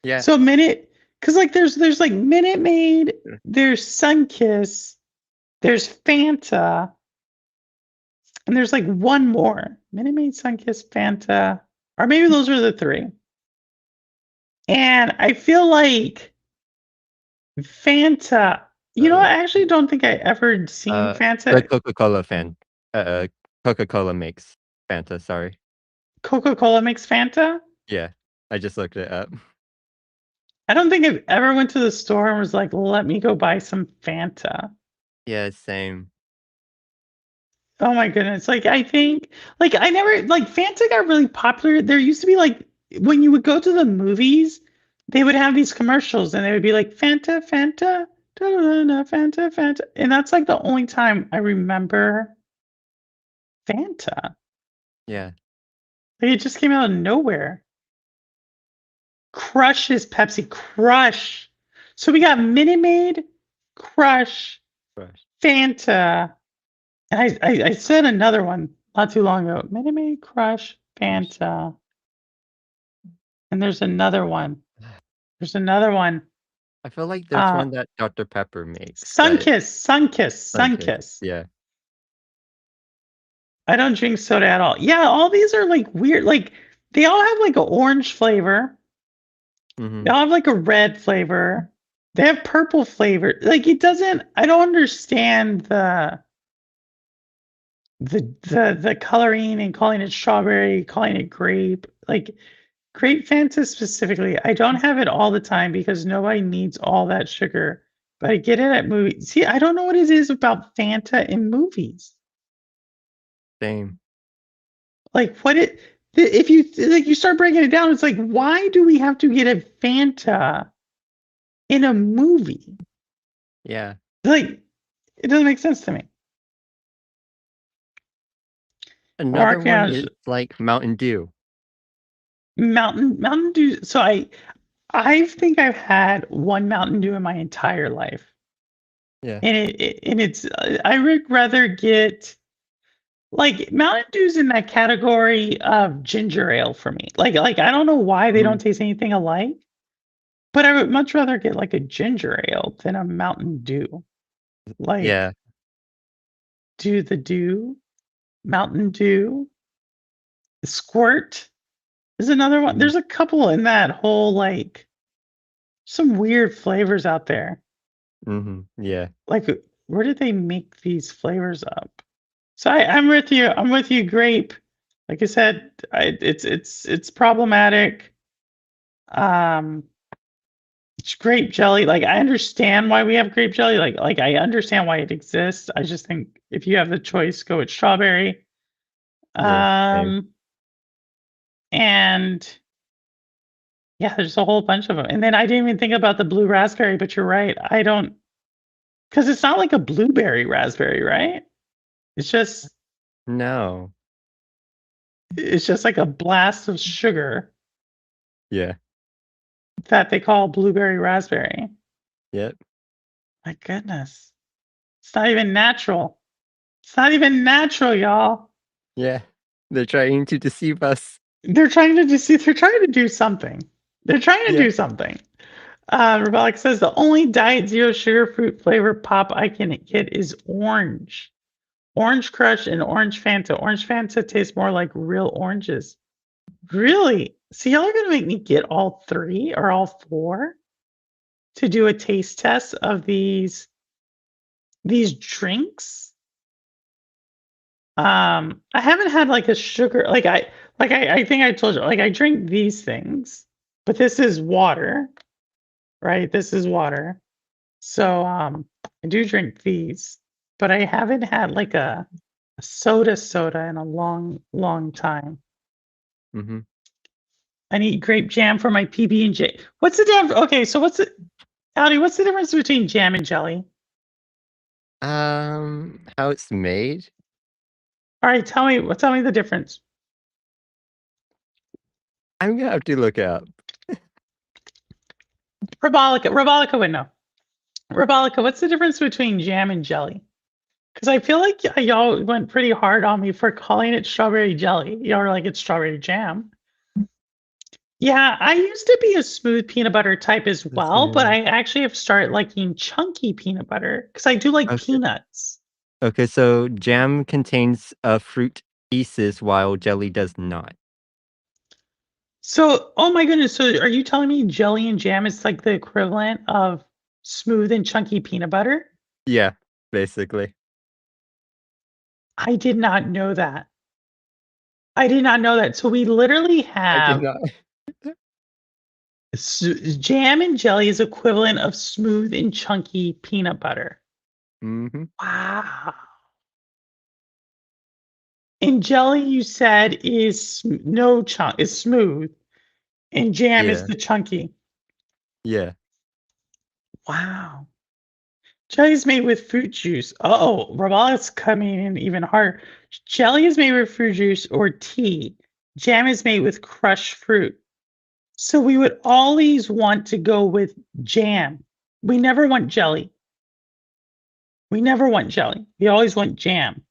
Yeah. So Minute, because like there's like Minute Maid, Mm. there's Sunkiss, there's Fanta, and there's like one more. Minute Maid, Sunkiss, Fanta, or maybe those are the three. And I feel like Fanta. I actually don't think I ever seen The Fanta. Coca-Cola fan. Coca-Cola makes Fanta. Sorry. Coca-Cola makes Fanta. Yeah, I just looked it up. I don't think I've ever went to the store and was like, "Let me go buy some Fanta." Yeah, same. Oh my goodness. Like I think like I never like Fanta got really popular. There used to be like when you would go to the movies, they would have these commercials and they would be like Fanta, Fanta, da-da-da-da, Fanta, Fanta. And that's like the only time I remember Fanta. Yeah. Like it just came out of nowhere. Crush is Pepsi. Crush. So we got Minute Maid, Crush, Crush. Fanta. And I said another one not too long ago. Minute Maid, Crush, Fanta. And there's another one. There's another one. I feel like there's Uh one that Dr. Pepper makes, but Sunkiss, Sunkiss, Sunkist. Sunkiss. Yeah. I don't drink soda at all. Yeah, all these are like weird. Like they all have like an orange flavor. Hmm. They all have like a red flavor. They have purple flavor. Like it doesn't. I don't understand the coloring and calling it strawberry, calling it grape. Like grape Fanta specifically. I don't have it all the time because nobody needs all that sugar. But I get it at movies. See, I don't know what it is about Fanta in movies. Same. Like what it if you like you start breaking it down, it's like why do we have to get a Fanta in a movie? Yeah. Like it doesn't make sense to me. Another Mark one yeah, is like Mountain Dew. Mountain Dew. So I think I've had one Mountain Dew in my entire life. Yeah. And it's I would rather get like Mountain Dew's in that category of ginger ale for me. Like I don't know why they Mhm. don't taste anything alike, but I would much rather get like a ginger ale than a Mountain Dew. Like Yeah. do the Dew, Mountain Dew, Squirt is another one. Mhm. There's a couple in that whole like some weird flavors out there. Mhm. Yeah. Like where did they make these flavors up? So I'm with you. I'm with you. Grape. Like I said, it's problematic. Um, it's grape jelly. Like I understand why we have grape jelly. Like I understand why it exists. I just think if you have the choice, go with strawberry. Yeah. Same. And yeah, there's a whole bunch of them. And then I didn't even think about the blue raspberry, but you're right. I don't because it's not like a blueberry raspberry, right? It's just No. it's just like a blast of sugar Yeah. that they call blueberry raspberry. Yep. My goodness. It's not even natural. It's not even natural, y'all. Yeah. They're trying to deceive us. They're trying to deceive, they're trying to do something. They're trying to Yeah. do something. Rebellic says the only diet zero sugar fruit flavor pop I can get is orange. Orange Crush and Orange Fanta. Orange Fanta tastes more like real oranges. Really? So y'all are gonna make me get all three or all four to do a taste test of these drinks? I haven't had like a sugar I think I told you like I drink these things, but this is water, right? This is water. So I do drink these, but I haven't had like a soda in a long time. Hmm. I need grape jam for my PB&J. What's the difference? Okay, so Howdy, what's the difference between jam and jelly? How it's made? All right, tell me the difference. I'm gonna have to look it up. Robolica would know. Robolica, what's the difference between jam and jelly? Because I feel like y'all went pretty hard on me for calling it strawberry jelly. Y'all were like, it's strawberry jam. Yeah, I used to be a smooth peanut butter type as well, but I actually have started liking chunky peanut butter because I do like Okay. peanuts. Okay, so jam contains fruit pieces while jelly does not. So, oh my goodness, so are you telling me jelly and jam is like the equivalent of smooth and chunky peanut butter? Yeah, basically. I did not know that. I did not know that. So we literally I did have not. jam and jelly is equivalent of smooth and chunky peanut butter. Mm-hmm. Wow. And jelly, you said, is no chunk, is smooth, and jam is Yeah. the chunky. Yeah. Wow. Jelly is made with fruit juice. Oh, Rabala's coming in even harder. Jelly is made with fruit juice or tea. Jam is made with crushed fruit. So we would always want to go with jam. We never want jelly. We never want jelly. We always want jam.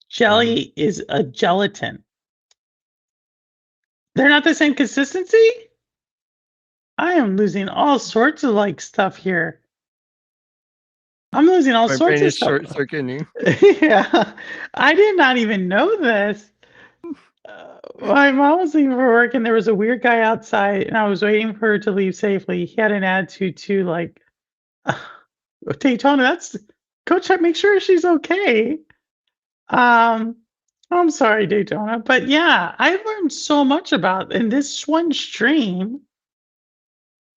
Jelly is a gelatin. They're not the same consistency? I am losing all sorts of like stuff here. I'm losing all My sorts brain of is stuff. short circuiting. Yeah, I did not even know this. My mom was leaving for work, and there was a weird guy outside, and I was waiting for her to leave safely. He had an attitude too, like Daytona. That's go check, make sure she's okay. Um, I'm sorry, Daytona, but yeah, I learned so much about in this one stream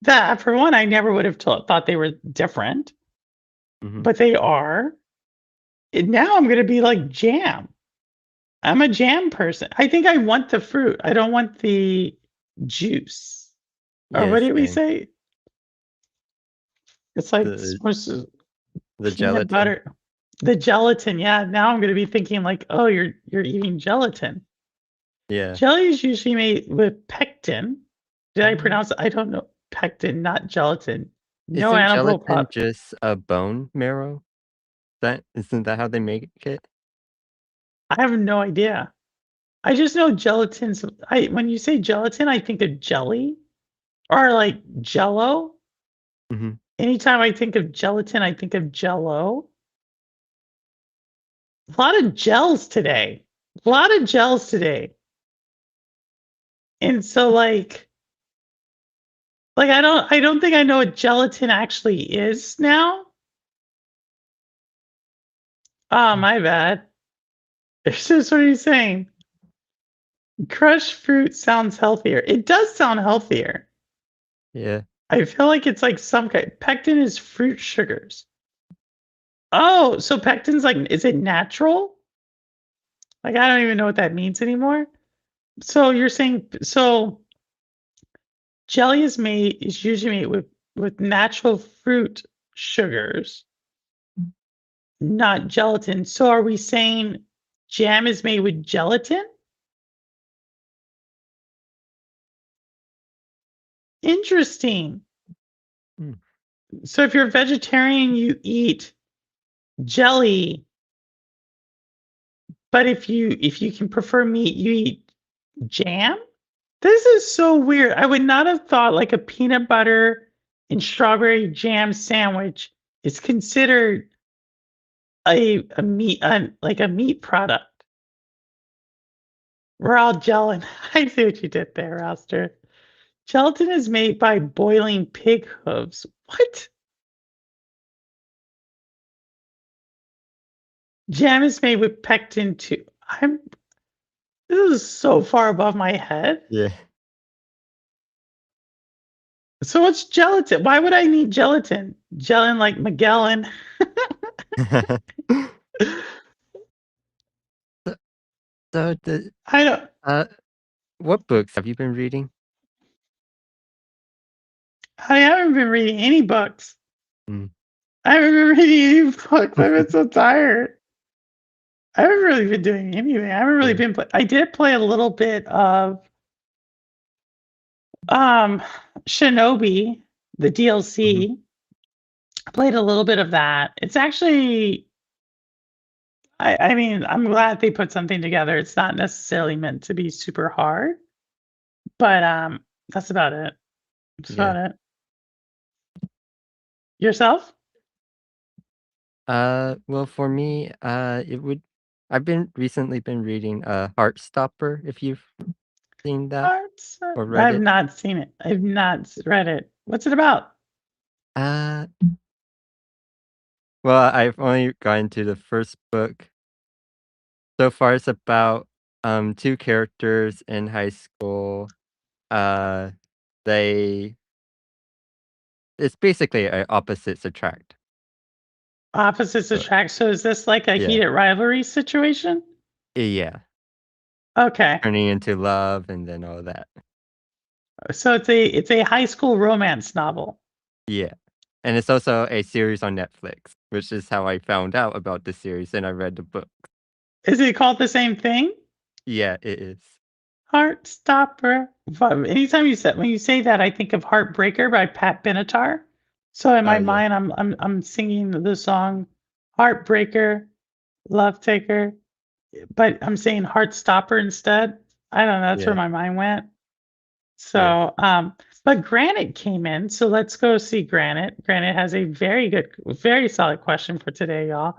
that, for one, I never would have thought they were different, but they are. And now I'm going to be like jam. I'm a jam person. I think I want the fruit. I don't want the juice. Or Yeah, what did we same. say? It's like The peanut gelatin. butter. The gelatin. Yeah. Now I'm going to be thinking like, oh, you're eating gelatin. Yeah. Jelly is usually made with pectin. Did I Mhm. pronounce it? I don't know. Pectin, not gelatin. No Isn't animal gelatin product. just a bone marrow? Isn't that how they make it? I have no idea. I just know gelatin's. When you say gelatin, I think of jelly or like Jello. Mhm. Anytime I think of gelatin, I think of Jello. A lot of gels today. A lot of gels today. And so I don't think I know what gelatin actually is now. Oh, my bad. It's just what are you saying? Crushed fruit sounds healthier. It does sound healthier. Yeah. I feel like it's like some kind. Pectin is fruit sugars. Oh, so pectin's like, is it natural? Like, I don't even know what that means anymore. So you're saying, so jelly is usually made with natural fruit sugars, not gelatin. So are we saying jam is made with gelatin? Interesting. Hmm. So if you're a vegetarian, you eat jelly, but if you can prefer meat, you eat jam? This is so weird. I would not have thought like a peanut butter and strawberry jam sandwich is considered a meat like a meat product. We're all gelling. I see what you did there, Roster. Gelatin is made by boiling pig hooves. What? Jam is made with pectin too. This is so far above my head. Yeah. So what's gelatin? Why would I need gelatin? Gelin like Magellan. So the I don't. what books have you been reading? I haven't been reading any books. Mm. I haven't been reading any books. I've been so tired. I haven't really been doing anything. I haven't really Yeah. been. I did play a little bit of um Shinobi, the Mhm. DLC. I played a little bit of that. It's actually. I mean, I'm glad they put something together. It's not necessarily meant to be super hard, but that's about it. That's Yeah. about it. Yourself? Well, for me, it would. I've been recently been reading Heartstopper. If you've seen that Hearts. or read I've it. not seen it. I've not read it. What's it about? Uh, well, I've only gotten to the first book. So far, it's about two characters in high school. Uh, they it's basically a opposites attract. Opposites So, attract. So is this like a yeah, heated rivalry situation? yeah, Okay. turning into love and then all that. So it's a high school romance novel. Yeah, and it's also a series on Netflix, which is how I found out about the series, and I read the book. Is it called the same thing? Yeah, it is. Heartstopper. Anytime you say when you say that, I think of Heartbreaker by Pat Benatar. So in my Yeah, mind, I'm singing the song Heartbreaker, Love Taker, but I'm saying Heartstopper instead. I don't know. That's where yeah, my mind went. yeah. So, but Granite came in, so let's go see Granite. Granite has a very good, very solid question for today, y'all.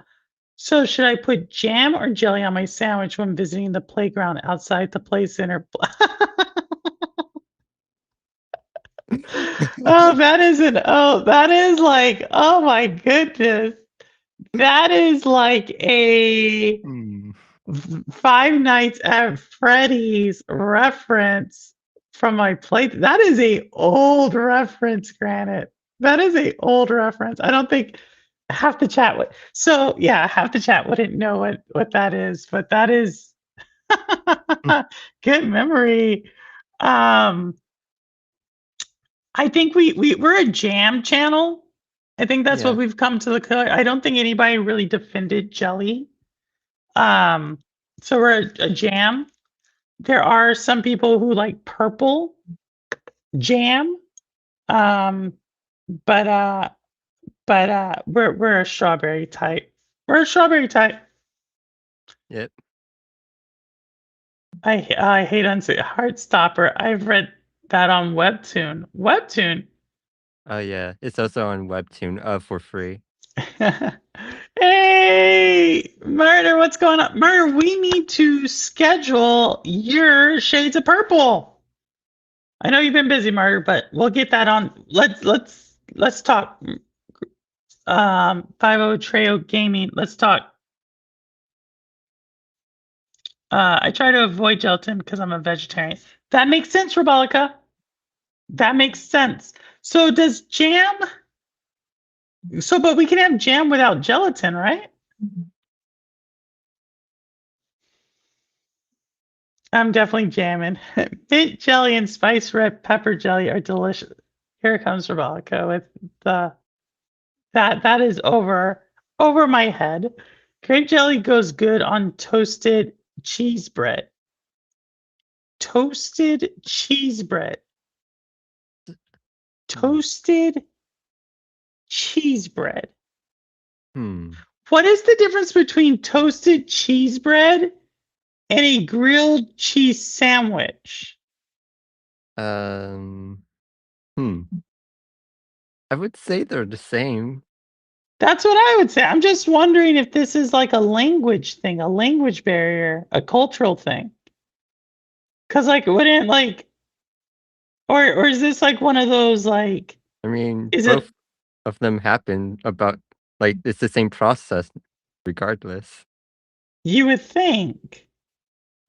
So, should I put jam or jelly on my sandwich when visiting the playground outside the play center? Oh, that is like, oh my goodness. That is like a Hmm. Five Nights at Freddy's reference from my plate. That is a old reference, Granite. That is a old reference. I don't think half the chat would. So yeah, half the chat wouldn't know what that is, but that is good memory. Um, I think we're a jam channel. I think that's what Yeah. we've come to I don't think anybody really defended jelly. Um, so we're a jam. There are some people who like purple jam. Um, but we're a strawberry type. We're a strawberry type. Yep. I hate unsafe Heartstopper. I've read that on Webtoon. Webtoon. Oh yeah, it's also on Webtoon for free. Hey, Murder, what's going on? Murder, we need to schedule your Shades of Purple. I know you've been busy, Murder, but we'll get that on. Let's talk. 50 Treo Gaming. Let's talk. I try to avoid gelatin because I'm a vegetarian. That makes sense, Rebolica. That makes sense. So does jam? So, but we can have jam without gelatin, right? I'm definitely jamming. Mint jelly and spice red pepper jelly are delicious. Here comes Rebolica with the that is over my head. Grape jelly goes good on toasted cheese bread. Toasted cheese bread. Hmm. Toasted cheese bread. Hmm. What is the difference between toasted cheese bread and a grilled cheese sandwich? Um. Hmm. I would say they're the same. That's what I would say. I'm just wondering if this is like a language thing, a language barrier, a cultural thing. Cause like wouldn't like or is this like one of those like I mean, is it both of them happen about like it's the same process, regardless. you would think,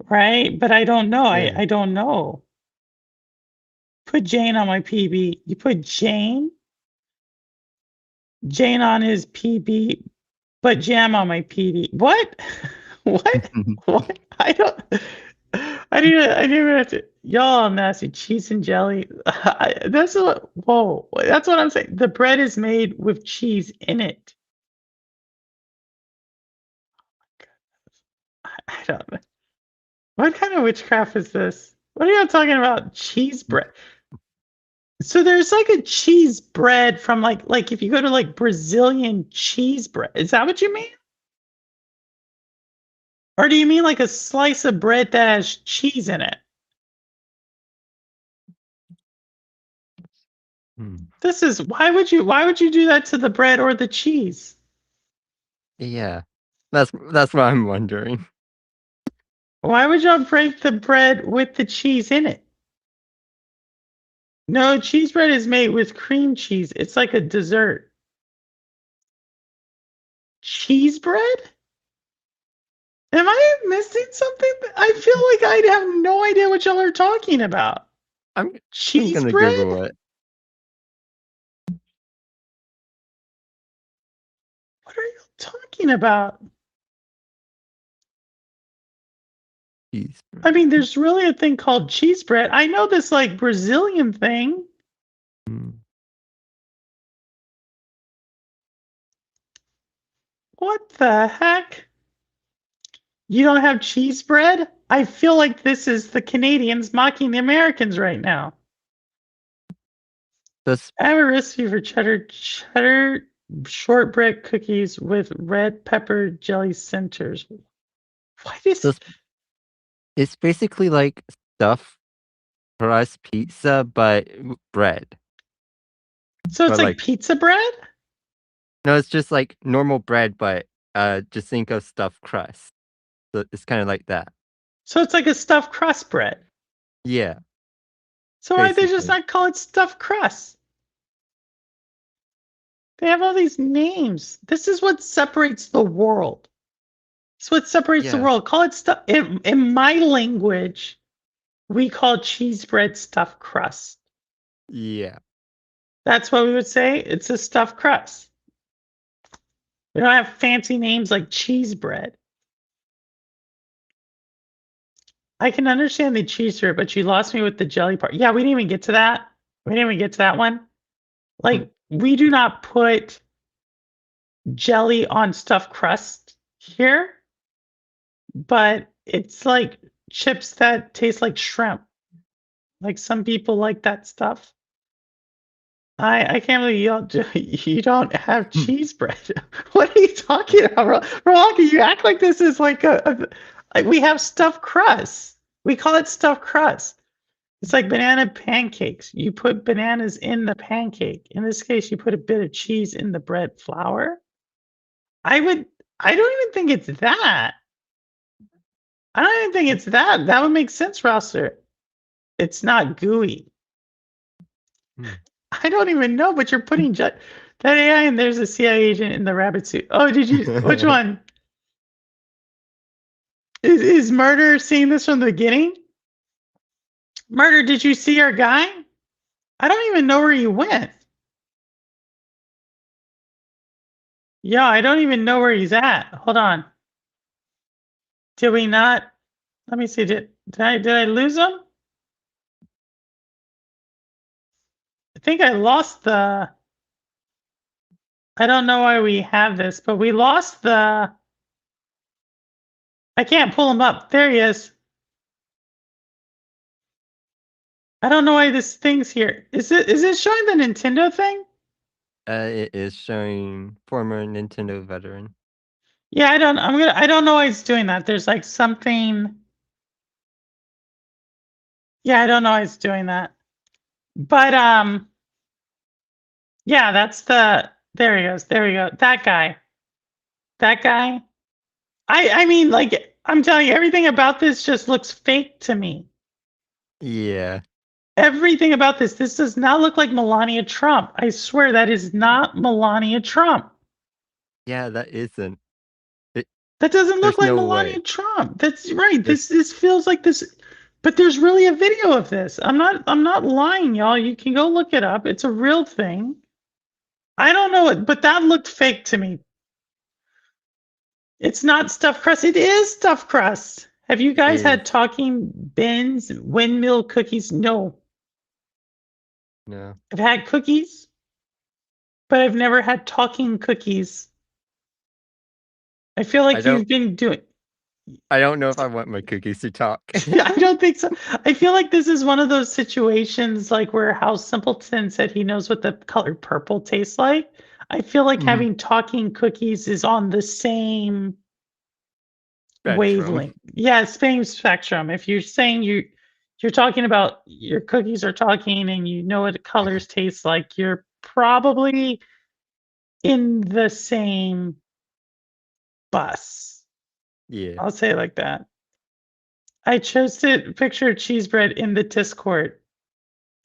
right? But I don't know. I, Yeah. I don't know. Put Jane on my PB. You put Jane on his PB, but jam on my PB. What? What? What? I don't. I didn't even have to. Y'all are nasty. Cheese and jelly. That's what. Whoa. That's what I'm saying. The bread is made with cheese in it. I don't know. What kind of witchcraft is this? What are y'all talking about? Cheese bread. So there's like a cheese bread from like if you go to like Brazilian cheese bread. Is that what you mean? Or do you mean like a slice of bread that has cheese in it? This is why would you do that to the bread or the cheese? Yeah, that's what I'm wondering. Why would y'all break the bread with the cheese in it? No, cheese bread is made with cream cheese. It's like a dessert. Cheese bread? Am I missing something? I feel like I have no idea what y'all are talking about. I'm Cheese gonna bread? Google it. What are you talking about? Cheese I mean, there's really a thing called cheese bread. I know this like Brazilian thing. bread. What the heck? You don't have cheese bread? I feel like this is the Canadians mocking the Americans right now. This I have a recipe for cheddar shortbread cookies with red pepper jelly centers. What is this it's basically like stuffed crust pizza, but bread. so it's But like like pizza bread? no, it's just like normal bread, but just think of stuffed crust. So it's kind of like that. So it's like a stuffed crust bread. Yeah, So why they just basically. not call it stuffed crust? They have all these names. This is what separates the world. It's what separates the Yeah. world. Call it stuff. In my language, we call cheese bread stuffed crust. Yeah. That's what we would say. It's a stuffed crust. We don't have fancy names like cheese bread. I can understand the cheese bread, but you lost me with the jelly part. Yeah, we didn't even get to that. We didn't even get to that one. Like, we do not put jelly on stuffed crust here, but it's like chips that taste like shrimp. Like some people like that stuff. I can't believe you don't have cheese bread. What are you talking about, Rolaka? You act like this is like like we have stuffed crust. We call it stuffed crust. It's like banana pancakes. You put bananas in the pancake. In this case, you put a bit of cheese in the bread flour. I don't even think it's that. I don't even think it's that. That would make sense, Rouster. It's not gooey. I don't even know, but you're putting that AI and there's a CIA agent in the rabbit suit. Oh, did you? Which one? Is Murder seeing this from the beginning? Murder, did you see our guy? I don't even know where he went. Yeah, I don't even know where he's at. Hold on. Did we not? Let me see. Did I lose him? I think I lost the. I don't know why we have this, but we lost the. I can't pull him up. There he is. I don't know why this thing's here. Is it showing the Nintendo thing? It is showing former Nintendo veteran. Yeah, I don't know why it's doing that. There's like something. Yeah, I don't know why it's doing that. But yeah, that's there he goes. There we go. That guy. That guy. I mean, like, I'm telling you, everything about this just looks fake to me. Yeah. Everything about this does not look like Melania Trump. I swear that is not Melania Trump. Yeah, that isn't. That doesn't look There's like no Melania way. Trump. That's right. This feels like this, but there's really a video of this. I'm not lying, y'all. You can go look it up. It's a real thing. I don't know it, but that looked fake to me. It's not stuffed crust. It is stuffed crust. Have you guys is had talking bins, windmill cookies? No. no. I've had cookies, but I've never had talking cookies. I feel I like don't you've been doing. I don't know if I want my cookies to talk. I don't think so. I feel like this is one of those situations like where House Simpleton said he knows what the color purple tastes like. I feel like Mhm. having talking cookies is on the same Spectrum. wavelength. Yeah, same spectrum. If you're saying you're talking about your cookies are talking and you know what colors taste like, you're probably in the same bus. Yeah. I'll say it like that. I chose to picture cheese bread in the Discord.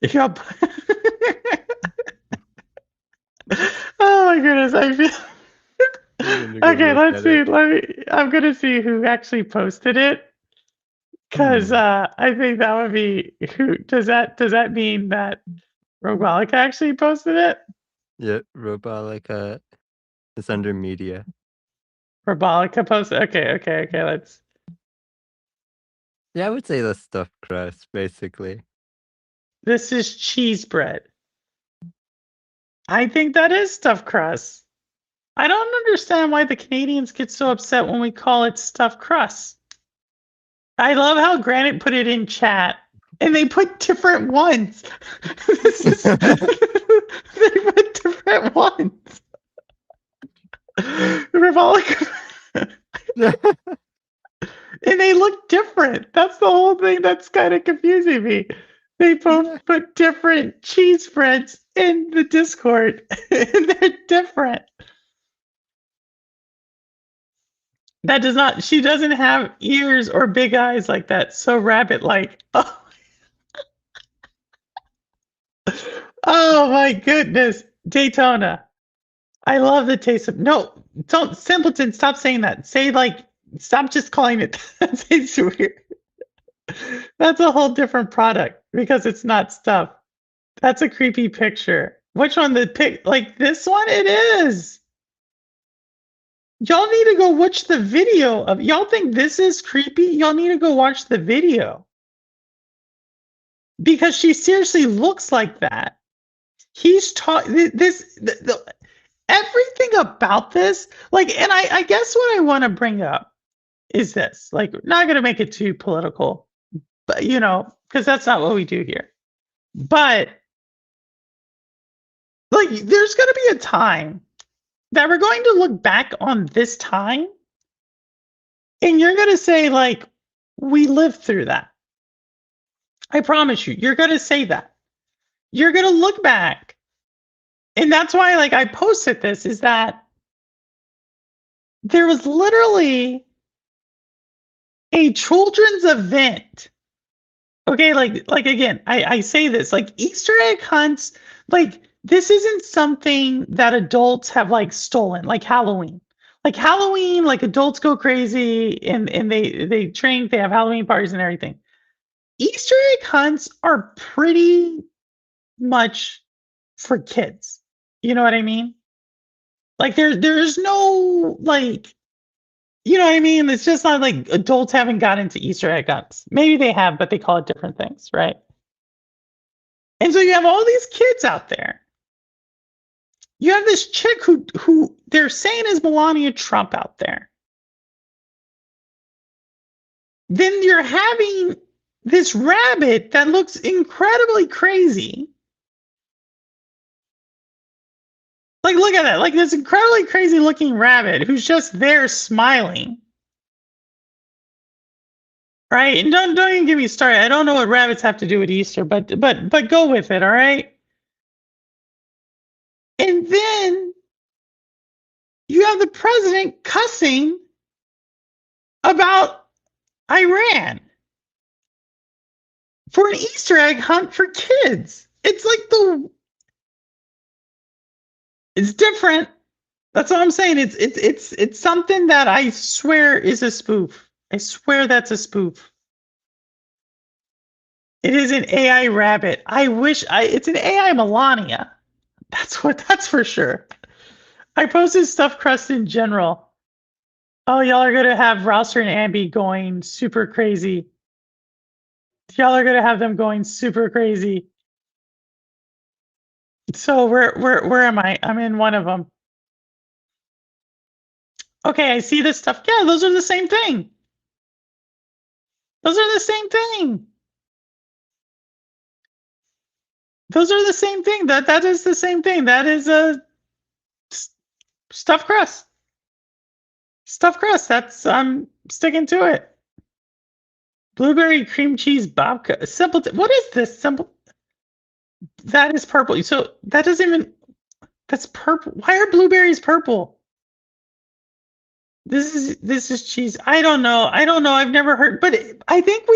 Yep. Oh my goodness, I feel I'm gonna go okay, look let's at see. it. I'm gonna see who actually posted it. Because I think that would be who does that mean that Roguelic actually posted it? Yeah, Robolica is under media. Robolica posted okay, let's Yeah, I would say the stuffed crust, basically. this is cheese bread. I think that is stuffed crust. I don't understand why the Canadians get so upset when we call it stuffed crust. I love how Granite put it in chat, and they put different ones. This is they put different ones. Revolver, and they look different. That's the whole thing that's kind of confusing me. They both put different cheese spreads in the Discord, and they're different. That does not. She doesn't have ears or big eyes like that. So rabbit-like. Oh. Oh my goodness, Daytona. I love the taste of no. Don't Simpleton. Stop saying that. Say like. Stop just calling it. That. It's weird. That's a whole different product because it's not stuff. That's a creepy picture. Which one? The pic like this one? It is. Y'all need to go watch the video of y'all think this is creepy? Y'all need to go watch the video. Because she seriously looks like that. He's taught this everything about this, like, and I guess what I want to bring up is this, like, not gonna make it too political, but because that's not what we do here. But like there's gonna be a time that we're going to look back on this time and you're gonna say, like, we lived through that. I promise you, you're gonna say that. You're gonna look back. And that's why, like, I posted this is that there was literally a children's event. Okay, like again, I say this, like Easter egg hunts, like this isn't something that adults have like stolen, like Halloween. Like Halloween, like adults go crazy and they drink, they have Halloween parties and everything. Easter egg hunts are pretty much for kids. You know what I mean? Like there's no like you know what I mean? It's just not like adults haven't got into Easter egg hunts. Maybe they have, but they call it different things, right? And so you have all these kids out there. You have this chick who they're saying is Melania Trump out there. Then you're having this rabbit that looks incredibly crazy. Like, look at that. Like this incredibly crazy looking rabbit who's just there smiling. Right? And don't even get me started. I don't know what rabbits have to do with Easter, but go with it, all right? And then you have the president cussing about Iran for an Easter egg hunt for kids. It's like it's different. That's what I'm saying. It's something that I swear is a spoof. I swear that's a spoof. It is an AI rabbit. It's an AI Melania. That's for sure. I posted stuffed crust in general. Oh, y'all are gonna have Rouser and Ambi going super crazy. Y'all are gonna have them going super crazy. So where am I? I'm in one of them. Okay, I see this stuff. Yeah, those are the same thing. Those are the same thing. Those are the same thing. That is the same thing. That is a stuffed crust. Stuffed crust. That's I'm sticking to it. Blueberry cream cheese babka. Simple. What is this? Simple. That is purple. So that doesn't even. That's purple. Why are blueberries purple? This is cheese. I don't know. I don't know. I've never heard, but I think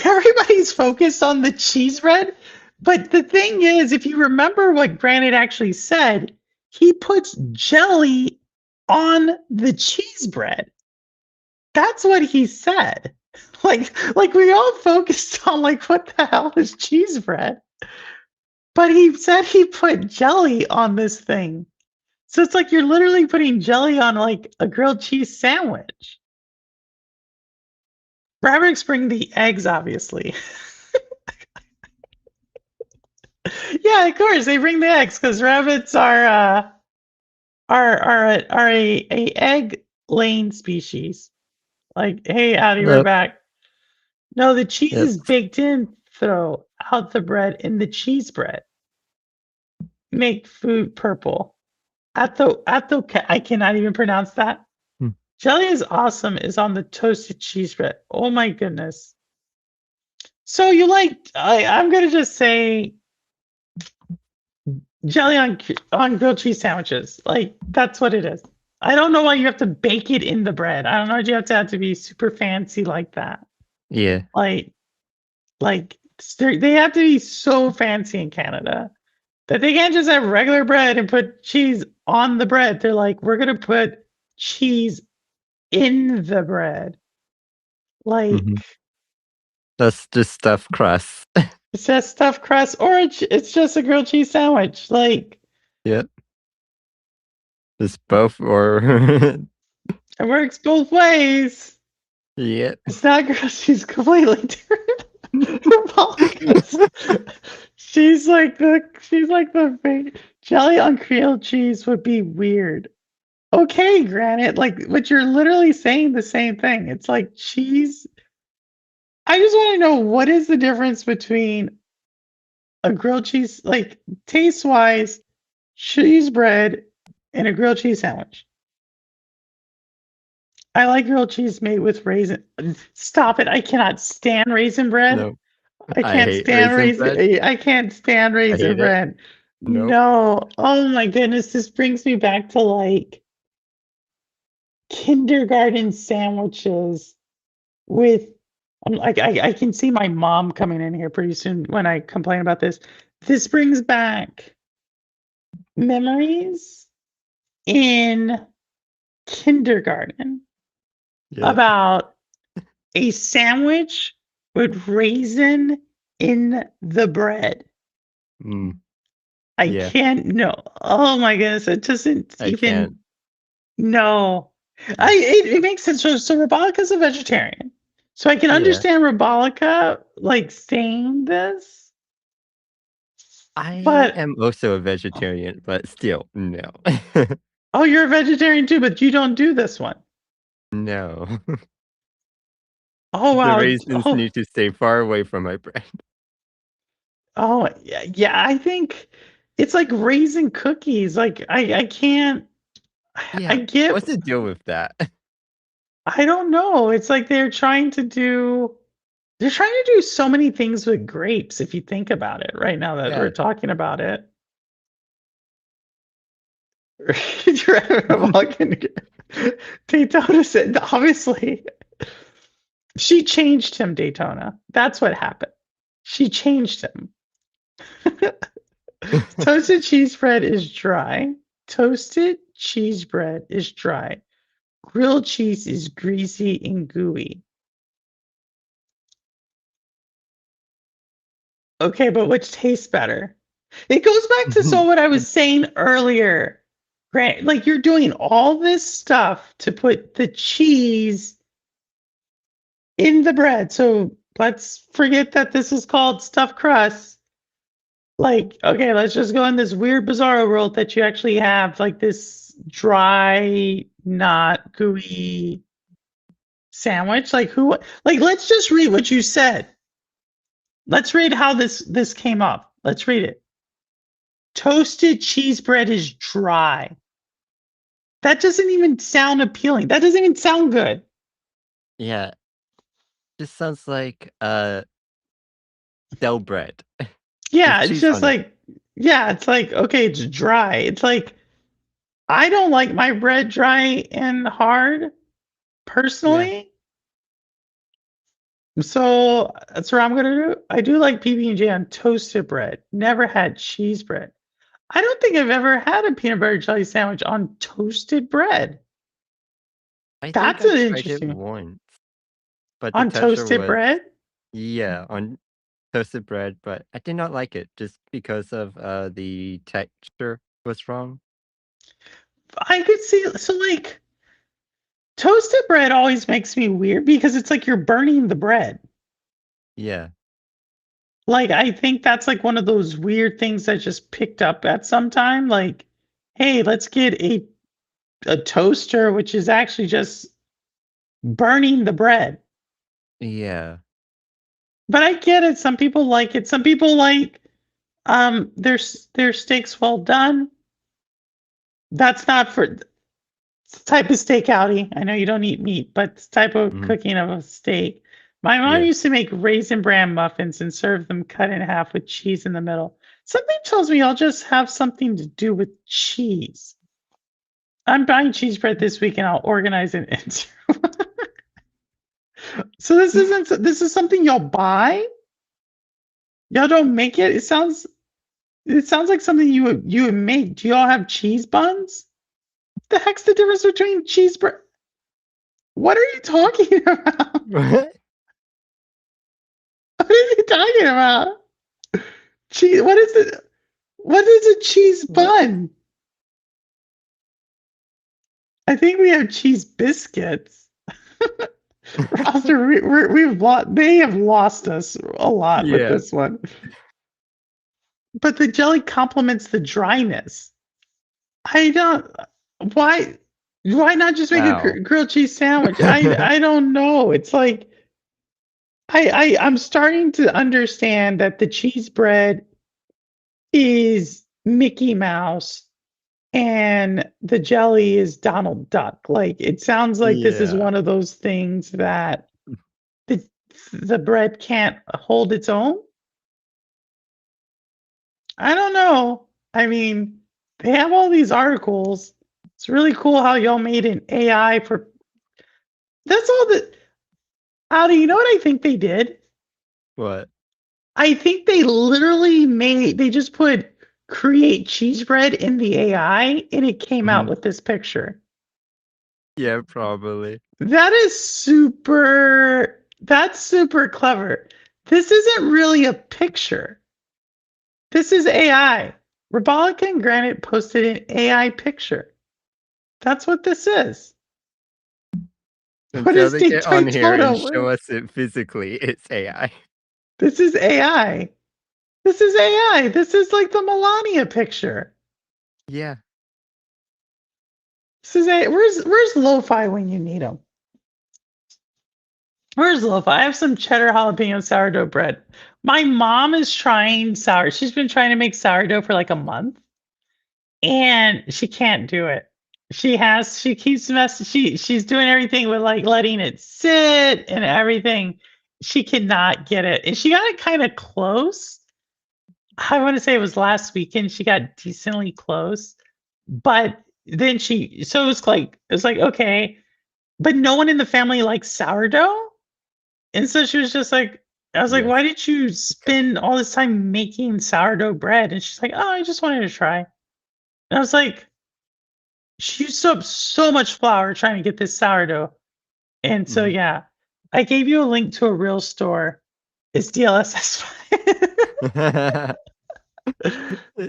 everybody's focused on the cheese bread. But the thing is, if you remember what Granite actually said, he puts jelly on the cheese bread. That's what he said. Like we all focused on like what the hell is cheese bread? But he said he put jelly on this thing. So it's like you're literally putting jelly on like a grilled cheese sandwich. Rabbits bring the eggs, obviously. Yeah, of course they bring the eggs because rabbits are a egg laying species. Like, hey, Addie, we're Look, back. No, the cheese yep. is baked in. Throw out the bread in the cheese bread. Make food purple. I cannot even pronounce that. Hmm. Jelly is awesome is on the toasted cheese bread. Oh my goodness. So you like I'm gonna just say jelly on grilled cheese sandwiches. Like that's what it is. I don't know why you have to bake it in the bread. I don't know why you have to be super fancy like that. Yeah. Like they have to be so fancy in Canada that they can't just have regular bread and put cheese on the bread. They're like, we're gonna put cheese in the bread. Like Mhm. That's just stuffed crust. it's just stuffed crust, or it's just a grilled cheese sandwich. Like Yep. It's both or it works both ways. yep. It's not grilled cheese completely different. she's like the fake jelly on grilled cheese would be weird. Okay, Granite, like but you're literally saying the same thing. It's like cheese. I just want to know what is the difference between a grilled cheese, like taste wise, cheese bread and a grilled cheese sandwich. I like grilled cheese made with raisin. Stop it! I cannot stand raisin bread. No. I I can't hate stand raisin raisin. bread. I can't stand I raisin hate it. bread. Nope. No. Oh my goodness! This brings me back to like kindergarten sandwiches with. Like I can see my mom coming in here pretty soon when I complain about this. This brings back memories in kindergarten Yep. about a sandwich with raisin in the bread. Mm, I yeah. can't no. Oh my goodness, it doesn't I even can't. no. It makes sense. So Rabalica's a vegetarian. So I can Yeah. understand Rabalica like saying this, I but am also a vegetarian, but still, no. oh, you're a vegetarian too, but you don't do this one. No. Oh The wow. raisins Oh, need to stay far away from my bread. oh yeah, yeah. I think it's like raisin cookies. Like I can't. I Yeah. get. What's the deal with that? I don't know. It's like they're trying to do. They're trying to do so many things with grapes. If you think about it, right now that we're Yeah. talking about it. You're walking. Daytona said, obviously, she changed him. Daytona. That's what happened. She changed him. Toasted cheese bread is dry. Toasted cheese bread is dry. Grilled cheese is greasy and gooey. Okay, but which tastes better? It goes back to so what I was saying earlier. Like you're doing all this stuff to put the cheese in the bread. So let's forget that this is called stuffed crust. Like, okay, let's just go in this weird bizarro world that you actually have like this dry, not gooey sandwich. Like let's just read what you said. Let's read how this came up. Let's read it. Toasted cheese bread is dry. That doesn't even sound appealing. That doesn't even sound good. Yeah. Just sounds like stale bread. Yeah, With it's cheese just on it. like, yeah, it's like, okay, it's dry. It's like, I don't like my bread dry and hard personally. So that's what I'm gonna do. I do like PB&J on toasted bread. Never had cheese bread. I don't think I've ever had a peanut butter jelly sandwich on toasted bread. I think That's I an tried it interesting once, but the on texture toasted was bread. on toasted bread, but I did not like it just because of the texture was wrong. I could see so like toasted bread always makes me weird because it's like you're burning the bread. Yeah. Like, I think that's like one of those weird things I just picked up at some time. Like, hey, let's get a toaster, which is actually just burning the bread. Yeah. But I get it. Some people like it. Some people like their steaks well done. That's not for it's the type of steakouty. I know you don't eat meat, but it's the type of Mhm. cooking of a steak. My mom Yeah. used to make raisin bran muffins and serve them cut in half with cheese in the middle. Something tells me I'll just have something to do with cheese. I'm buying cheese bread this week and I'll organize it into. So this is something y'all buy? Y'all don't make it? It sounds like something you would make. Do y'all have cheese buns? The heck's the difference between cheese bread? What are you talking about? What? What are you talking about? Cheese. What is it? What is a cheese What? bun? I think we have cheese biscuits. Roster, we've lost. They have lost us a lot with Yeah. this one. But the jelly complements the dryness. I don't. Why? Why not just make a Ow. grilled cheese sandwich? I don't know. It's like I'm starting to understand that the cheese bread is Mickey Mouse and the jelly is Donald Duck. Like it sounds like this is Yeah. one of those things that the the bread can't hold its own. I don't know. I mean, they have all these articles. It's really cool how y'all made an AI for that's all that Audi, you know what I think they did? What? I think they literally they just put create cheese bread in the AI and it came out Mhm. with this picture. Yeah, probably. That's super clever. This isn't really a picture. This is AI. Rabolica and Granite posted an AI picture. That's what this is. What Until is they Tic get on Tac here and Toto? show us it physically, it's AI. This is AI. This is AI. This is like the Melania picture. Yeah. This is a where's lo-fi when you need them? Where's lo-fi? I have some cheddar jalapeno sourdough bread. My mom is trying sour. She's been trying to make sourdough for like a month, and she can't do it. She keeps messing. She's doing everything with like letting it sit and everything. She cannot get it, and she got it kind of close. I want to say it was last weekend. She got decently close, but then so it was like okay, but no one in the family likes sourdough. And so she was just like, I was like, Yes. why did you spend all this time making sourdough bread? And she's like, oh, I just wanted to try. And I was like, she used up so much flour trying to get this sourdough. And so, Mhm. yeah, I gave you a link to a real store. It's DLSS.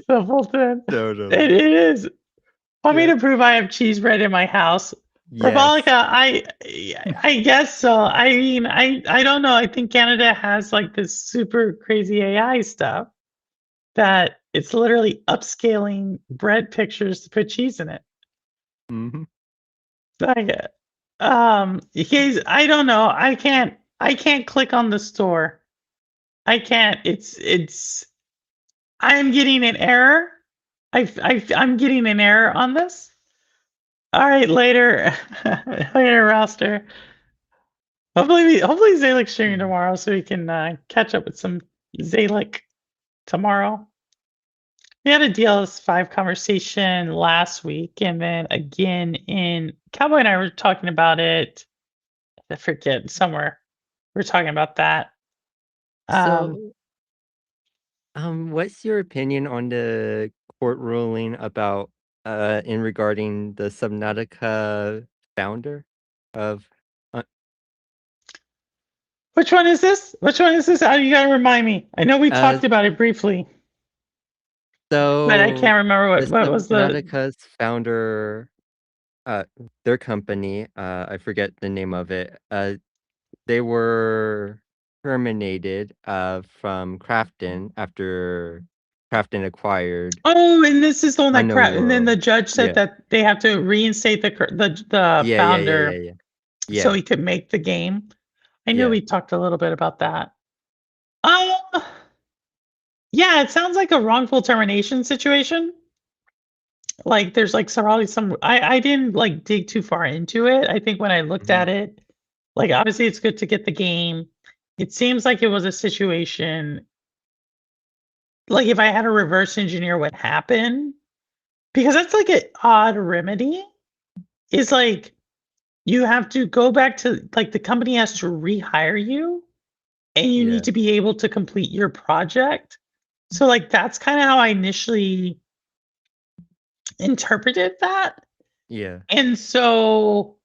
Simpleton. Totally. It is. Want me Yeah. to prove I have cheese bread in my house? Yes. Rebolica, I guess so. I mean, I don't know. I think Canada has like this super crazy AI stuff that it's literally upscaling bread pictures to put cheese in it. hmm Like, I don't know. I can't click on the store. I can't. I am getting an error. I'm getting an error on this. All right, later, later, roster. Hopefully Zalick's streaming tomorrow so we can catch up with some Zalick tomorrow. We had a DLS5 conversation last week, and then again in Cowboy and I were talking about it. I forget somewhere. We're talking about that. Um, So, what's your opinion on the court ruling about in regarding the Subnautica founder of uh, which one is this? Which one is this? You gotta remind me. I know we uh talked about it briefly, but I so can't remember the what was the. Subnautica's founder their company, I forget the name of it. They were terminated from Crafton after Crafton acquired Oh, and this is the one that Unknown crap. And then the World. judge said Yeah. that they have to reinstate the Yeah, yeah, yeah, yeah, founder yeah. so Yeah, he could make the game. I knew yeah. we talked a little bit about that. Um, yeah, it sounds like a wrongful termination situation. Like there's like probably some. I didn't like dig too far into it. I think when I looked Mhm. at it, like obviously it's good to get the game. It seems like it was a situation like if I had to reverse engineer what happened, because that's like an odd remedy. Is like you have to go back to like the company has to rehire you and you need Yeah, to be able to complete your project. So like that's kind of how I initially interpreted that. yeah. And so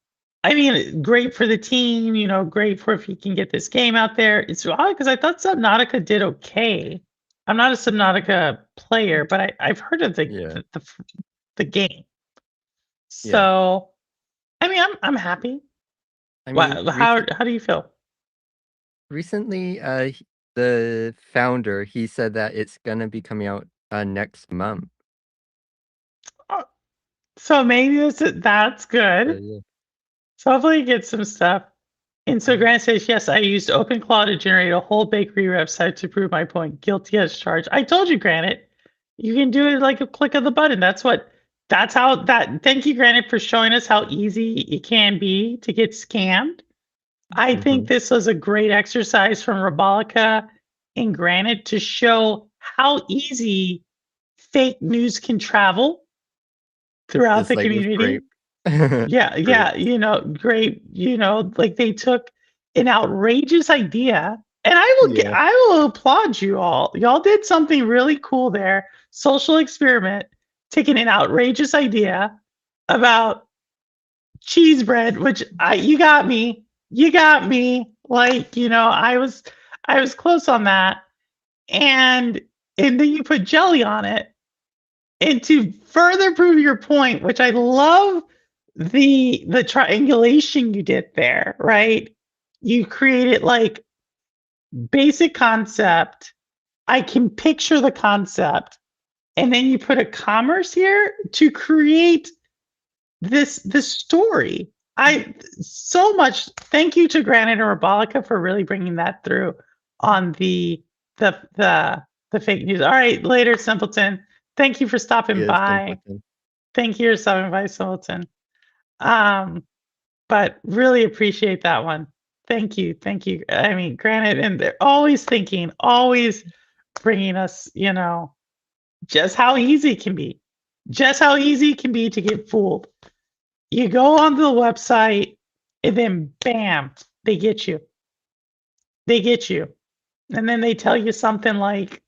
I mean, great for the team, great for if you can get this game out there. It's odd because I thought Subnautica did okay. I'm not a Subnautica player, but I've heard of the Yeah, the, the, the game. yeah. So I mean, I'm happy. I mean, Wow, how do you feel? recently, the founder, he said that it's gonna be coming out next month. Oh, so maybe that's So good. yeah. So hopefully you get some stuff. And so Grant says, yes, I used OpenClaw to generate a whole bakery website to prove my point. Guilty as charged. I told you, Granite, you can do it like a click of the button. That's how that. Thank you, Granite, for showing us how easy it can be to get scammed. I think hmm this was a great exercise from Robolica and Granite to show how easy fake news can travel throughout Just the like with community. grape. Yeah, Grape. yeah, great, like they took an outrageous idea, and Yeah, I will applaud you all. Y'all did something really cool there. Social experiment, taking an outrageous idea about cheese bread, which you got me. You got me. Like, I was close on that. And and then you put jelly on it. And to further prove your point, which I love the triangulation you did there, right? You created like basic concept. I can picture the concept. And then you put a commerce here to create this story. I so much thank you to Granite and Robolica for really bringing that through on the fake news. All right, later, Simpleton. Thank you for stopping yes, by. simpleton. Thank you for stopping by, Simpleton. Um, but really appreciate that one. Thank you, thank you. I mean, Granite, and they're always thinking, always bringing us, just how easy it can be, just how easy it can be to get fooled. You go onto the website and then bam, they get you. They get you. And then they tell you something like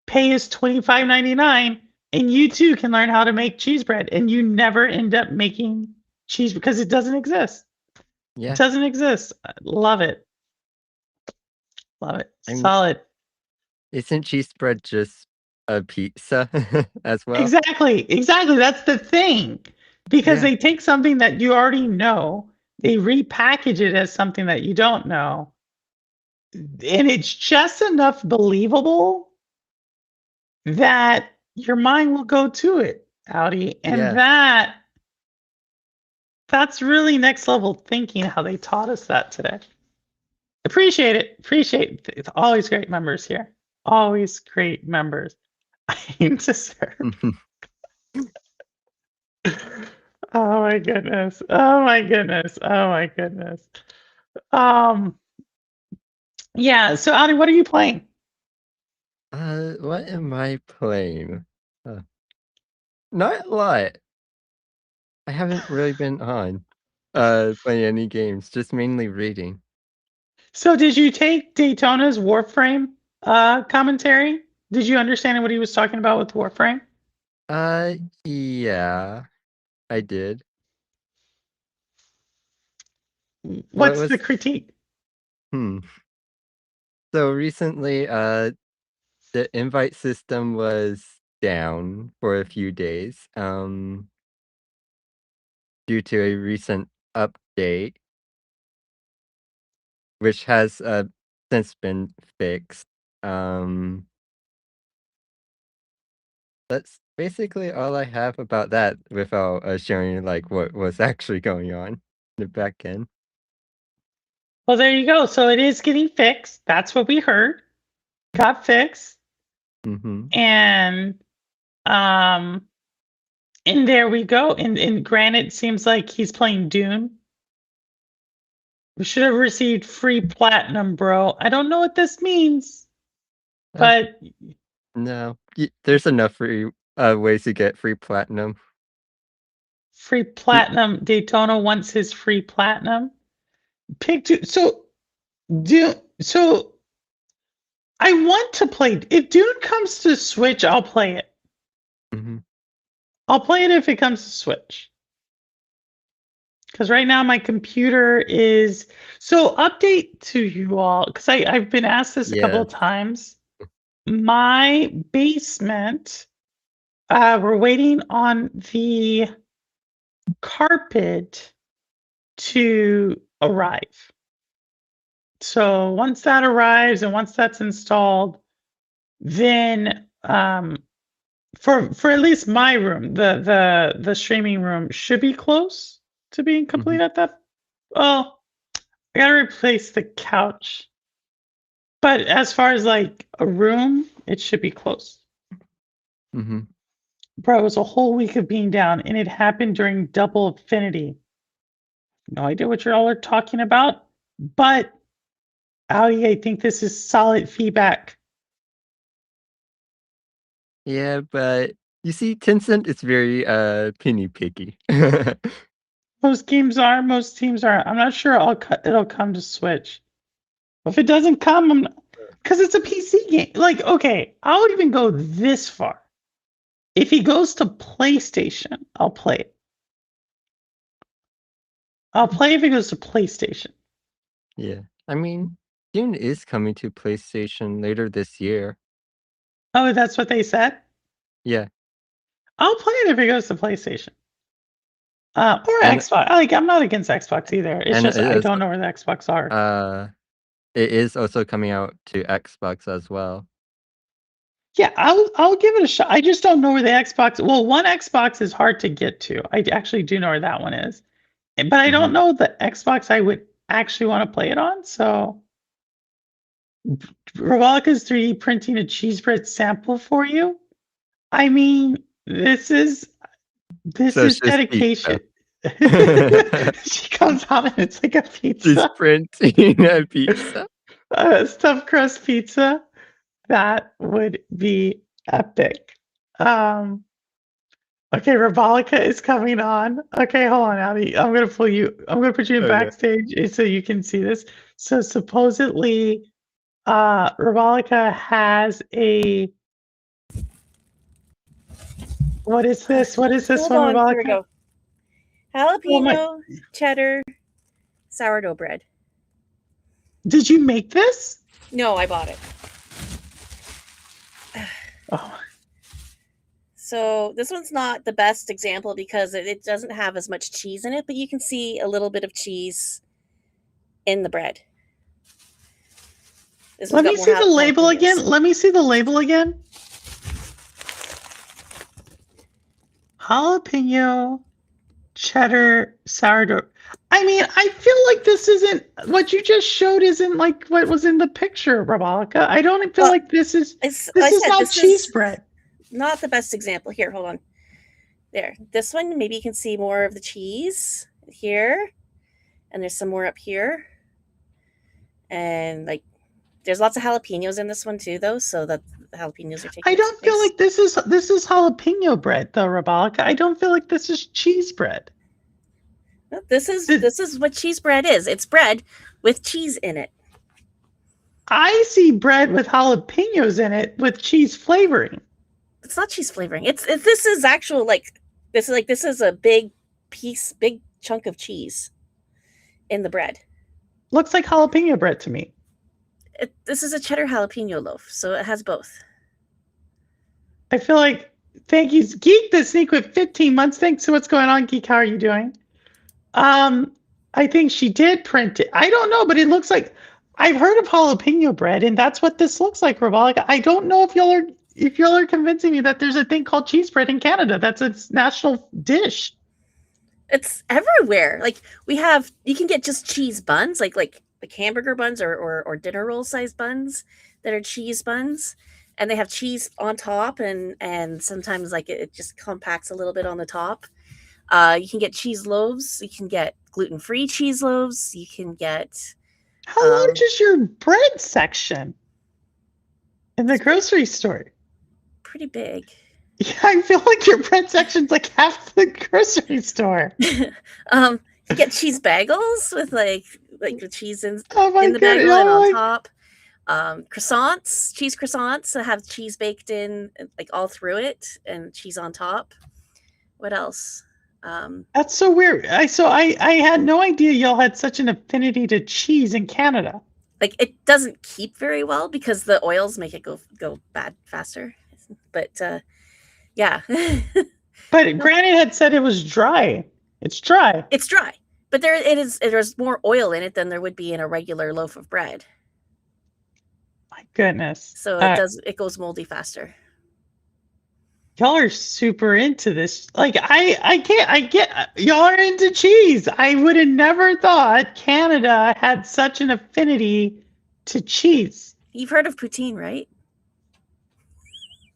pay is $25.99 and you too can learn how to make cheese bread and you never end up making cheese because it doesn't exist. It Yeah, doesn't exist. I love it. Love it. I'm Solid. isn't cheese spread just a pizza as well. Exactly. That's the thing. Because Yeah. they take something that you already know, they repackage it as something that you don't know, and it's just enough believable that your mind will go to it, Audi. And Yeah. that's really next level thinking how they taught us that today. Appreciate it. Appreciate it. It's always great members here. Always great members. I aim to serve. Oh my goodness. Oh my goodness. Oh my goodness. Um yeah, so Audi, what are you playing? What am I playing? Not a lot. I haven't really been on playing any games, just mainly reading. So did you take Daytona's Warframe commentary? Did you understand what he was talking about with Warframe? Yeah, I did. What What's the was critique? hmm. So recently, the invite system was down for a few days, due to a recent update, which has since been fixed. Um, that's basically all I have about that without sharing like what was actually going on in the back end. Well, there you go. So it is getting fixed. That's what we heard. Got fixed. Mm-hmm. And um and there we go. And granted, it seems like he's playing Dune. We should have received free platinum, bro. I don't know what this means, Uh, but no, there's enough free ways to get free platinum. free platinum. Daytona wants his free platinum. Pick two. So Dune. So I want to play. If Dune comes to Switch, I'll play it. Mm-hmm. I'll play it if it comes to Switch. Because right now my computer is so update to you all because I've been asked this a couple Yeah. of times. My basement, we're waiting on the carpet to arrive. So once that arrives and once that's installed, then for at least my room, the streaming room should be close to being complete at that. Well, I gotta replace the couch. But as far as like a room, it should be close. Mm-hmm. Bro, it was a whole week of being down, and it happened during double affinity. No idea what you all are talking about, but Audi, I think this is solid feedback. Yeah, but you see, Tencent is very penny picky. Most teams are. I'm not sure it'll come to Switch. If it doesn't come, because it's a PC game. Like, okay, I'll even go this far. If he goes to PlayStation, I'll play it. I'll play if it goes to PlayStation. Yeah, I mean, Dune is coming to PlayStation later this year. Oh, that's what they said? Yeah, I'll play it if it goes to PlayStation. Or and Xbox. Like, I'm not against Xbox either. It's and just it I is don't know where the Xbox are. it is also coming out to Xbox as well. Yeah, I'll give it a shot. I just don't know where the Xbox. Well, one Xbox is hard to get to. I actually do know where that one is, but I don't know the Xbox I would actually want to play it on. So, Rawalika's 3D printing a cheese bread sample for you. I mean, this is So it's just dedication. She comes out and it's like a She's pizza, printing a pizza. stuffed crust pizza. That would be epic. Okay, Rawalika is coming on. Okay, hold on, Abby. I'm gonna put you in Okay. backstage so you can see this. So supposedly, Rawalika has a. What is this? What is this Hold one, on, here we Rawalika? go. Oh Jalapeno, cheddar, sourdough bread. Did you make this? No, I bought it. Oh, So this one's not the best example because it doesn't have as much cheese in it, but you can see a little bit of cheese in the bread. Let me see the label again. Let me see the label again. Jalapeno, cheddar, sourdough. I mean, I feel like this isn't what you just showed. Isn't like what was in the picture, Rabalica. I don't feel like this is not cheese bread. Not the best example. Here, hold on. There, this one. Maybe you can see more of the cheese here, and there's some more up here, and like there's lots of jalapenos in this one too, though. So that the jalapenos are taking. I don't feel like this is jalapeno bread, though, Rabalica. I don't feel like this is cheese bread. No, this is what cheese bread is. It's bread with cheese in it. I see bread with jalapenos in it with cheese flavoring. It's not cheese flavoring. This is actual this is a big chunk of cheese in the bread. Looks like jalapeno bread to me. This is a cheddar jalapeno loaf, so it has both. I feel like, thank you, Geek the Sneak with 15 months. Thanks. So what's going on, Geek? How are you doing? I think she did print it. I don't know, but it looks like I've heard of jalapeno bread, and that's what this looks like, Rabalica. I don't know if y'all are convincing me that there's a thing called cheese bread in Canada. That's its national dish. It's everywhere. Like you can get just cheese buns, like hamburger buns or dinner roll size buns that are cheese buns, and they have cheese on top, and sometimes like it just compacts a little bit on the top. You can get cheese loaves. You can get gluten-free cheese loaves. You can get. How large is your bread section in the grocery store? Pretty big. Yeah, I feel like your bread section's like half the grocery store. You get cheese bagels with like the cheese in the bagel and on top. Cheese croissants that have cheese baked in like all through it and cheese on top. What else? That's so weird. I had no idea y'all had such an affinity to cheese in Canada. Like it doesn't keep very well because the oils make it go bad faster. But yeah. But Granite had said it was dry. It's dry. It's dry. But there's more oil in it than there would be in a regular loaf of bread. My goodness. So it goes moldy faster. Y'all are super into this. Like I get y'all are into cheese. I would have never thought Canada had such an affinity to cheese. You've heard of poutine, right?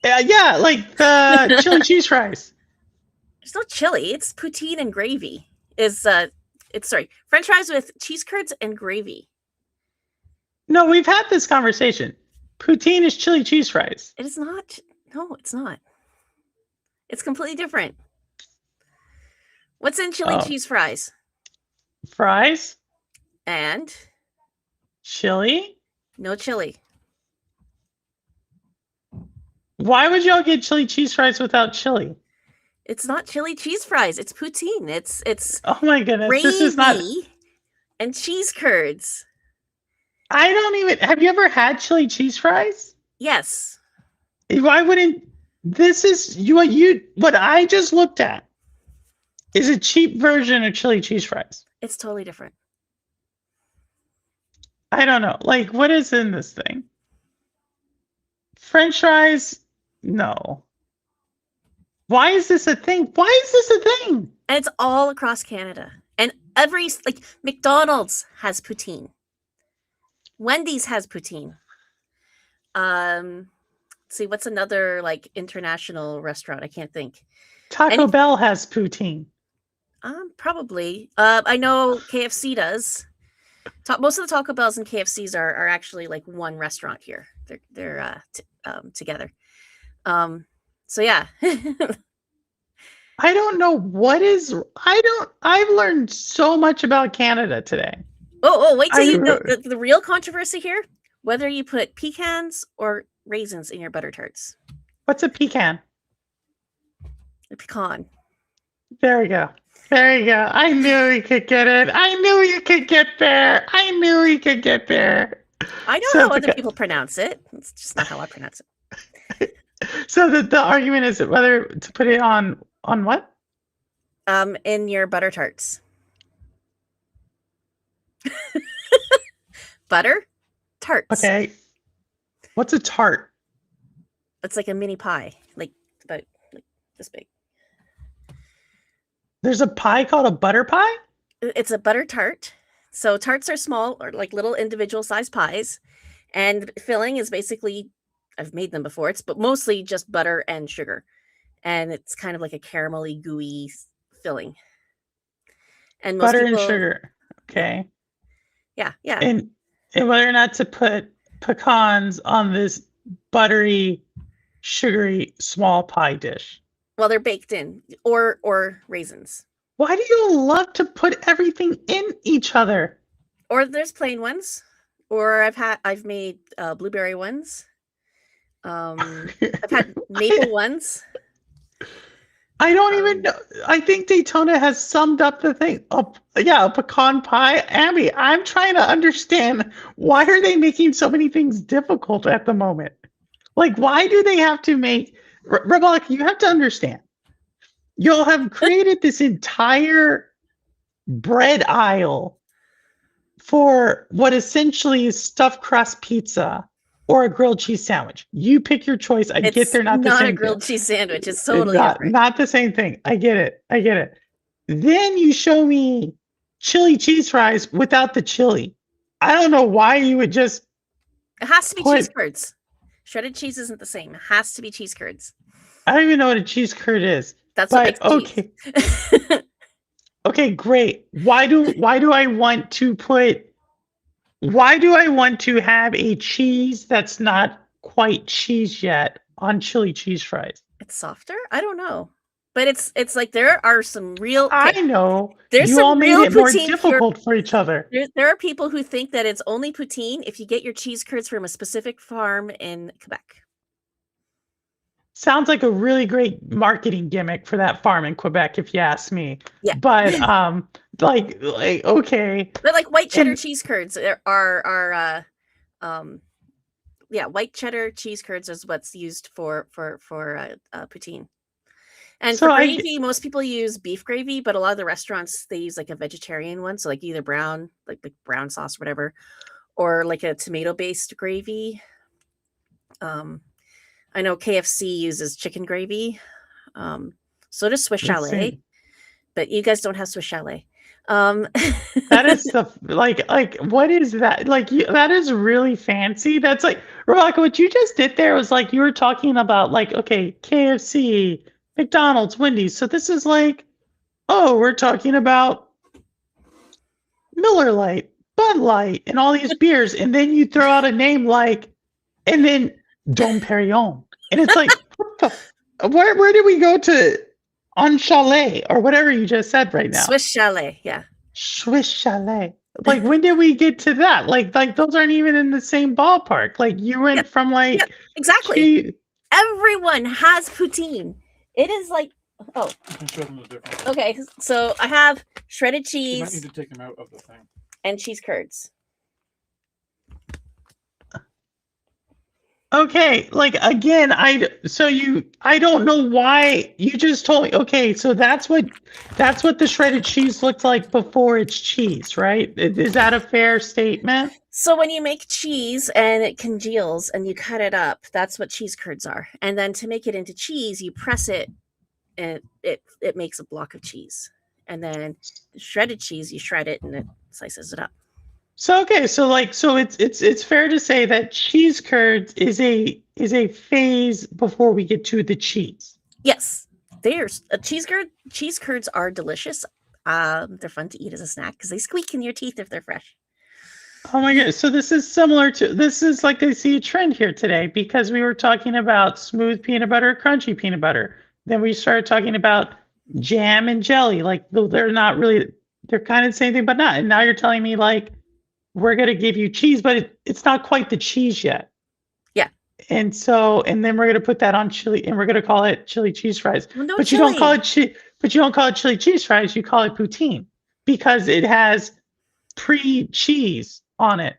Yeah, like the chili cheese fries. There's no chili. It's poutine and gravy. French fries with cheese curds and gravy. No, we've had this conversation. Poutine is chili cheese fries. It is not. No, it's not. It's completely different. What's in chili cheese fries? Fries? And? Chili? No chili. Why would y'all get chili cheese fries without chili? It's not chili cheese fries. It's poutine. It's oh my goodness. Gravy this is not and cheese curds. I don't even have you ever had chili cheese fries? Yes. Why wouldn't this is what I just looked at is a cheap version of chili cheese fries. It's totally different. I don't know. Like, what is in this thing? French fries? No. Why is this a thing? Why is this a thing? And it's all across Canada. And McDonald's has poutine. Wendy's has poutine. See, what's another like international restaurant? I can't think. Taco Bell has poutine. Probably. I know KFC does. Most of the Taco Bells and KFCs are actually like one restaurant here. They're together. So yeah. I don't know I've learned so much about Canada today. Oh, wait till you know the real controversy here. Whether you put pecans or raisins in your butter tarts. What's a pecan? A pecan. There we go. There you go. I knew we could get it. I knew you could get there. I knew we could get there. I know how other people pronounce it. It's just not how I pronounce it. So the argument is whether to put it on what? In your butter tarts. Butter tarts. Okay. What's a tart? It's like a mini pie, like about like this big. There's a pie called a butter pie? It's a butter tart. So tarts are small or like little individual sized pies. And filling is basically, I've made them before, but mostly just butter and sugar. And it's kind of like a caramelly, gooey filling. And most Butter people, and sugar. Okay. Yeah. And whether or not to put pecans on this buttery, sugary small pie dish. Well, they're baked in, or raisins. Why do you love to put everything in each other? Or there's plain ones. Or I've made blueberry ones. I've had maple ones. I don't even know. I think Daytona has summed up the thing. A pecan pie. Abby, I'm trying to understand, why are they making so many things difficult at the moment? Like, why do they have to make... Rebecca, you have to understand. You'll have created this entire bread aisle for what essentially is stuffed crust pizza or a grilled cheese sandwich. You pick your choice. I get they're not the same Not a thing. grilled cheese sandwich. It's totally It's different. not the same thing. I get it. Then you show me chili cheese fries without the chili. I don't know why you would just... It has to be cheese curds. Shredded cheese isn't the same. It has to be cheese curds. I don't even know what a cheese curd is. That's what makes cheese. Okay, great. Why do I want to have a cheese that's not quite cheese yet on chili cheese fries? It's softer? I don't know. But it's like there are some real... I know. There's you some all made real it more poutine difficult for each other. There are people who think that it's only poutine if you get your cheese curds from a specific farm in Quebec. Sounds like a really great marketing gimmick for that farm in Quebec, if you ask me. Yeah. But like okay. But like white cheddar cheese curds are white cheddar cheese curds is what's used for poutine. And So for I- gravy, most people use beef gravy, but a lot of the restaurants they use like a vegetarian one, so like either brown, like brown sauce, or whatever, or like a tomato-based gravy. I know KFC uses chicken gravy. So does Swiss Chalet, but you guys don't have Swiss Chalet. That is the like what is that? Like that is really fancy. That's like, Rebecca, what you just did there was like you were talking about like, okay, KFC, McDonald's, Wendy's. So this is like, oh, we're talking about Miller Lite, Bud Light, and all these beers, and then you throw out a name like, and then Dom Perignon, and it's like, what the, where did we go to on Chalet or whatever you just said right now? Swiss Chalet, yeah. Swiss Chalet. Like, when did we get to that? Like those aren't even in the same ballpark. Like you went from like exactly. Everyone has poutine. It is like, oh, You can show them the difference. okay. So I have shredded You might need cheese to take them out of the thing. and cheese curds. Okay, like again, I don't know why you just told me. Okay, so that's what the shredded cheese looked like before it's cheese, right? Is that a fair statement? So when you make cheese and it congeals and you cut it up, that's what cheese curds are. And then to make it into cheese, you press it and it makes a block of cheese. And then shredded cheese, you shred it and it slices it up. So okay, so it's fair to say that cheese curds is a phase before we get to the cheese. Yes, there's a cheese curd. Cheese curds are delicious. They're fun to eat as a snack because they squeak in your teeth if they're fresh. Oh my goodness. So this is like I see a trend here today because we were talking about smooth peanut butter, crunchy peanut butter. Then we started talking about jam and jelly. Like they're not really, they're kind of the same thing, but not. And now you're telling me like, we're going to give you cheese, but it's not quite the cheese yet. Yeah. And then we're going to put that on chili and we're going to call it chili cheese fries. Well, no but chili. you don't call it chili cheese fries. You call it poutine because it has pre-cheese on it.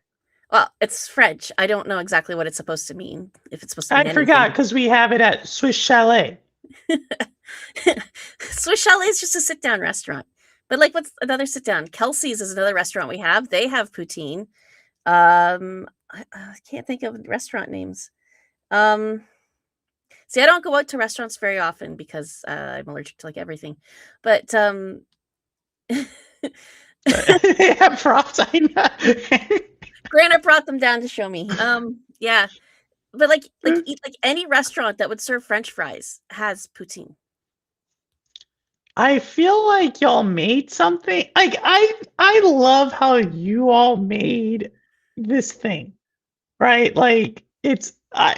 Well, it's French. I don't know exactly what it's supposed to mean. If it's supposed to mean I forgot because we have it at Swiss Chalet. Swiss Chalet is just a sit-down restaurant. But like, what's another sit-down? Kelsey's is another restaurant we have. They have poutine. I can't think of restaurant names. See, I don't go out to restaurants very often because I'm allergic to like everything. But Yeah, props. I know. Granite brought them down to show me. Yeah. But like any restaurant that would serve French fries has poutine. I feel like y'all made something. Like I love how you all made this thing, right? Like I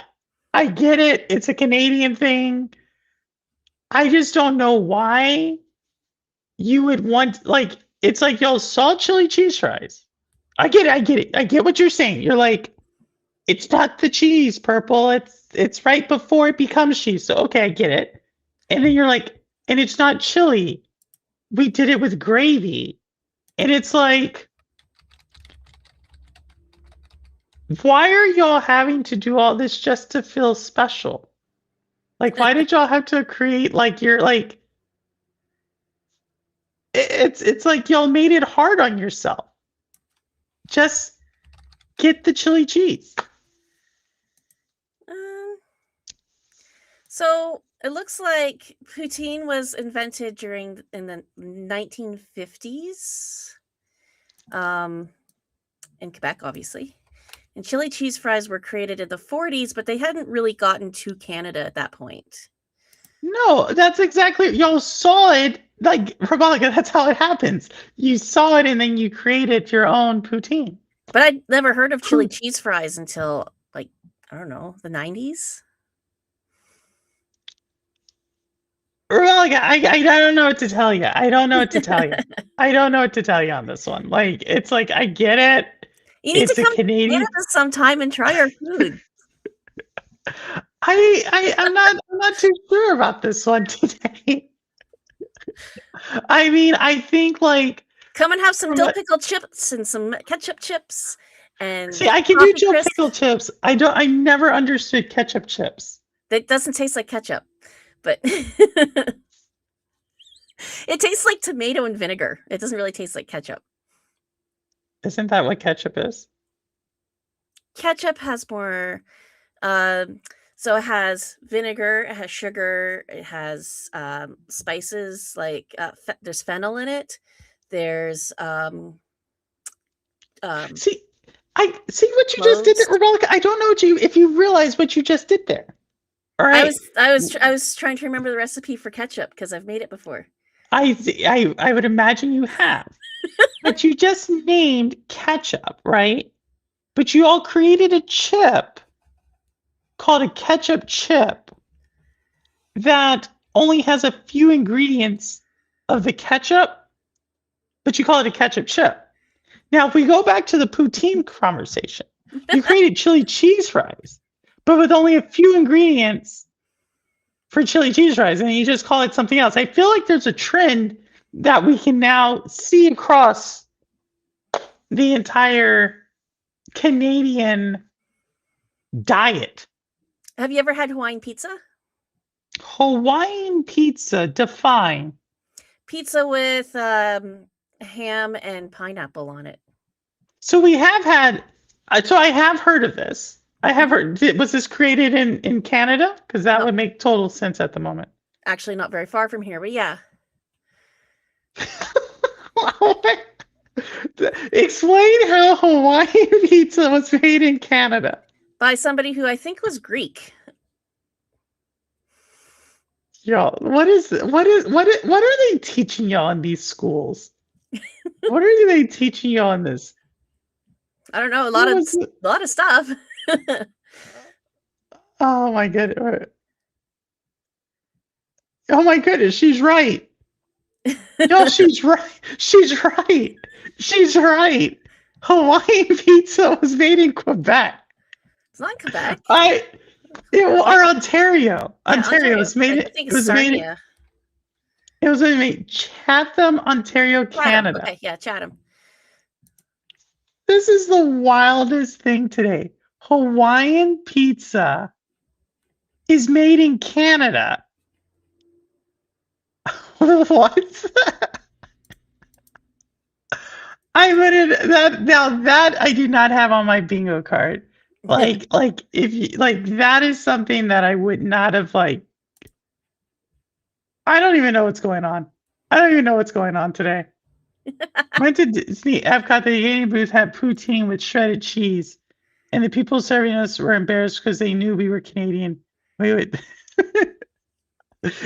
get it. It's a Canadian thing. I just don't know why you would want like it's like y'all saw chili cheese fries. I get it. I get it. I get what you're saying. You're like, it's not the cheese, purple. It's right before it becomes cheese. So okay, I get it. And then you're like, and it's not chili. We did it with gravy. And it's like, why are y'all having to do all this just to feel special? Like, why did y'all have to create like you're like it's like y'all made it hard on yourself. Just get the chili cheese. So it looks like poutine was invented in the 1950s, in Quebec, obviously. And chili cheese fries were created in the 40s, but they hadn't really gotten to Canada at that point. No, that's exactly y'all saw it. Like Rebecca, that's how it happens. You saw it and then you created your own poutine. But I'd never heard of chili cheese fries until like, I don't know, the 90s. Rebecca, I don't know what to tell you. I don't know what to tell you. I don't know what to tell you on this one. Like, it's like I get it. You need It's to a come to Canadian. Canada sometime and try our food. I'm not too sure about this one today. I mean, I think like Come and have some dill pickle chips and some ketchup chips. And see, I can do coffee dill crisp. pickle chips. I never understood ketchup chips. That doesn't taste like ketchup, but it tastes like tomato and vinegar. It doesn't really taste like ketchup. Isn't that what ketchup is? Ketchup has more, so it has vinegar, it has sugar, it has spices like there's fennel in it. There's see, I see what you just did there, Rebecca. I don't know if you realize what you just did there. All right. I was trying to remember the recipe for ketchup because I've made it before. I would imagine you have. But you just named ketchup, right? But you all created a chip called a ketchup chip that only has a few ingredients of the ketchup, but you call it a ketchup chip. Now, if we go back to the poutine conversation, you created chili cheese fries, but with only a few ingredients for chili cheese fries, and you just call it something else. I feel like there's a trend that we can now see across the entire Canadian diet. Have you ever had Hawaiian pizza? Hawaiian pizza, define. Pizza with ham and pineapple on it. So we have had, so I have heard of this. I have heard, was this created in Canada? Because that would make total sense at the moment. Actually, not very far from here, but yeah. Explain how Hawaiian pizza was made in Canada. By somebody who I think was Greek. Y'all, what are they teaching y'all in these schools? What are they teaching y'all in this? I don't know, a lot of stuff. Oh my goodness. Oh my goodness, she's right. No, she's right. She's right. She's right. Hawaiian pizza was made in Quebec. It's not in Quebec. Or Ontario. Yeah, Ontario was made it. It was made it. It was made Chatham, Ontario, Canada. Okay, yeah, Chatham. This is the wildest thing today. Hawaiian pizza is made in Canada. What? I would that now that I do not have on my bingo card. Like if you like that is something that I would not have like. I don't even know what's going on. I don't even know what's going on today. Went to Disney Epcot. The eating booth had poutine with shredded cheese, and the people serving us were embarrassed because they knew we were Canadian. We would.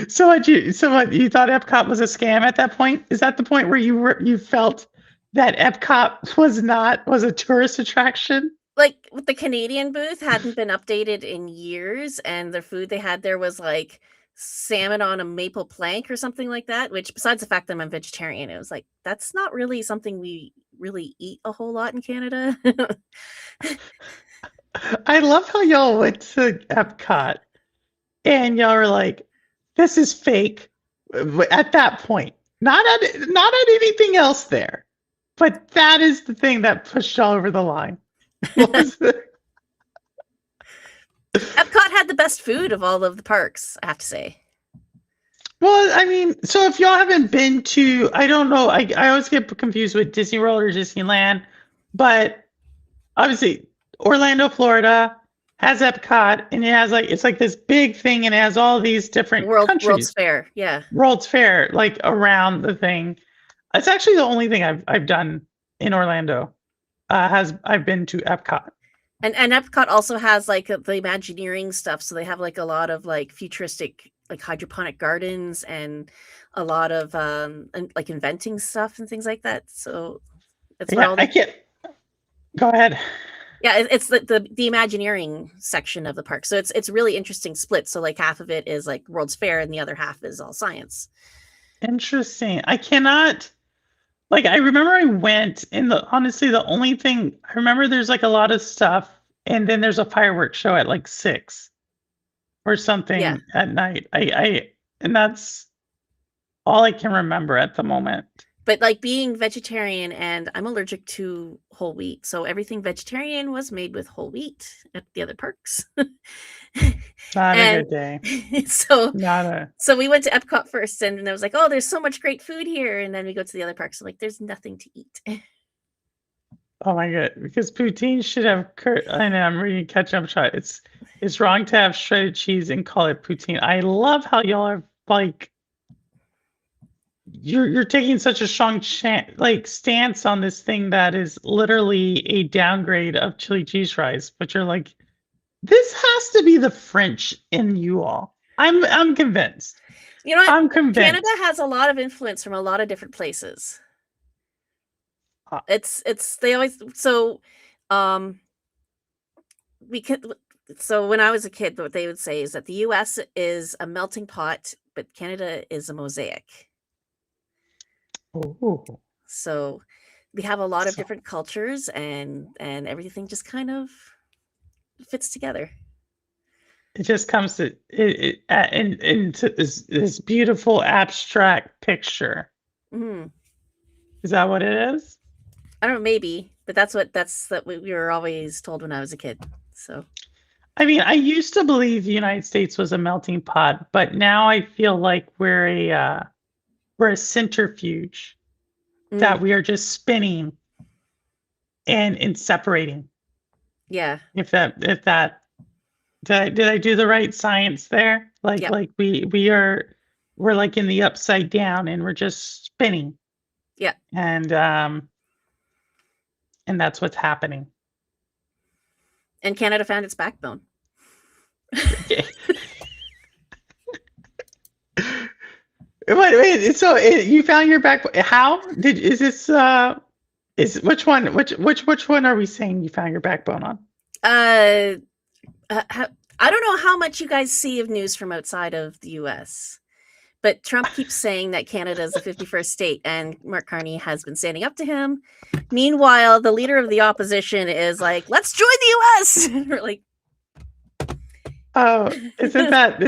So what you thought Epcot was a scam at that point? Is that the point where you felt that Epcot was a tourist attraction? Like the Canadian booth hadn't been updated in years, and the food they had there was like salmon on a maple plank or something like that. Which, besides the fact that I'm a vegetarian, it was like that's not really something we really eat a whole lot in Canada. I love how y'all went to Epcot and y'all were like, "This is fake." At that point, not at anything else there, but that is the thing that pushed y'all over the line. Epcot had the best food of all of the parks, I have to say. Well, I mean, so if y'all haven't been to, I don't know, I always get confused with Disney World or Disneyland, but obviously Orlando, Florida has Epcot, and it has it's like this big thing, and it has all these different countries. World's Fair, yeah. World's Fair, like around the thing. It's actually the only thing I've done in Orlando. I've been to Epcot. And Epcot also has like the Imagineering stuff, so they have like a lot of like futuristic like hydroponic gardens and a lot of like inventing stuff and things like that. So it's I can't. Go ahead. Yeah, it's the Imagineering section of the park. So it's really interesting split. So like half of it is like World's Fair and the other half is all science. Interesting. I cannot. Like, I remember I went honestly, the only thing I remember there's like a lot of stuff, and then there's a fireworks show at like 6 or something at night. And that's all I can remember at the moment. But like being vegetarian, and I'm allergic to whole wheat, so everything vegetarian was made with whole wheat at the other parks. Not a good day. So we went to Epcot first, and I was like, "Oh, there's so much great food here," and then we go to the other parks, and like, there's nothing to eat. Oh my god! Because poutine should have. I know I'm reading catch up shot. It's wrong to have shredded cheese and call it poutine. I love how y'all are like. You're taking such a strong stance on this thing that is literally a downgrade of chili cheese fries, but you're like, this has to be the French in you all. I'm convinced. You know what? I'm convinced. Canada has a lot of influence from a lot of different places. They always so when I was a kid, what they would say is that the US is a melting pot, but Canada is a mosaic. Oh. So we have a lot of different cultures, and everything just kind of fits together. It just comes to into this beautiful abstract picture. Mm-hmm. Is that what it is? I don't know, maybe, but that's what we were always told when I was a kid. So, I mean, I used to believe the United States was a melting pot, but now I feel like we're a centrifuge that we are just spinning and separating. Yeah. If that did I do the right science there? Like we're like in the upside down and we're just spinning. Yeah. And that's what's happening. And Canada found its backbone. Wait, so you found your backbone? How which one are we saying you found your backbone on? I don't know how much you guys see of news from outside of the US, but Trump keeps saying that Canada is the 51st state, and Mark Carney has been standing up to him. Meanwhile, the leader of the opposition is like, let's join the US. We're like, oh, isn't that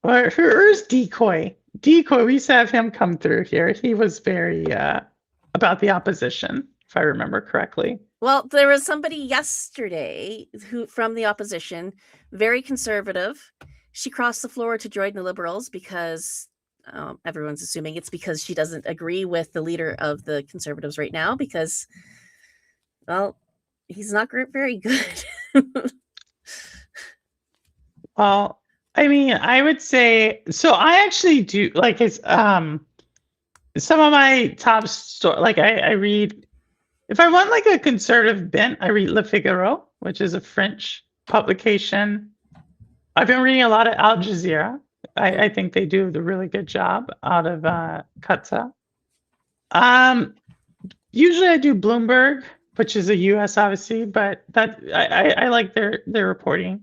where's Decoy? We used to have him come through here. He was very about the opposition. if I remember correctly. Well, there was somebody yesterday who from the opposition, very conservative. She crossed the floor to join the Liberals because everyone's assuming it's because she doesn't agree with the leader of the Conservatives right now because, well, he's not very good. Well, I mean, I would say so. I actually do like it's some of my top story. Like I read. If I want like a conservative bent, I read Le Figaro, which is a French publication. I've been reading a lot of Al Jazeera. I think they do a really good job out of Qatsa. Usually I do Bloomberg, which is a U.S. obviously, but that I like their reporting.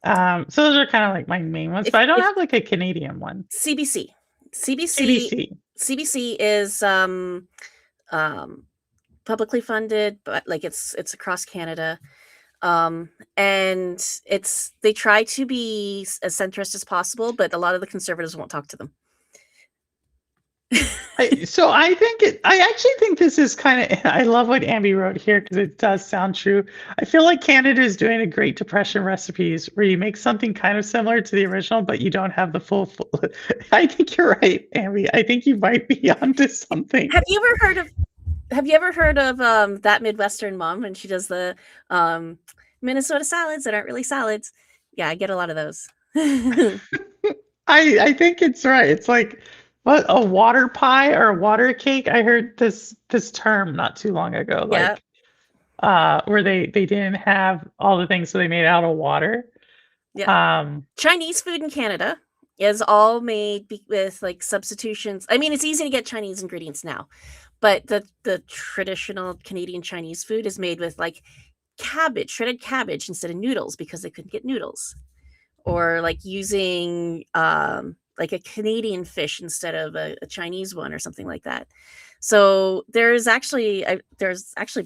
So those are kind of like my main ones, but I don't have like a Canadian one. CBC is publicly funded, but like it's across Canada. And they try to be as centrist as possible, but a lot of the conservatives won't talk to them. I actually think this is kind of, I love what Ambi wrote here because it does sound true. I feel like Canada is doing a Great Depression recipes where you make something kind of similar to the original, but you don't have the full I think you're right, Ambi. I think you might be onto something. Have you ever heard of That Midwestern Mom when she does the Minnesota salads that aren't really salads? Yeah, I get a lot of those. I think it's right. It's like what, a water pie or a water cake? I heard this term not too long ago, like where they didn't have all the things, so they made it out of water. Yeah. Chinese food in Canada is all made with like substitutions. I mean, it's easy to get Chinese ingredients now, but the traditional Canadian Chinese food is made with like shredded cabbage instead of noodles because they couldn't get noodles, or like using like a Canadian fish instead of a Chinese one or something like that. So there's actually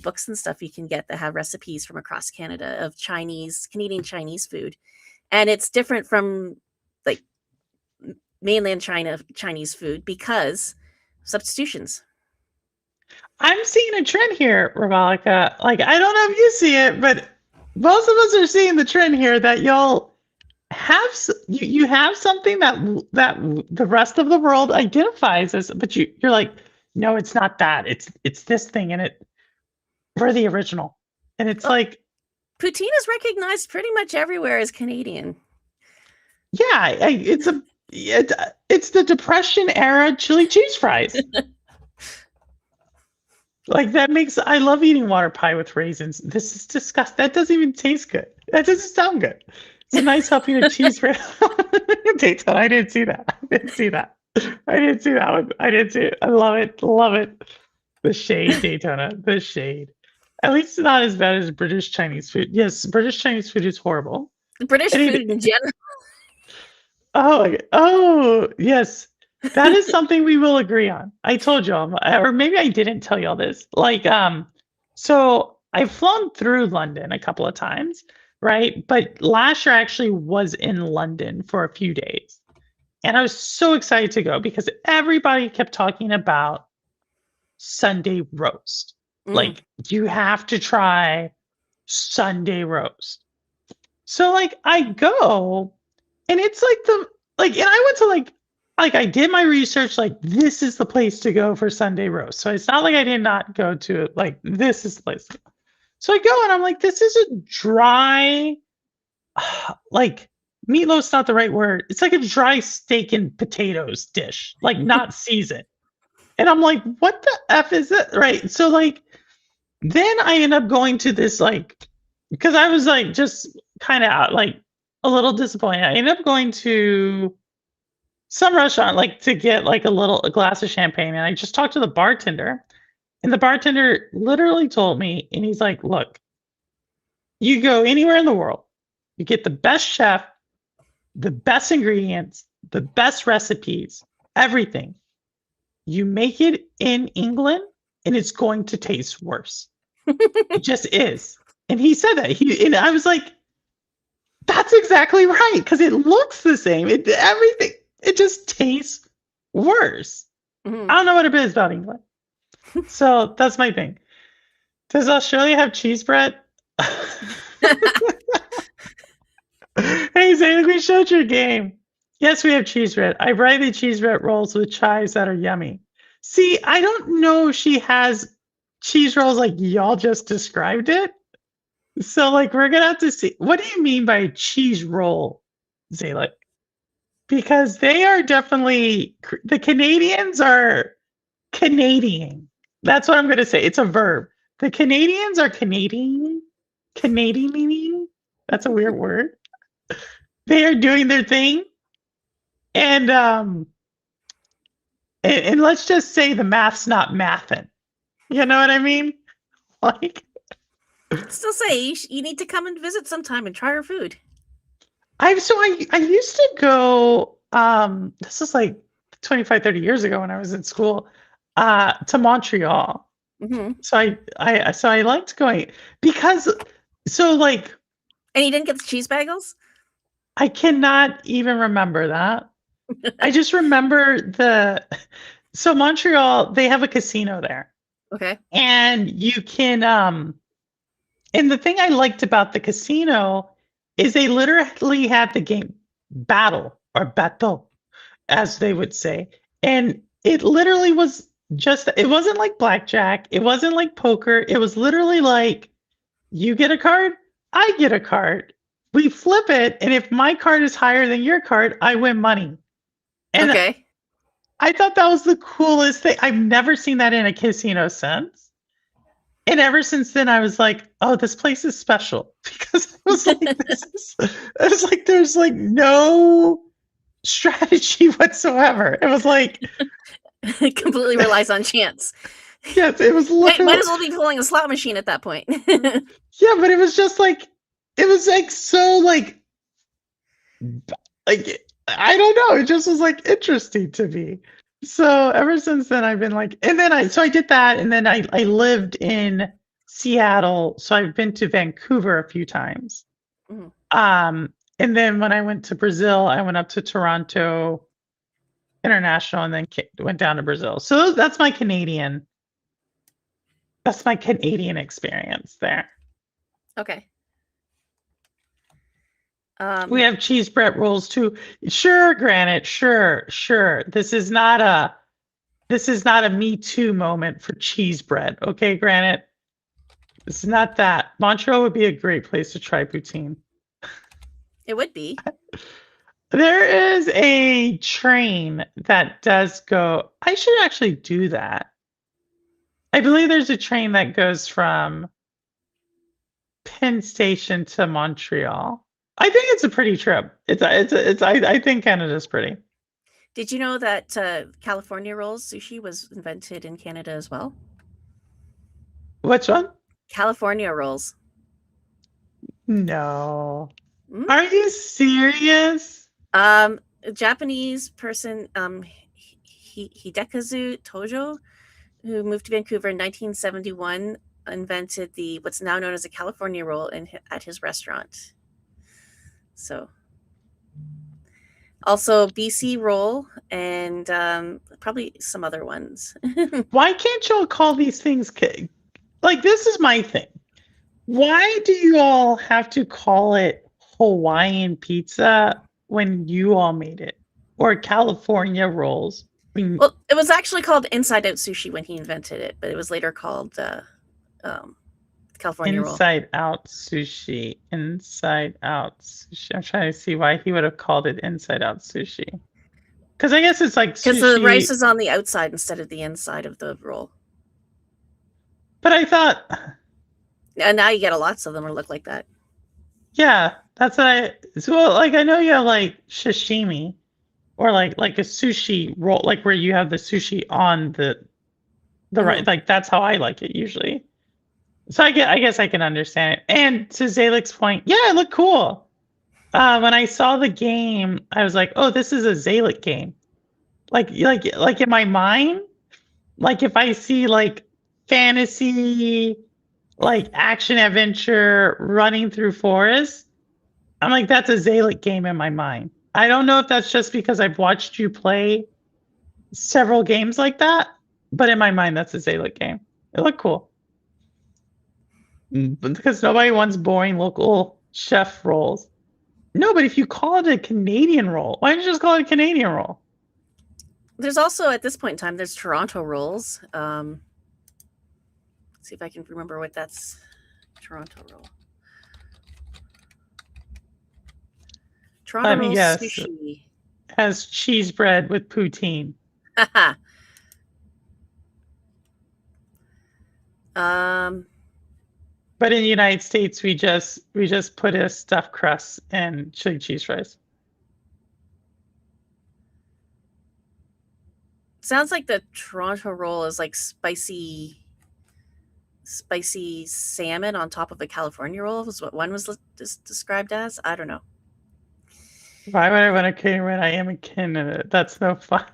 books and stuff you can get that have recipes from across Canada of Canadian Chinese food, and it's different from like mainland Chinese food because substitutions. I'm seeing a trend here, Ravalica. Like, I don't know if you see it, but most of us are seeing the trend here that you'll have you have something that the rest of the world identifies as, but you're like, no, it's not that. It's this thing, and we're the original, and it's like poutine is recognized pretty much everywhere as Canadian. Yeah, it's the Depression era chili cheese fries. Like I love eating water pie with raisins. This is disgusting. That doesn't even taste good. That doesn't sound good. It's a nice helping of cheese fries. Daytona. I didn't see that. I didn't see that one. I didn't see it. I love it. Love it. The shade, Daytona. The shade. At least it's not as bad as British Chinese food. Yes, British Chinese food is horrible. British food in general. Oh, yes. That is something we will agree on. I told y'all, or maybe I didn't tell y'all this. Like, so I've flown through London a couple of times, right? But last year I actually was in London for a few days. And I was so excited to go because everybody kept talking about Sunday roast. Like, you have to try Sunday roast. So, like, I go, and it's like and I went to like I did my research, like, this is the place to go for Sunday roast. So it's not like I did not go to it, like, this is the place. So I go and I'm like, this is a dry, like, meatloaf's not the right word. It's like a dry steak and potatoes dish, like, not seasoned. And I'm like, what the F is it? Right. So, like, then I end up going to this, like, because I was like just kind of like a little disappointed. I ended up going to some restaurant, like, to get like a glass of champagne. And I just talked to the bartender, and the bartender literally told me, and he's like, look, you go anywhere in the world, you get the best chef, the best ingredients, the best recipes, everything. You make it in England and it's going to taste worse. It just is. And he said that. And I was like, that's exactly right, because it looks the same. Everything. It just tastes worse. I don't know what it is about England. So that's my thing. Does Australia have cheese bread? Hey, Zane, we showed your game. Yes, we have cheese bread. I brightly cheese bread rolls with chives that are yummy. See, I don't know if she has cheese rolls like y'all just described it. So, like, we're gonna have to see. What do you mean by a cheese roll, Zayla? Because they are definitely the Canadians are Canadian. That's what I'm gonna say. It's a verb. The Canadians are Canadian. Canadian. That's a weird word. They are doing their thing, and and let's just say the math's not mathin'. You know what I mean? Like, Still say you need to come and visit sometime and try our food. I used to go, this is like 25, 30 years ago when I was in school, to Montreal. Hmm. So I liked going because like And you didn't get the cheese bagels? I cannot even remember that. I just remember so Montreal, they have a casino there. Okay. And you can and the thing I liked about the casino is they literally had the game battle or battle, as they would say. And it literally was it wasn't like blackjack, it wasn't like poker. It was literally like you get a card, I get a card. We flip it, and if my card is higher than your card, I win money. And okay. I thought that was the coolest thing. I've never seen that in a casino since. And ever since then, I was like, "Oh, this place is special," because I was like, I was like, "There's like no strategy whatsoever." It was like It completely relies on chance. yes, it was Might literally as well be pulling a slot machine at that point. yeah, but it was just like it was like so like I don't know. It just was like interesting to me. So ever since then, I've been like, and then I did that, and then I lived in Seattle, so I've been to Vancouver a few times. Mhm. And then when I went to Brazil, I went up to Toronto International, and then went down to Brazil. So that's my Canadian. That's my Canadian experience there. Okay. We have cheese bread rolls too. Sure, Granite. Sure. This is not a Me Too moment for cheese bread. Okay, Granite. It's not that. Montreal would be a great place to try poutine. It would be. There is a train that does go. I should actually do that. I believe there's a train that goes from Penn Station to Montreal. I think it's a pretty trip. I think Canada's pretty. Did you know that California rolls sushi was invented in Canada as well? Which one? California rolls. No. Mm. Are you serious? A Japanese person, Hidekazu Tojo, who moved to Vancouver in 1971, invented what's now known as a California roll at his restaurant. So, also BC roll and probably some other ones. Why can't y'all call these things like this is my thing. Why do you all have to call it Hawaiian pizza when you all made it? Or California rolls? Well, it was actually called Inside Out Sushi when he invented it, but it was later called California roll. Inside Out Sushi. Inside Out Sushi. I'm trying to see why he would have called it Inside Out Sushi. Because I guess it's like because the rice is on the outside instead of the inside of the roll. But I thought, and now you get lots of them that look like that. Yeah, that's what so like I know you have like sashimi or like a sushi roll, like where you have the sushi on the right, like that's how I like it usually. So I guess I can understand it. And to Zalek's point, yeah, it looked cool. When I saw the game, I was like, oh, this is a Zalek game. Like in my mind, like if I see like fantasy, like action adventure running through forests, I'm like, that's a Zalek game in my mind. I don't know if that's just because I've watched you play several games like that, but in my mind, that's a Zalek game. It looked cool. Because nobody wants boring local chef rolls. No, but if you call it a Canadian roll, why don't you just call it a Canadian roll? There's also, at this point in time, there's Toronto rolls. Let's see if I can remember what that's. Toronto roll. Toronto Let me roll guess. sushi. Has cheese bread with poutine. But in the United States, we just put a stuffed crust and chili cheese fries. Sounds like the Toronto roll is like spicy salmon on top of a California roll, is what one was described as. I don't know. Why would I want a Canadian when I am a Canada? That's no fun.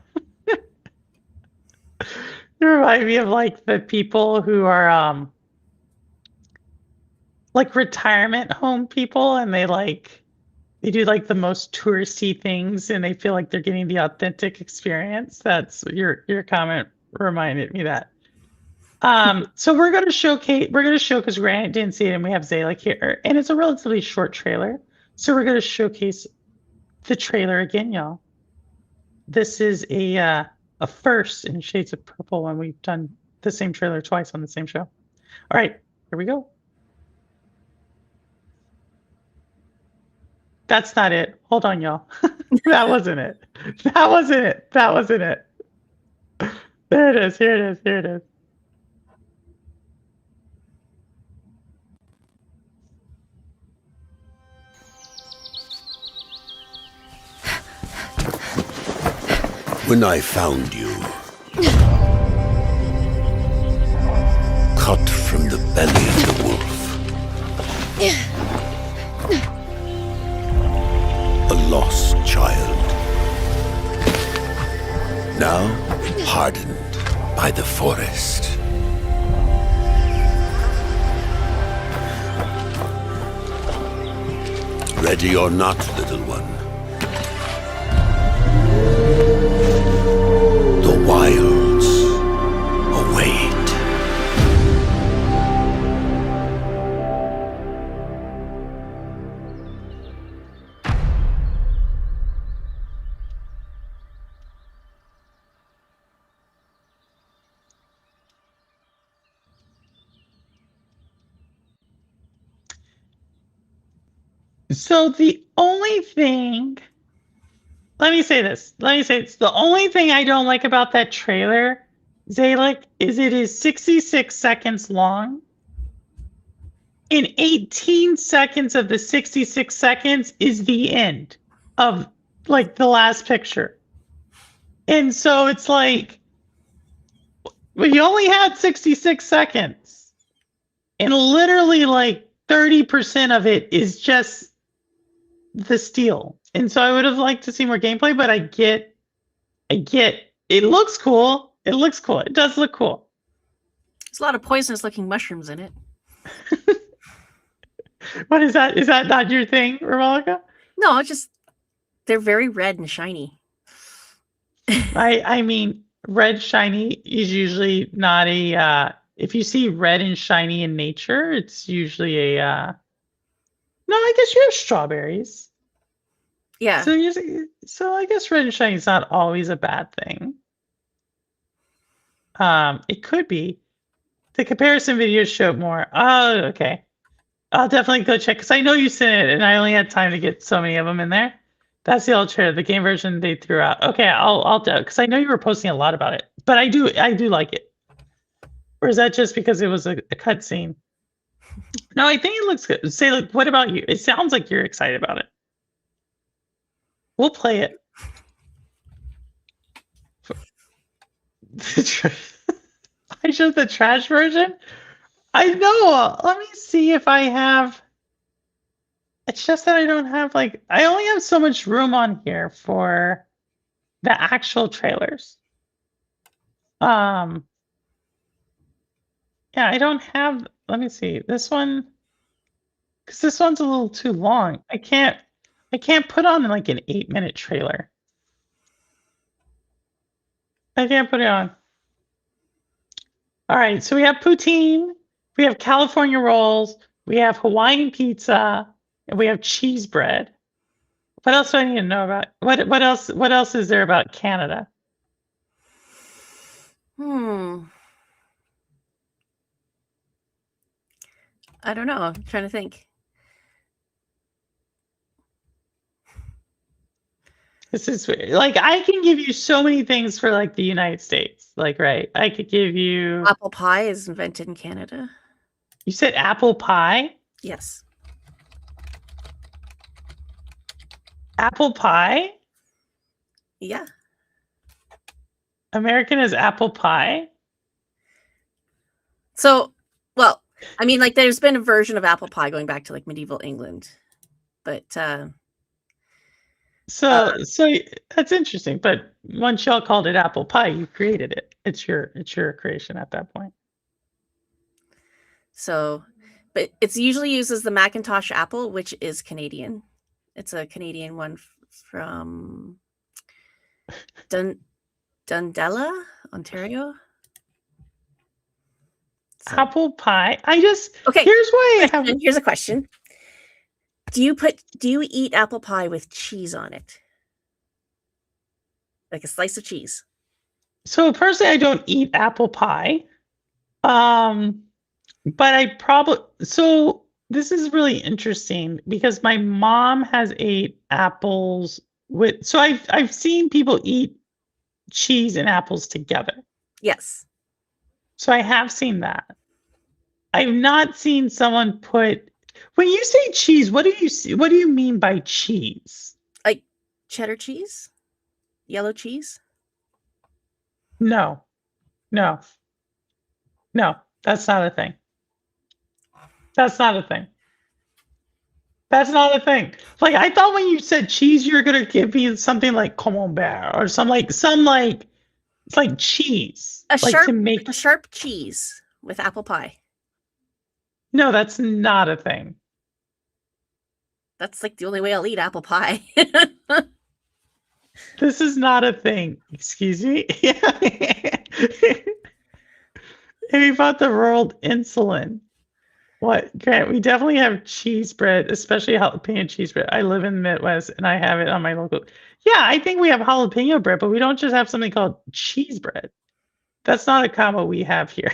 You remind me of like the people who are like retirement home people, and they do like the most touristy things, and they feel like they're getting the authentic experience. That's your comment reminded me that. So we're gonna show because Grant didn't see it, and we have Zayla here, and it's a relatively short trailer. So we're gonna showcase the trailer again, y'all. This is a first in Shades of Purple when we've done the same trailer twice on the same show. All right, here we go. That's not it. Hold on, y'all. That wasn't it. That wasn't it. That wasn't it. There it is. Here it is. Here it is. When I found you, cut from the belly of the wolf, a lost child, now hardened by the forest. Ready or not, little one, the wilds await. So the only thing, let me say this. The only thing I don't like about that trailer, Zalek, is it is 66 seconds long. And 18 seconds of the 66 seconds is the end of like the last picture. And so it's like, we only had 66 seconds. And literally like 30% of it is just the steel. And so I would have liked to see more gameplay, but I get it looks cool. It looks cool. It does look cool. There's a lot of poisonous looking mushrooms in it. What is that? Is that not your thing, Ramalica? No, it's just they're very red and shiny. I mean, red shiny is usually not a if you see red and shiny in nature, it's usually a no, I guess you have strawberries. Yeah. So I guess red and shiny is not always a bad thing. It could be. The comparison videos show more. Oh, okay. I'll definitely go check because I know you sent it, and I only had time to get so many of them in there. That's the old trailer. The game version they threw out. Okay, I'll do because I know you were posting a lot about it, but I do like it. Or is that just because it was a cutscene? No, I think it looks good. Say, like, what about you? It sounds like you're excited about it. We'll play it. I showed the trash version. I know. Let me see if I have. It's just that I don't have I only have so much room on here for the actual trailers. Yeah, I don't have. Let me see this one because this one's a little too long. I can't put on like an 8-minute trailer. I can't put it on. All right, so we have poutine. We have California rolls. We have Hawaiian pizza, and we have cheese bread. What else do I need to know about? What else? What else is there about Canada? I don't know. I'm trying to think. This is like I can give you so many things for like the United States. Like, right? I could give you. Apple pie is invented in Canada. You said apple pie? Yes. Apple pie? Yeah. American is apple pie? So, well, I mean, like, there's been a version of apple pie going back to like medieval England, but So that's interesting. But once y'all called it apple pie, you created it. It's your creation at that point. so, but it's usually used as the Macintosh apple, which is Canadian. It's a Canadian one from Dundela, Ontario. So, Apple pie. I just okay. Here's why I have. Here's a question. Do you eat apple pie with cheese on it? Like a slice of cheese? So personally, I don't eat apple pie. But I probably so this is really interesting because my mom has ate apples with. So I've seen people eat cheese and apples together. Yes. So I have seen that. I've not seen someone put. When you say cheese, what do you mean by cheese? Like cheddar cheese? Yellow cheese? No, that's not a thing. That's not a thing. That's not a thing. Like I thought when you said cheese, you were gonna give me something like camembert or some it's like cheese. A like sharp to make. a sharp cheese with apple pie. No, that's not a thing. That's like the only way I'll eat apple pie. This is not a thing. Excuse me. Have you bought the rolled insulin? What, Grant? We definitely have cheese bread, especially jalapeno cheese bread. I live in the Midwest and I have it on my local. Yeah, I think we have jalapeno bread, but we don't just have something called cheese bread. That's not a combo we have here.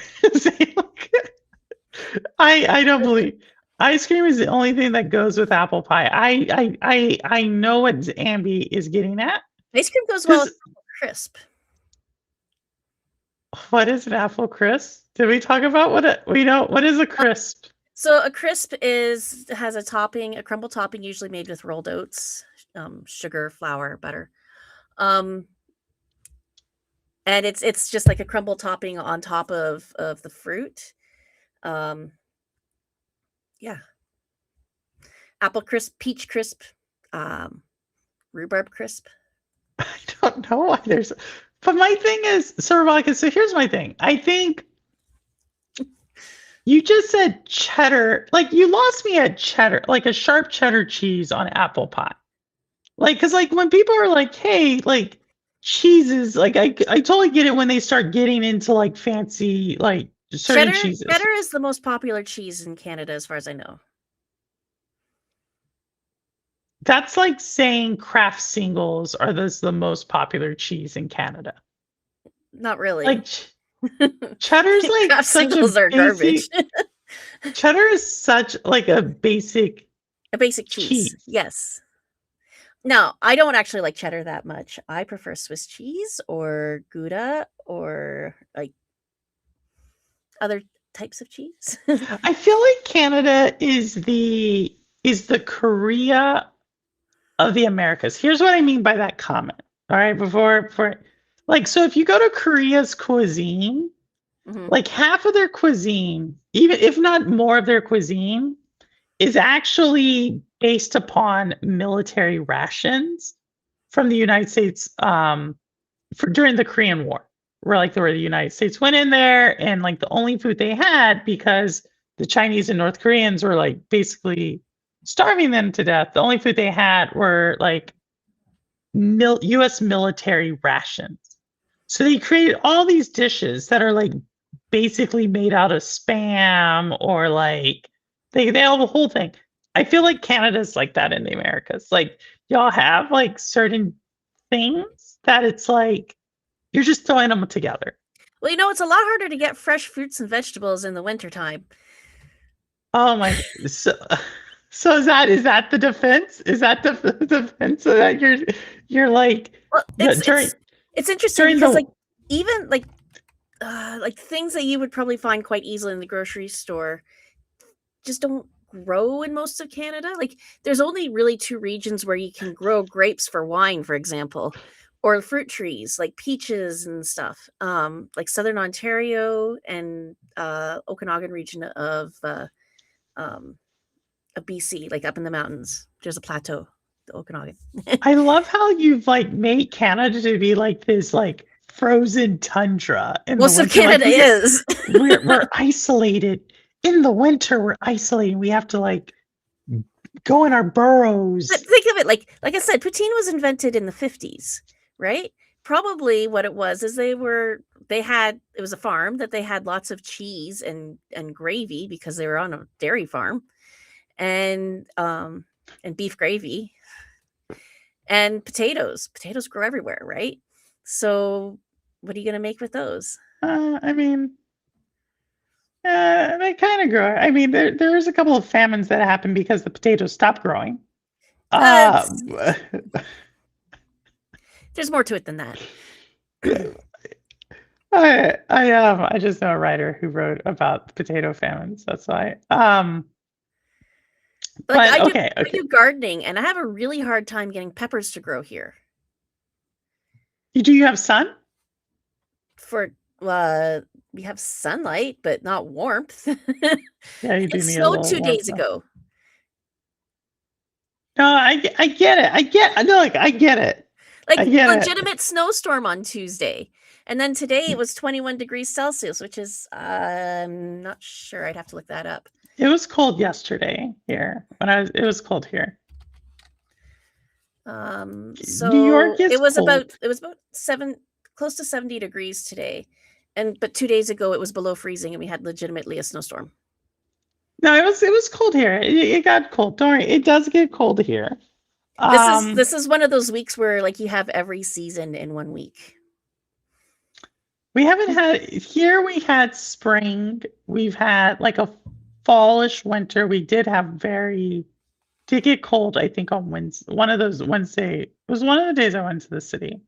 I don't believe ice cream is the only thing that goes with apple pie. I know what Ambi is getting at. Ice cream goes well with apple crisp. What is an apple crisp? Did we talk about what is a crisp? So a crisp has a crumble topping, usually made with rolled oats, sugar, flour, butter. And it's just like a crumble topping on top of the fruit. Yeah. Apple crisp, peach crisp, rhubarb crisp. I don't know why there's. But my thing is, so Rebecca, so here's my thing. I think you just said cheddar. Like you lost me at cheddar, like a sharp cheddar cheese on apple pie. Like, because like when people are like, hey, like cheeses, like I totally get it when they start getting into like fancy, like certain cheeses. Cheddar is the most popular cheese in Canada, as far as I know. That's like saying Kraft singles are the most popular cheese in Canada. Not really. Like cheddar's like Kraft such singles a are garbage. Cheddar is such like a basic cheese. Yes. No, I don't actually like cheddar that much. I prefer Swiss cheese or Gouda or like other types of cheese. I feel like Canada is the Korea of the Americas. Here's what I mean by that comment. All right, before like so if you go to Korea's cuisine, like half of their cuisine, even if not more of their cuisine, is actually based upon military rations from the United States during the Korean War, where the United States went in there and like the only food they had, because the Chinese and North Koreans were like basically starving them to death. The only food they had were like U.S. military rations. So they created all these dishes that are like basically made out of spam or like they have a whole thing. I feel like Canada's like that in the Americas. Like y'all have like certain things that it's like you're just throwing them together. Well, it's a lot harder to get fresh fruits and vegetables in the wintertime. Oh my so is that the defense? Is that the defense so that you're like Well, during it's interesting during because the even like things that you would probably find quite easily in the grocery store just don't grow in most of Canada. Like there's only really two regions where you can grow grapes for wine, for example, or fruit trees like peaches and stuff. Like Southern Ontario and Okanagan region of BC, like up in the mountains. There's a plateau, the Okanagan. I love how you've like made Canada to be like this like frozen tundra in Most the of winter. Like, Canada is. we're isolated. In the winter, we're isolated. We have to like go in our burrows. But think of it like I said, poutine was invented in the 50s, right? Probably what it was is it was a farm that they had lots of cheese and gravy because they were on a dairy farm, and beef gravy and potatoes. Potatoes grow everywhere, right? So what are you going to make with those? I mean, they kind of grow. I mean, there's a couple of famines that happen because the potatoes stopped growing. There's more to it than that. I just know a writer who wrote about potato famines. That's why. I do gardening, and I have a really hard time getting peppers to grow here. Do you have sun? We have sunlight, but not warmth. Yeah, you do It need a snowed little 2 days warmth, ago. No, I get it. I get it. Like I get it. legitimate snowstorm on Tuesday. And then today it was 21 degrees Celsius, which is I'm not sure. I'd have to look that up. It was cold yesterday here. It was cold here. So New York is it was cold. about close to 70 degrees today. But 2 days ago it was below freezing and we had legitimately a snowstorm. No, it was cold here. It got cold. Don't worry. It does get cold here. This is one of those weeks where like you have every season in 1 week. We haven't had here. We had spring. We've had like a fallish winter. We did get cold. I think on Wednesday. One of those Wednesday. It was one of the days I went to the city.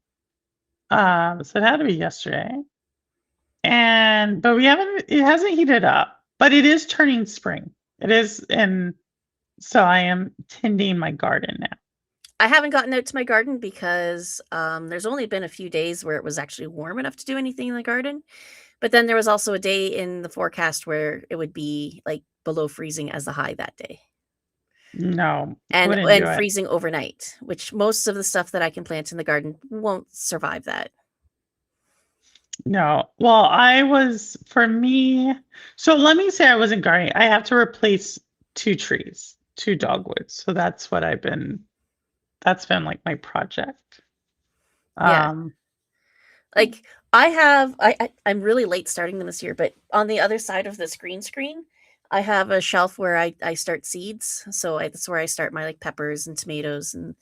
So it had to be yesterday. But it hasn't heated up, but it is turning spring. It is, and so I am tending my garden now. I haven't gotten out to my garden because there's only been a few days where it was actually warm enough to do anything in the garden. But then there was also a day in the forecast where it would be like below freezing as the high that day. No, and freezing overnight, which most of the stuff that I can plant in the garden won't survive that. No. Well, for me, so let me say I wasn't gardening. I have to replace 2 trees, 2 dogwoods. So that's been like my project. Yeah. Like I'm really late starting them this year, but on the other side of this green screen, I have a shelf where I start seeds. So that's where I start my like peppers and tomatoes and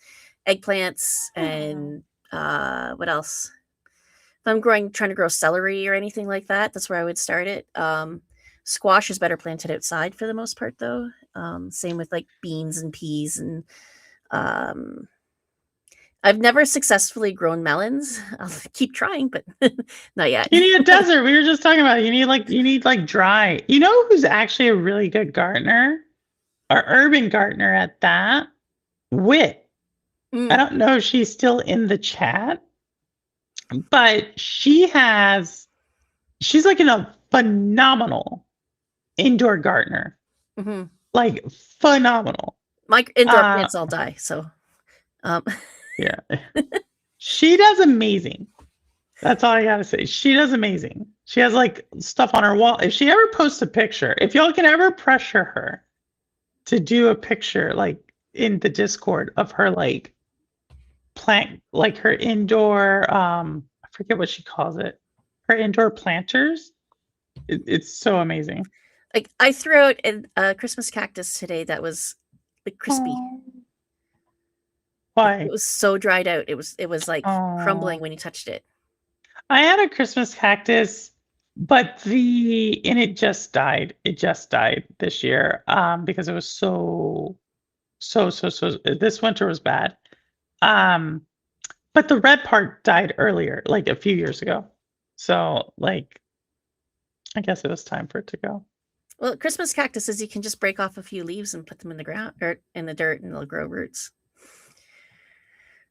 eggplants and what else? If I'm trying to grow celery or anything like that, that's where I would start it. Squash is better planted outside for the most part, though. Same with like beans and peas, and I've never successfully grown melons. I'll keep trying, but not yet. You need a desert. We were just talking about it. You need like dry. You know who's actually a really good gardener, or urban gardener at that? Wit. I don't know if she's still in the chat, but she's like a phenomenal indoor gardener. Mm-hmm. Like phenomenal. My indoor plants all die, so yeah. She does amazing. That's all I gotta say. She does amazing. She has like stuff on her wall. If she ever posts a picture, if y'all can ever pressure her to do a picture like in the Discord of her like plant, like her indoor I forget what she calls it, her indoor planters. It's so amazing. Like I threw out a Christmas cactus today that was like crispy. Aw. It Why? was so dried out. It was like crumbling Oh, when you touched it. I had a Christmas cactus, but it just died. It just died this year, because it was so this winter was bad. Um, but the red part died earlier, like a few years ago. So, like, I guess it was time for it to go. Well, Christmas cactuses, you can just break off a few leaves and put them in the ground or in the dirt, and they'll grow roots.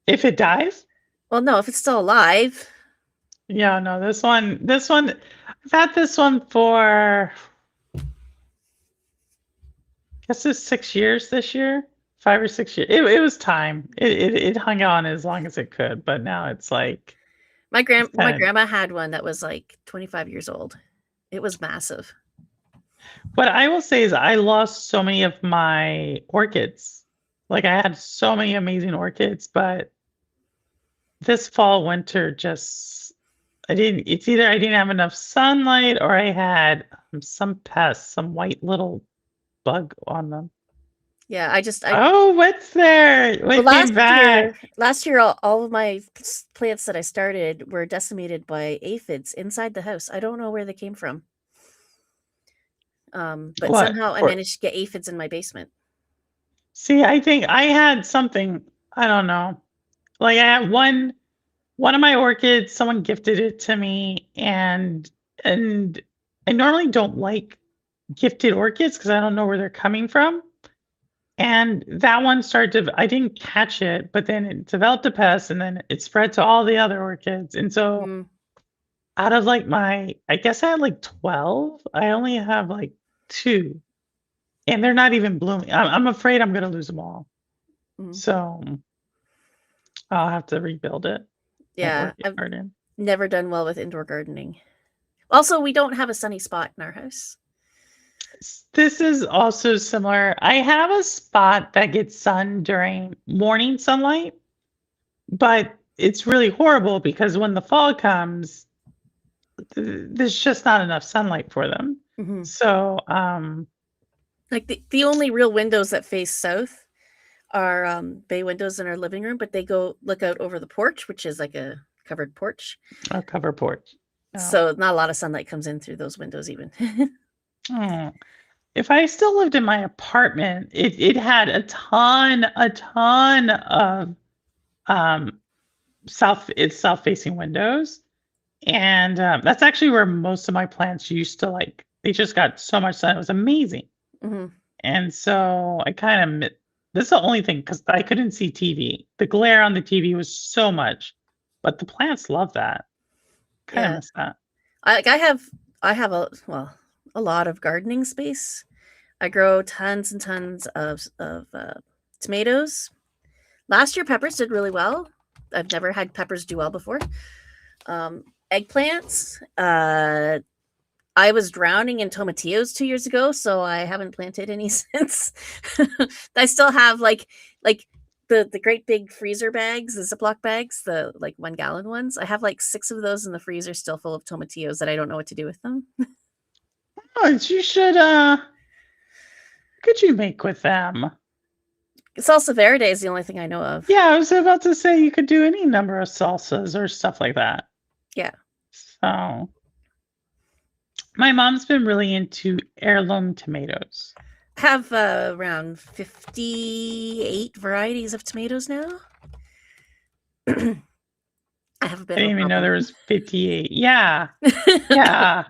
If it dies? Well, no, if it's still alive. Yeah, no, this one, I've had this one for, I guess it's 6 years this year, 5 or 6 years. It was time. It hung on as long as it could, but now it's like My it's kinda, grandma had one that was like 25 years old. It was massive. what I will say is I lost so many of my orchids. Like I had so many amazing orchids, but this fall, winter just it's either I didn't have enough sunlight or I had some pests, some white little bug on them. Yeah, I Oh, what's there? well, What came back? last year, all of my plants that I started were decimated by aphids inside the house. I don't know where they came from. But What? somehow I managed to get aphids in my basement. See, I think I had something, I don't know. Like I had one of my orchids, someone gifted it to me, and I normally don't like gifted orchids because I don't know where they're coming from. And that one started to, I didn't catch it, but then it developed a pest and then it spread to all the other orchids. And so Mm, out of like I guess I had like 12, I only have like 2. And they're not even blooming. I'm afraid I'm gonna lose them all. mm. So I'll have to rebuild it. My Yeah, orchid I've garden. never done well with indoor gardening. Also, we don't have a sunny spot in our house. This is also similar. I have a spot that gets sun during morning sunlight, but it's really horrible because when the fall comes, there's just not enough sunlight for them. Mhm. So, Like the only real windows that face south are bay windows in our living room, but they go look out over the porch, which is like a covered porch. a cover porch. Yeah. So not a lot of sunlight comes in through those windows even. Oh. If I still lived in my apartment, it had a ton of south facing windows, and that's actually where most of my plants used to like. They just got so much sun; it was amazing. Mhm. And so I kind of this is the only thing because I couldn't see TV. The glare on the TV was so much, but the plants love that. Kind of Yeah. miss that. I have a lot of gardening space. I grow tons and tons of tomatoes. Last year, peppers did really well. I've never had peppers do well before. Eggplants. I was drowning in tomatillos 2 years ago, so I haven't planted any since. I still have like the great big freezer bags, the Ziploc bags, the like 1 gallon ones. I have like 6 of those in the freezer still full of tomatillos that I don't know what to do with them. Oh, you should what could you make with them? Salsa verde is the only thing I know of. Yeah, I was about to say you could do any number of salsas or stuff like that. Yeah. So my mom's been really into heirloom tomatoes. I have around 58 varieties of tomatoes now. I have a bit I didn't of a even know problem. there was 58. Yeah. Yeah.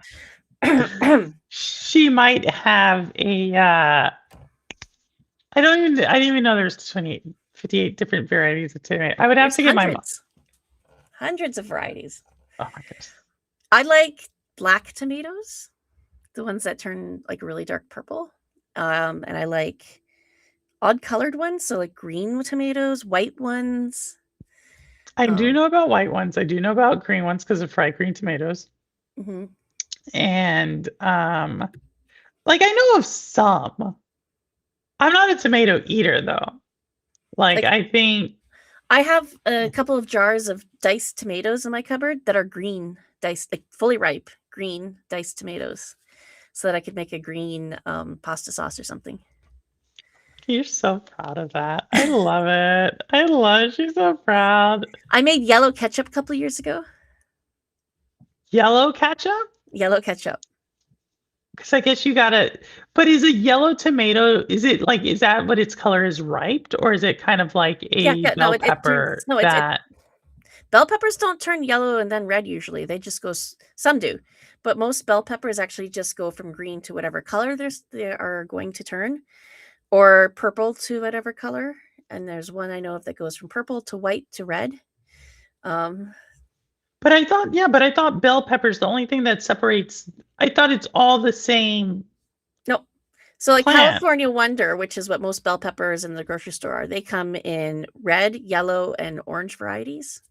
She might have a I didn't even know there's 58 different varieties of tomato. I would have There's to get my mom. hundreds of varieties. Oh my goodness. I like black tomatoes, the ones that turn like really dark purple. And I like odd colored ones, so like green tomatoes, white ones. I do know about white ones. I do know about green ones because of fried green tomatoes. Mm-hmm. And like I know of some. I'm not a tomato eater though. Like I think I have a couple of jars of diced tomatoes in my cupboard that are green, diced, like fully ripe green diced tomatoes so that I could make a green pasta sauce or something. You're so proud of that. I love it. I love it. She's so proud. I made yellow ketchup a couple of years ago. Yellow ketchup? Yellow ketchup. Because I guess you gotta. But is a yellow tomato? Is that what its color is ripe, or is it kind of like a bell pepper that? Bell peppers don't turn yellow and then red usually. They just go. Some do, but most bell peppers actually just go from green to whatever color they are going to turn, or purple to whatever color. And there's one I know of that goes from purple to white to red. But I thought bell peppers, the only thing that separates, I thought it's all the same. No. So like plant. California Wonder, which is what most bell peppers in the grocery store are, they come in red, yellow, and orange varieties.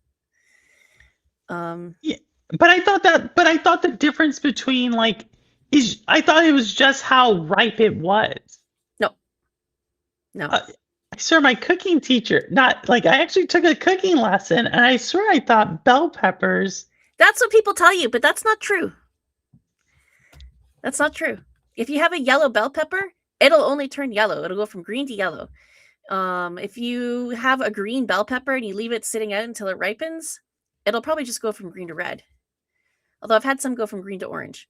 Yeah, but I thought the difference between I thought it was just how ripe it was. No. I swear my cooking teacher, not like I actually took a cooking lesson, and I swear I thought bell peppers. That's what people tell you, but that's not true. That's not true. If you have a yellow bell pepper, it'll only turn yellow. It'll go from green to yellow. If you have a green bell pepper and you leave it sitting out until it ripens, it'll probably just go from green to red. Although I've had some go from green to orange.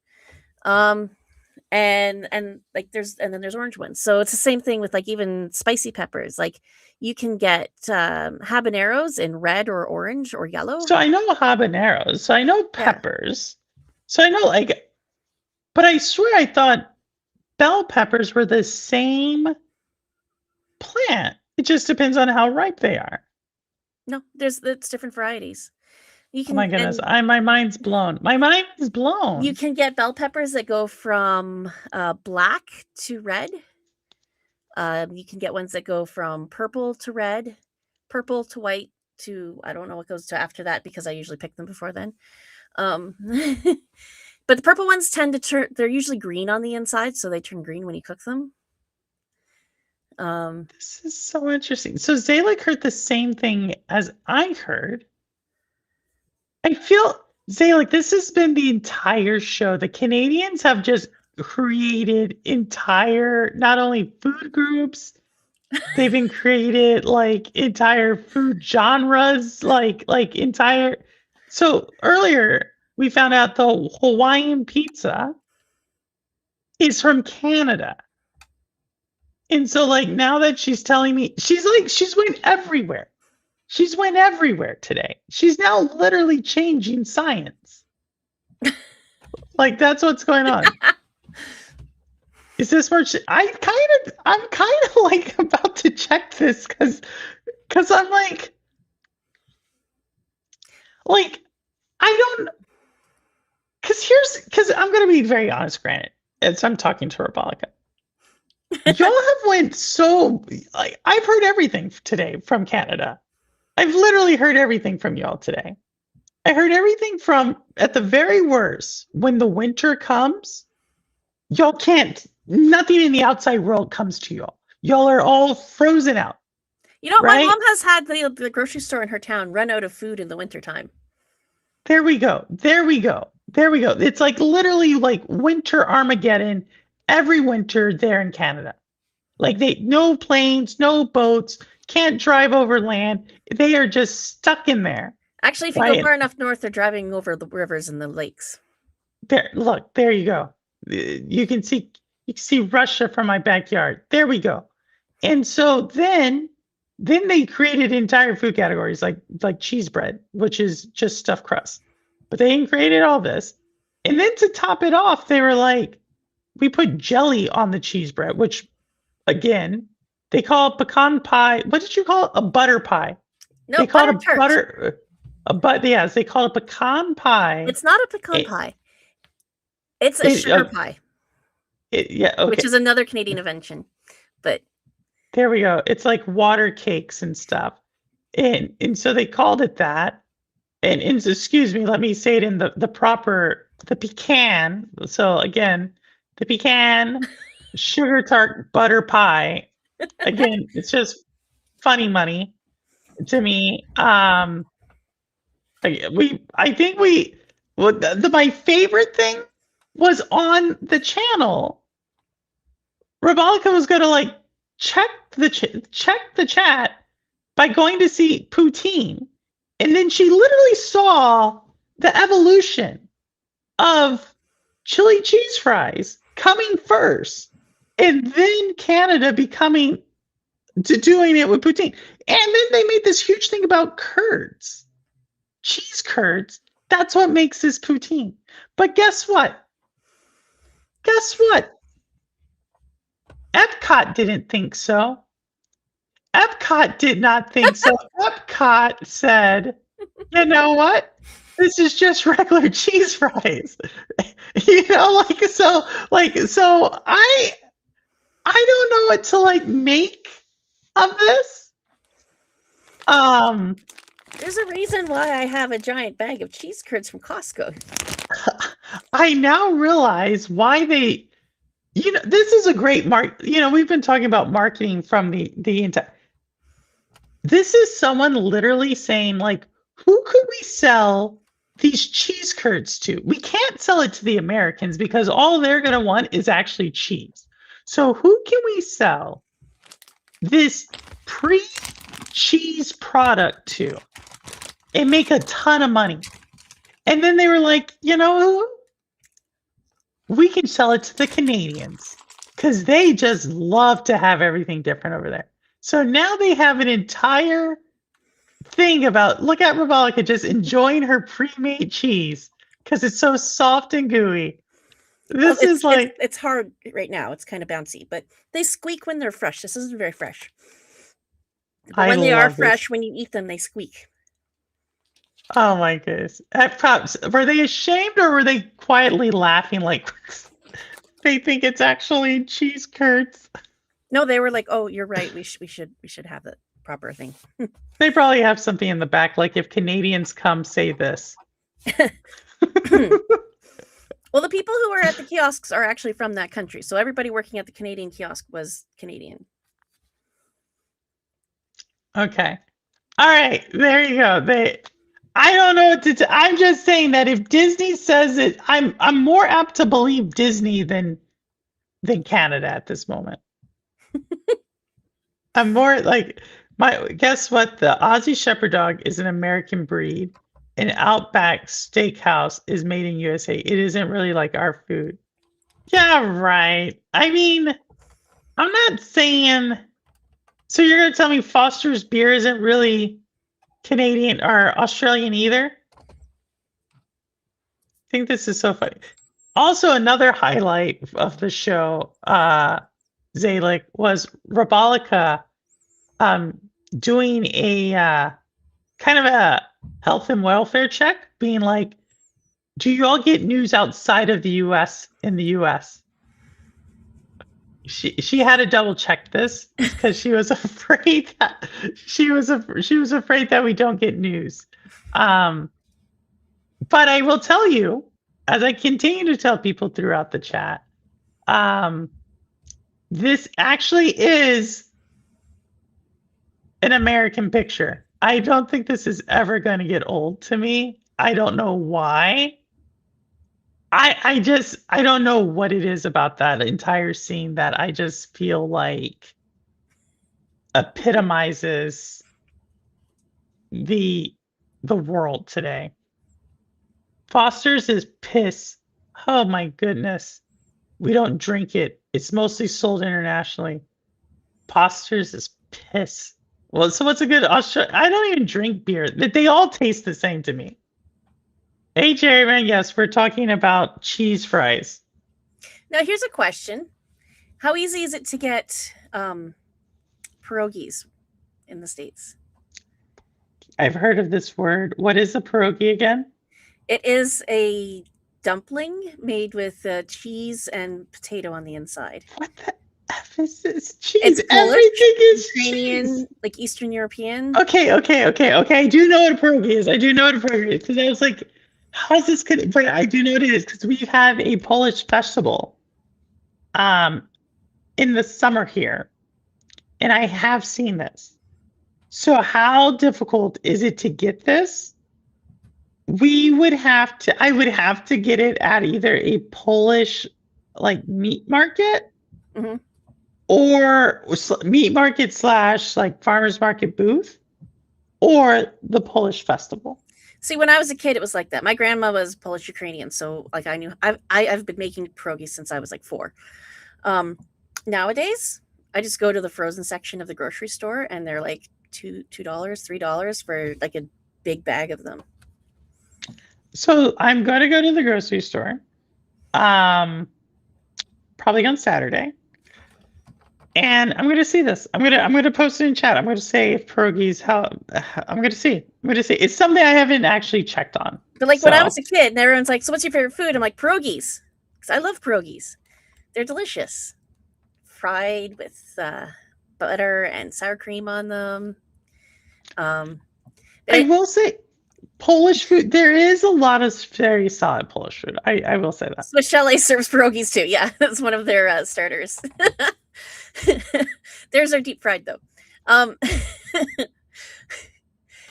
And then there's orange ones. So it's the same thing with like even spicy peppers. Like you can get habaneros in red or orange or yellow. So I know habaneros. So I know peppers. Yeah. So I know but I swear I thought bell peppers were the same plant. It just depends on how ripe they are. No, it's different varieties. Oh my goodness, my mind's blown. My mind is blown. You can get bell peppers that go from black to red. You can get ones that go from purple to red, purple to white to, I don't know what goes to after that because I usually pick them before then. But the purple ones tend to turn, they're usually green on the inside, so they turn green when you cook them. This is so interesting. So Zalek heard the same thing as I heard. I feel, Zalek, this has been the entire show. The Canadians have just created entire, not only food groups, they've been created entire food genres, entire. So earlier we found out the Hawaiian pizza is from Canada. And so now that she's telling me, she's went everywhere. She's went everywhere today. She's now literally changing science. That's what's going on. Is this where I'm kind of about to check this because I'm I don't, because I'm going to be very honest, granted, as I'm talking to Rebecca. Y'all have went so, I've heard everything today from Canada. I've literally heard everything from y'all today. I heard everything from, at the very worst, when the winter comes, y'all can't, nothing in the outside world comes to y'all. Y'all are all frozen out. You know, right? My mom has had the grocery store in her town run out of food in the wintertime. There we go. It's literally winter Armageddon every winter there in Canada. No planes, no boats, can't drive over land. They are just stuck in there. Actually, if you go far enough north, they're driving over the rivers and the lakes. There you go. You can see Russia from my backyard. There we go. And so then they created entire food categories like cheese bread, which is just stuffed crust. But they created all this. And then to top it off, they were we put jelly on the cheese bread, which again, they call it pecan pie. What did you call it? A butter pie. No, they call it yes, they call it pecan pie. It's not a pecan pie. It's a sugar pie. Okay. Which is another Canadian invention. But there we go. It's like water cakes and stuff. And so they called it that. And excuse me, let me say it in the proper, the pecan. So again, the pecan sugar tart butter pie. Again, it's just funny money to me. I think we Well, my favorite thing was on the channel. Rebolica was going to like check the chat by going to see poutine, and then she literally saw the evolution of chili cheese fries coming first, and then Canada becoming to doing it with poutine, and then they made this huge thing about curds, cheese curds. That's what makes this poutine. But guess what? Epcot didn't think so. Epcot did not think so. Epcot said, you know what? This is just regular cheese fries. So I don't know what to like make of this. There's a reason why I have a giant bag of cheese curds from Costco. I now realize why they, this is a great we've been talking about marketing from the entire. This is someone literally saying, like, who could we sell these cheese curds to? We can't sell it to the Americans because all they're going to want is actually cheese. So who can we sell this pre-cheese product to and make a ton of money? And then they were like, we can sell it to the Canadians because they just love to have everything different over there. So now they have an entire thing about, look at Rebolica just enjoying her pre-made cheese because it's so soft and gooey. It's hard right now. It's kind of bouncy, but they squeak when they're fresh. This isn't very fresh. But when they are fresh, when you eat them, they squeak. Oh my goodness. Were they ashamed or were they quietly laughing like they think it's actually cheese curds? No, they were like, "Oh, you're right. We should have the proper thing." They probably have something in the back, like if Canadians come, say this. Well, the people who are at the kiosks are actually from that country, so everybody working at the Canadian kiosk was Canadian. Okay, all right, there you go. I don't know what to. I'm just saying that if Disney says it, I'm more apt to believe Disney than Canada at this moment. I'm more like guess what? The Aussie Shepherd Dog is an American breed, and Outback Steakhouse is made in USA. It isn't really like our food. Yeah, right. I mean, I'm not saying. So you're gonna tell me Foster's beer isn't really Canadian or Australian either? I think this is so funny. Also, another highlight of the show, Zalik, was Rebolica doing a kind of a health and welfare check, being like, do you all get news outside of the US in the US? She had to double check this because she was afraid that she was afraid that we don't get news. But I will tell you, as I continue to tell people throughout the chat, this actually is an American picture. I don't think this is ever going to get old to me. I don't know why. I don't know what it is about that entire scene that I just feel like epitomizes the world today. Foster's is piss. Oh my goodness. We don't drink it. It's mostly sold internationally. Foster's is piss. Well, so what's a good Australia? I don't even drink beer. They all taste the same to me. Hey, Jerry, man, yes, we're talking about cheese fries. Now, here's a question. How easy is it to get pierogies in the States? I've heard of this word. What is a pierogi again? It is a dumpling made with cheese and potato on the inside. What the F is this? Cheese. Everything is cheese. Like Eastern European. Okay. I do know what a pierogi is. Because I was like, how's this good? But I do know what it is because we have a Polish festival in the summer here. And I have seen this. So how difficult is it to get this? I would have to get it at either a Polish like meat market Mhm. or meat market slash like farmers market booth or the Polish festival. See, when I was a kid, it was like that. My grandma was Polish Ukrainian, so like I knew I've been making pierogies since I was like 4. Nowadays, I just go to the frozen section of the grocery store, and they're like $2, $3 for like a big bag of them. So I'm going to go to the grocery store, probably on Saturday, and I'm going to see this. I'm going to post it in chat. I'm going to say if pierogies I'm going to see. It's something I haven't actually checked on. But like when I was a kid, and everyone's like, "So what's your favorite food?" I'm like, "Pierogies," because I love pierogies. They're delicious, fried with butter and sour cream on them. I will say, Polish food. There is a lot of very solid Polish food. I will say that. Swiss Chalet serves pierogies too. Yeah, that's one of their starters. Theirs are deep fried though.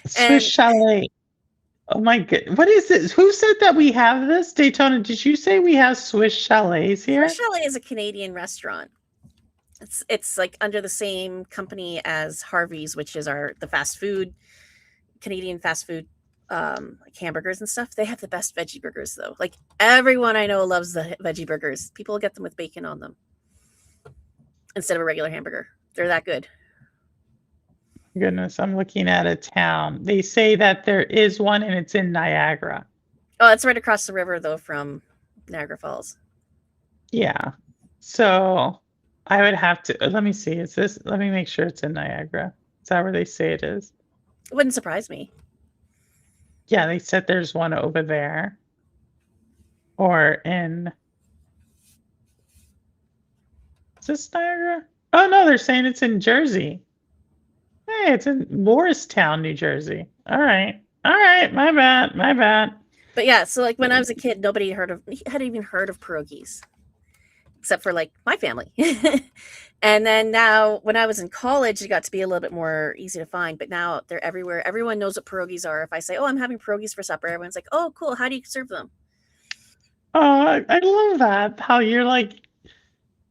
Swiss Chalet. Oh my god! What is this? Who said that we have this? Daytona, did you say we have Swiss Chalets here? Swiss Chalet is a Canadian restaurant. It's like under the same company as Harvey's, which is the fast food, Canadian fast food, like hamburgers and stuff. They have the best veggie burgers though. Like everyone I know loves the veggie burgers. People get them with bacon on them instead of a regular hamburger. They're that good. Goodness, I'm looking at a town. They say that there is one and it's in Niagara. Oh, it's right across the river though from Niagara Falls. Yeah. So I would have to let me see. Let me make sure it's in Niagara. Is that where they say it is? It wouldn't surprise me. Yeah, they said there's one over there. Or in Is this Niagara? Oh no, they're saying it's in Jersey. Hey, it's in Morristown, New Jersey. All right. My bad. But yeah, so like when I was a kid, nobody had even heard of pierogies, except for like my family. And then now, when I was in college, it got to be a little bit more easy to find. But now they're everywhere. Everyone knows what pierogies are. If I say, "Oh, I'm having pierogies for supper," everyone's like, "Oh, cool. How do you serve them?" Oh, I love that. How you're like,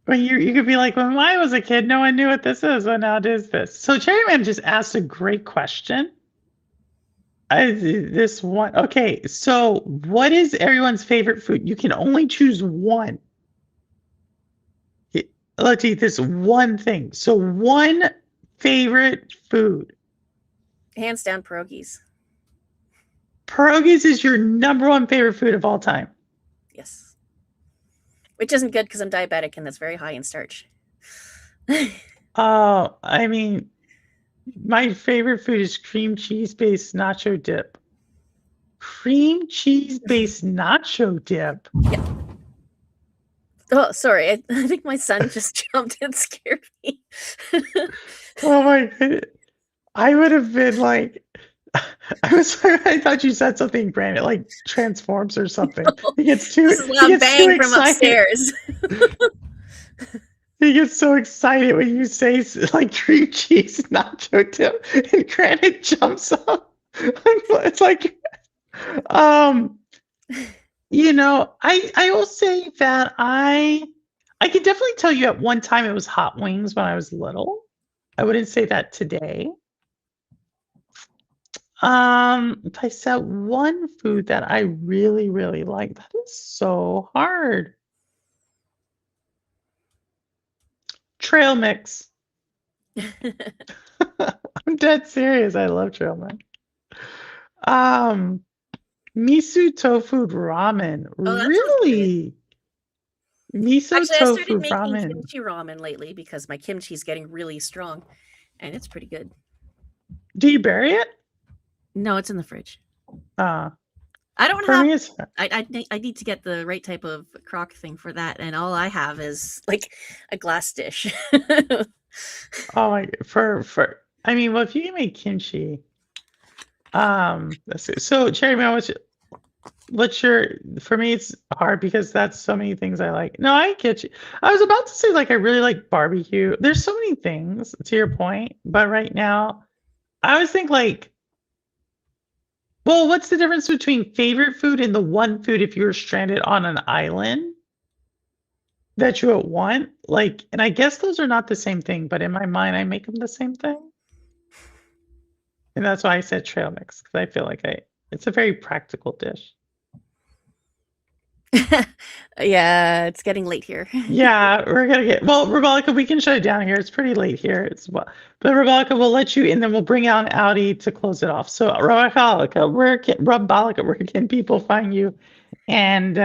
when you could be like, when I was a kid, no one knew what this is, but now it is this. So Cherryman just asked a great question. This one, okay. So, what is everyone's favorite food? You can only choose one. Let's eat this one thing. So, one favorite food. Hands down, pierogies. Pierogies is your number one favorite food of all time. Yes. Which isn't good because I'm diabetic and that's very high in starch. Oh, I mean, my favorite food is cream cheese-based nacho dip. Cream cheese-based nacho dip? Yeah. Oh, sorry. I think my son just jumped and scared me. Oh my goodness. I would have been like, I thought you said something brand like Transforms or something. He gets too, This is loud bang from upstairs. He gets so excited when you say like cream cheese nacho dip, and Granite jumps up. It's like, you know, I will say that I can definitely tell you at one time it was hot wings when I was little. I wouldn't say that today. If I said one food that I really, really like, that is so hard. Trail mix. I'm dead serious. I love trail mix. Miso tofu ramen. Oh, really? Miso Actually, I tofu started making ramen. kimchi ramen lately because my kimchi is getting really strong, and it's pretty good. Do you bury it? No, it's in the fridge. I don't for have. me, it's I need to get the right type of crock thing for that, and all I have is like a glass dish. oh my for I mean, well, if you can make kimchi, let's see. So Cherry Man, what's your for me it's hard because that's so many things I like. No, I get you. I was about to say like I really like barbecue. There's so many things to your point, but right now I always think like Well, what's the difference between favorite food and the one food if you were stranded on an island that you would want? Like, and I guess those are not the same thing, but in my mind, I make them the same thing. And that's why I said trail mix because I feel like it's a very practical dish. Yeah, it's getting late here. Yeah, we're gonna get well, Rebecca, we can shut it down here. It's pretty late here. It's well, but Rebecca, we'll let you, and then we'll bring out Audi to close it off. So Rebecca, where can people find you? And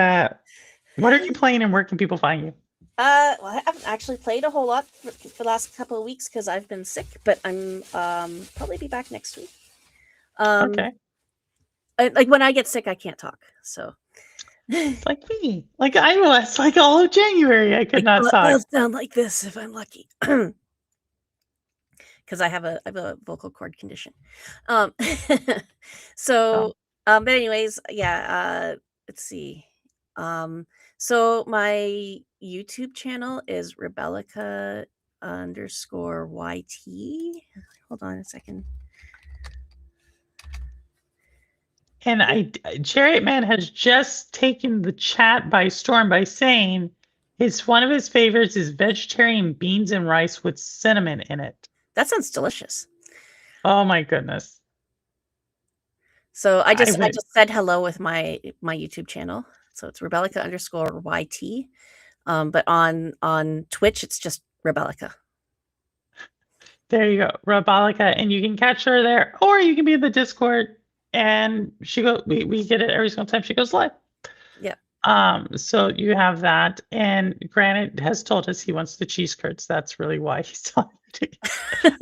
what are you playing, and where can people find you? Well, I haven't actually played a whole lot for the last couple of weeks because I've been sick, but I'm probably be back next week. Okay, Like when I get sick, I can't talk. So it's like me, like I was, like all of January, I could not I'll talk. sound like this if I'm lucky, because I have a vocal cord condition. So, but anyways, yeah. Let's see. So my YouTube channel is Rebellica _YT. Hold on a second. And Chariot Man has just taken the chat by storm by saying one of his favorites is vegetarian beans and rice with cinnamon in it. That sounds delicious. Oh my goodness. So I just said hello with my YouTube channel. So it's Rebellica _YT. But on Twitch it's just Rebellica. There you go, Rebellica, and you can catch her there, or you can be in the Discord, and we get it every single time she goes live. Yeah. So you have that, and Granite has told us he wants the cheese curds. That's really why he's telling you.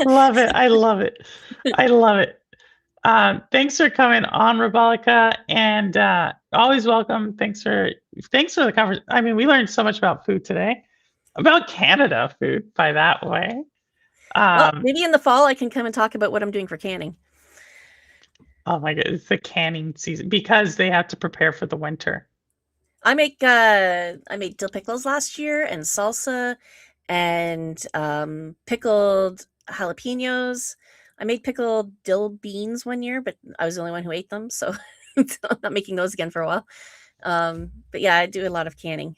Love it. I love it. I love it. Thanks for coming on, Rebellica, and always welcome. Thanks for the conversation. I mean, we learned so much about food today, about Canada food by that way. Well, maybe in the fall I can come and talk about what I'm doing for canning. Oh my god, it's the canning season because they have to prepare for the winter. I made dill pickles last year and salsa and pickled jalapenos. I made pickled dill beans one year, but I was the only one who ate them, so I'm not making those again for a while. But yeah, I do a lot of canning.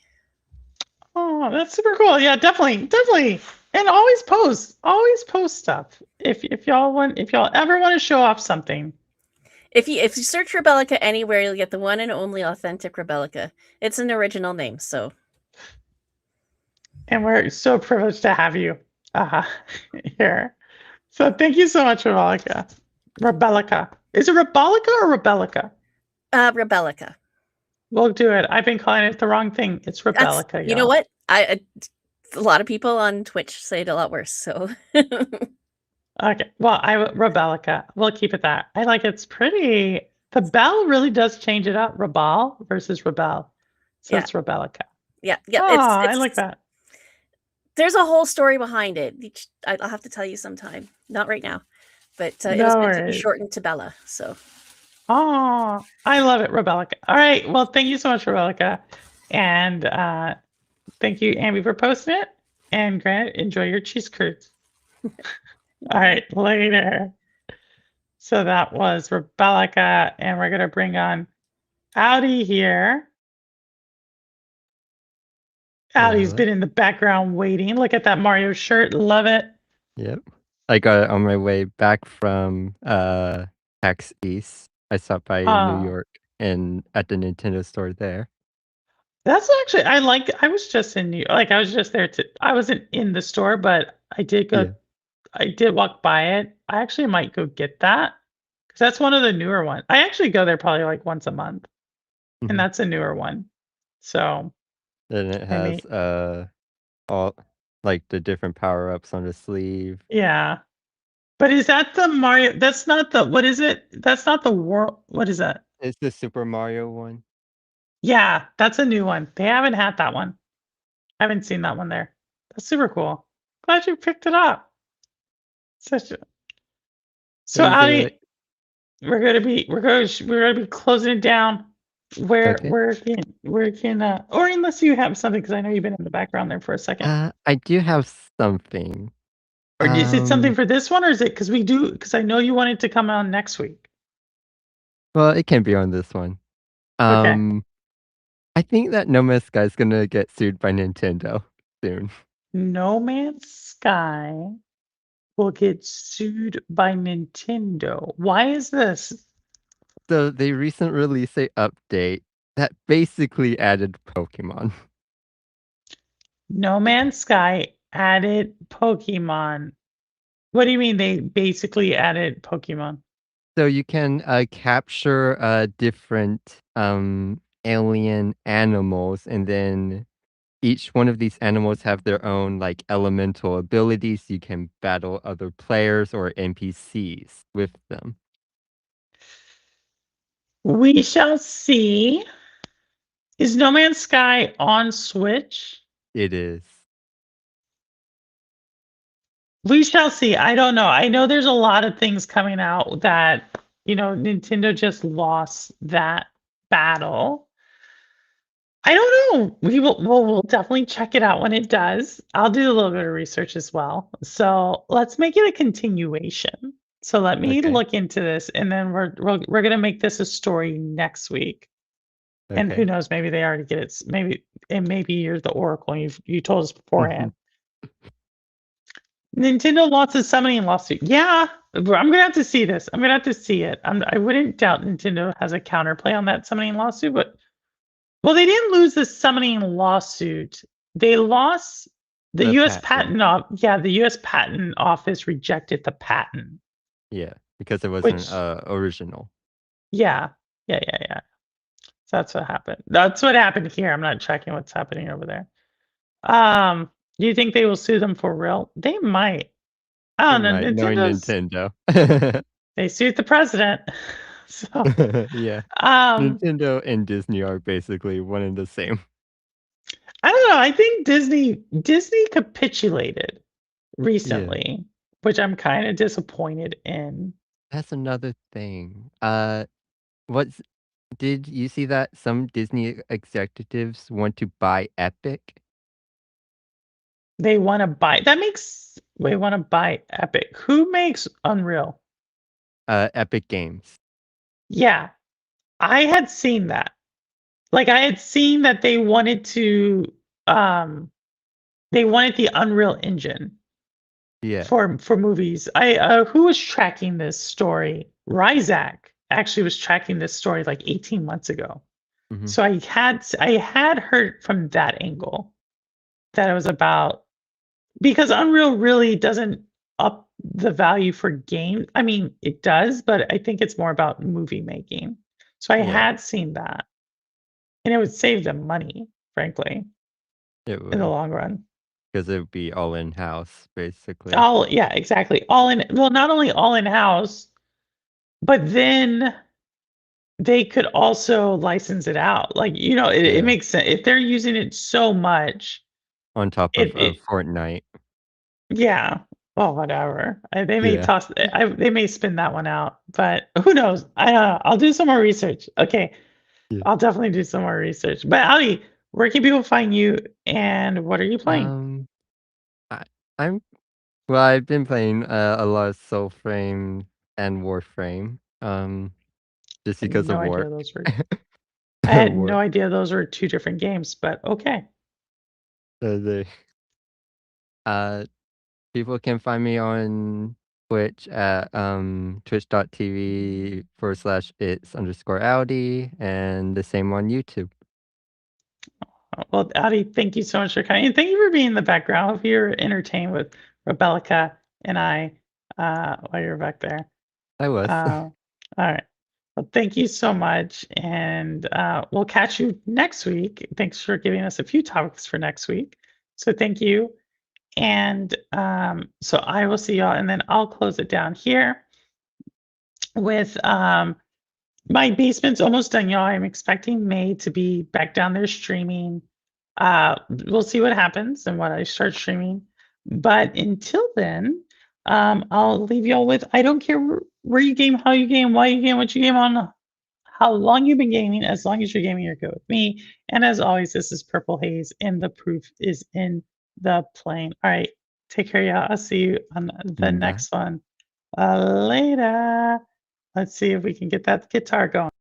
Oh, that's super cool. Yeah, definitely. And always post stuff. If y'all ever want to show off something. If you search Rebellica anywhere, you'll get the one and only authentic Rebellica. It's an original name, so. And we're so privileged to have you here. So thank you so much, Rebellica. Rebellica. Is it Rebellica or Rebellica? Rebellica. We'll do it. I've been calling it the wrong thing. It's Rebellica. You know what? A lot of people on Twitch say it a lot worse. So. Okay. Well, Rebellica. We'll keep it that. I like it's pretty. The bell really does change it up. Rebel versus Rebel. So it's Rebellica. Yeah. I like that. There's a whole story behind it. I'll have to tell you sometime. Not right now, but it was meant to be shortened to Bella. So. Oh, I love it, Rebellica. All right. Well, thank you so much, Rebellica, and thank you, Amy, for posting it. And Grant, enjoy your cheese curds. All right, later. So that was Rebellica, and we're gonna bring on Audi here. Audie's been in the background waiting. Look at that Mario shirt. Love it. Yep. I got it on my way back from PAX East. I stopped by New York and at the Nintendo store there. That's actually I was just in New York. Like I was just there I wasn't in the store, but I did go. Yeah. I did walk by it. I actually might go get that because that's one of the newer ones. I actually go there probably like once a month, and that's a newer one. So. And it has all like the different power-ups on the sleeve. Yeah. But is that the Mario? That's not the what is it? That's not the world. What is that? It's the Super Mario one. Yeah, that's a new one. They haven't had that one. I haven't seen that one there. That's super cool. Glad you picked it up. So Audi, we're gonna be closing it down. Where can or unless you have something, because I know you've been in the background there for a second. I do have something. Or is it something for this one, or is it because I know you wanted to come on next week? Well, it can be on this one. Okay. I think that No Man's Sky is gonna get sued by Nintendo soon. No Man's Sky will get sued by Nintendo. Why is this? So they recently released a update that basically added Pokemon. No Man's Sky added Pokemon. What do you mean they basically added Pokemon? So you can capture different alien animals, and then each one of these animals have their own like elemental abilities. You can battle other players or NPCs with them. We shall see. Is No Man's Sky on Switch? It is. We shall see. I don't know. I know there's a lot of things coming out that, Nintendo just lost that battle. I don't know. We'll definitely check it out when it does. I'll do a little bit of research as well. So let's make it a continuation. So let me Okay. look into this, and then we're gonna make this a story next week. And who Okay. knows? Maybe they already get it. Maybe you're the oracle. And you told us beforehand. Nintendo lost a summoning lawsuit. Yeah, I'm gonna have to see this. I'm gonna have to see it. I wouldn't doubt Nintendo has a counterplay on that summoning lawsuit, but well, they didn't lose the summoning lawsuit. They lost the The U.S. patent. Yeah, the U.S. Patent Office rejected the patent, Yeah, because it wasn't which original. yeah, yeah. So that's what happened. That's what happened here. I'm not checking what's happening over there. Do you think they will sue them for real? They might. I They don't know. might, knowing Nintendo's Nintendo. they sued the president. So Yeah. um Nintendo and Disney are basically one and the same. I don't know. I think Disney capitulated Yeah. recently, which I'm kind of disappointed in. That's another thing. What's did you see that some Disney executives want to buy Epic? They want to buy that makes they want to buy Epic. Who makes Unreal? Epic Games. Yeah, I had seen that. Like I had seen that um they wanted the Unreal Engine Yeah. for movies. I who was tracking this story? Ryzak actually was tracking this story like 18 months ago. Mhm. So I had heard from that angle that it was about because Unreal really doesn't up the value for game. I mean, it does, but I think it's more about movie making. So I Yeah, had seen that, and it would save them money, frankly, it in the would, long run. because it would be all in-house, basically. All yeah, exactly. All in well, not only all in house, but then they could also license it out. Like, it Yeah. makes sense if they're using it so much. On top It, of it Fortnite. Yeah. Well, whatever. They may Yeah. they may spin that one out, but who knows? I don't know. I'll do some more research. Okay. Yeah. I'll definitely do some more research. But Ali, where can people find you and what are you playing? I I'm well, I've been playing, a lot of Soulframe and Warframe, just I had because no of idea work. those were I had no Work. idea those were two different games, but okay. So they uh, people can find me on Twitch at, twitch.tv/its_Audi, and the same on YouTube. Well, Ali, thank you so much for coming. And thank you for being in the background. Hope you're entertained with Rebecca and I while you're back there. I was. All right. Well, thank you so much. And we'll catch you next week. Thanks for giving us a few topics for next week. So thank you. And so I will see y'all. And then I'll close it down here with my basement's almost done, y'all. I'm expecting May to be back down there streaming. We'll see what happens and what I start streaming. But until then, I'll leave y'all with I don't care where you game, how you game, why you game, what you game on, how long you've been gaming. As long as you're gaming, you're good with me. And as always, this is Purple Haze, and the proof is in the playing. All right, take care, y'all. I'll see you on the Bye. next one. Later. Let's see if we can get that guitar going.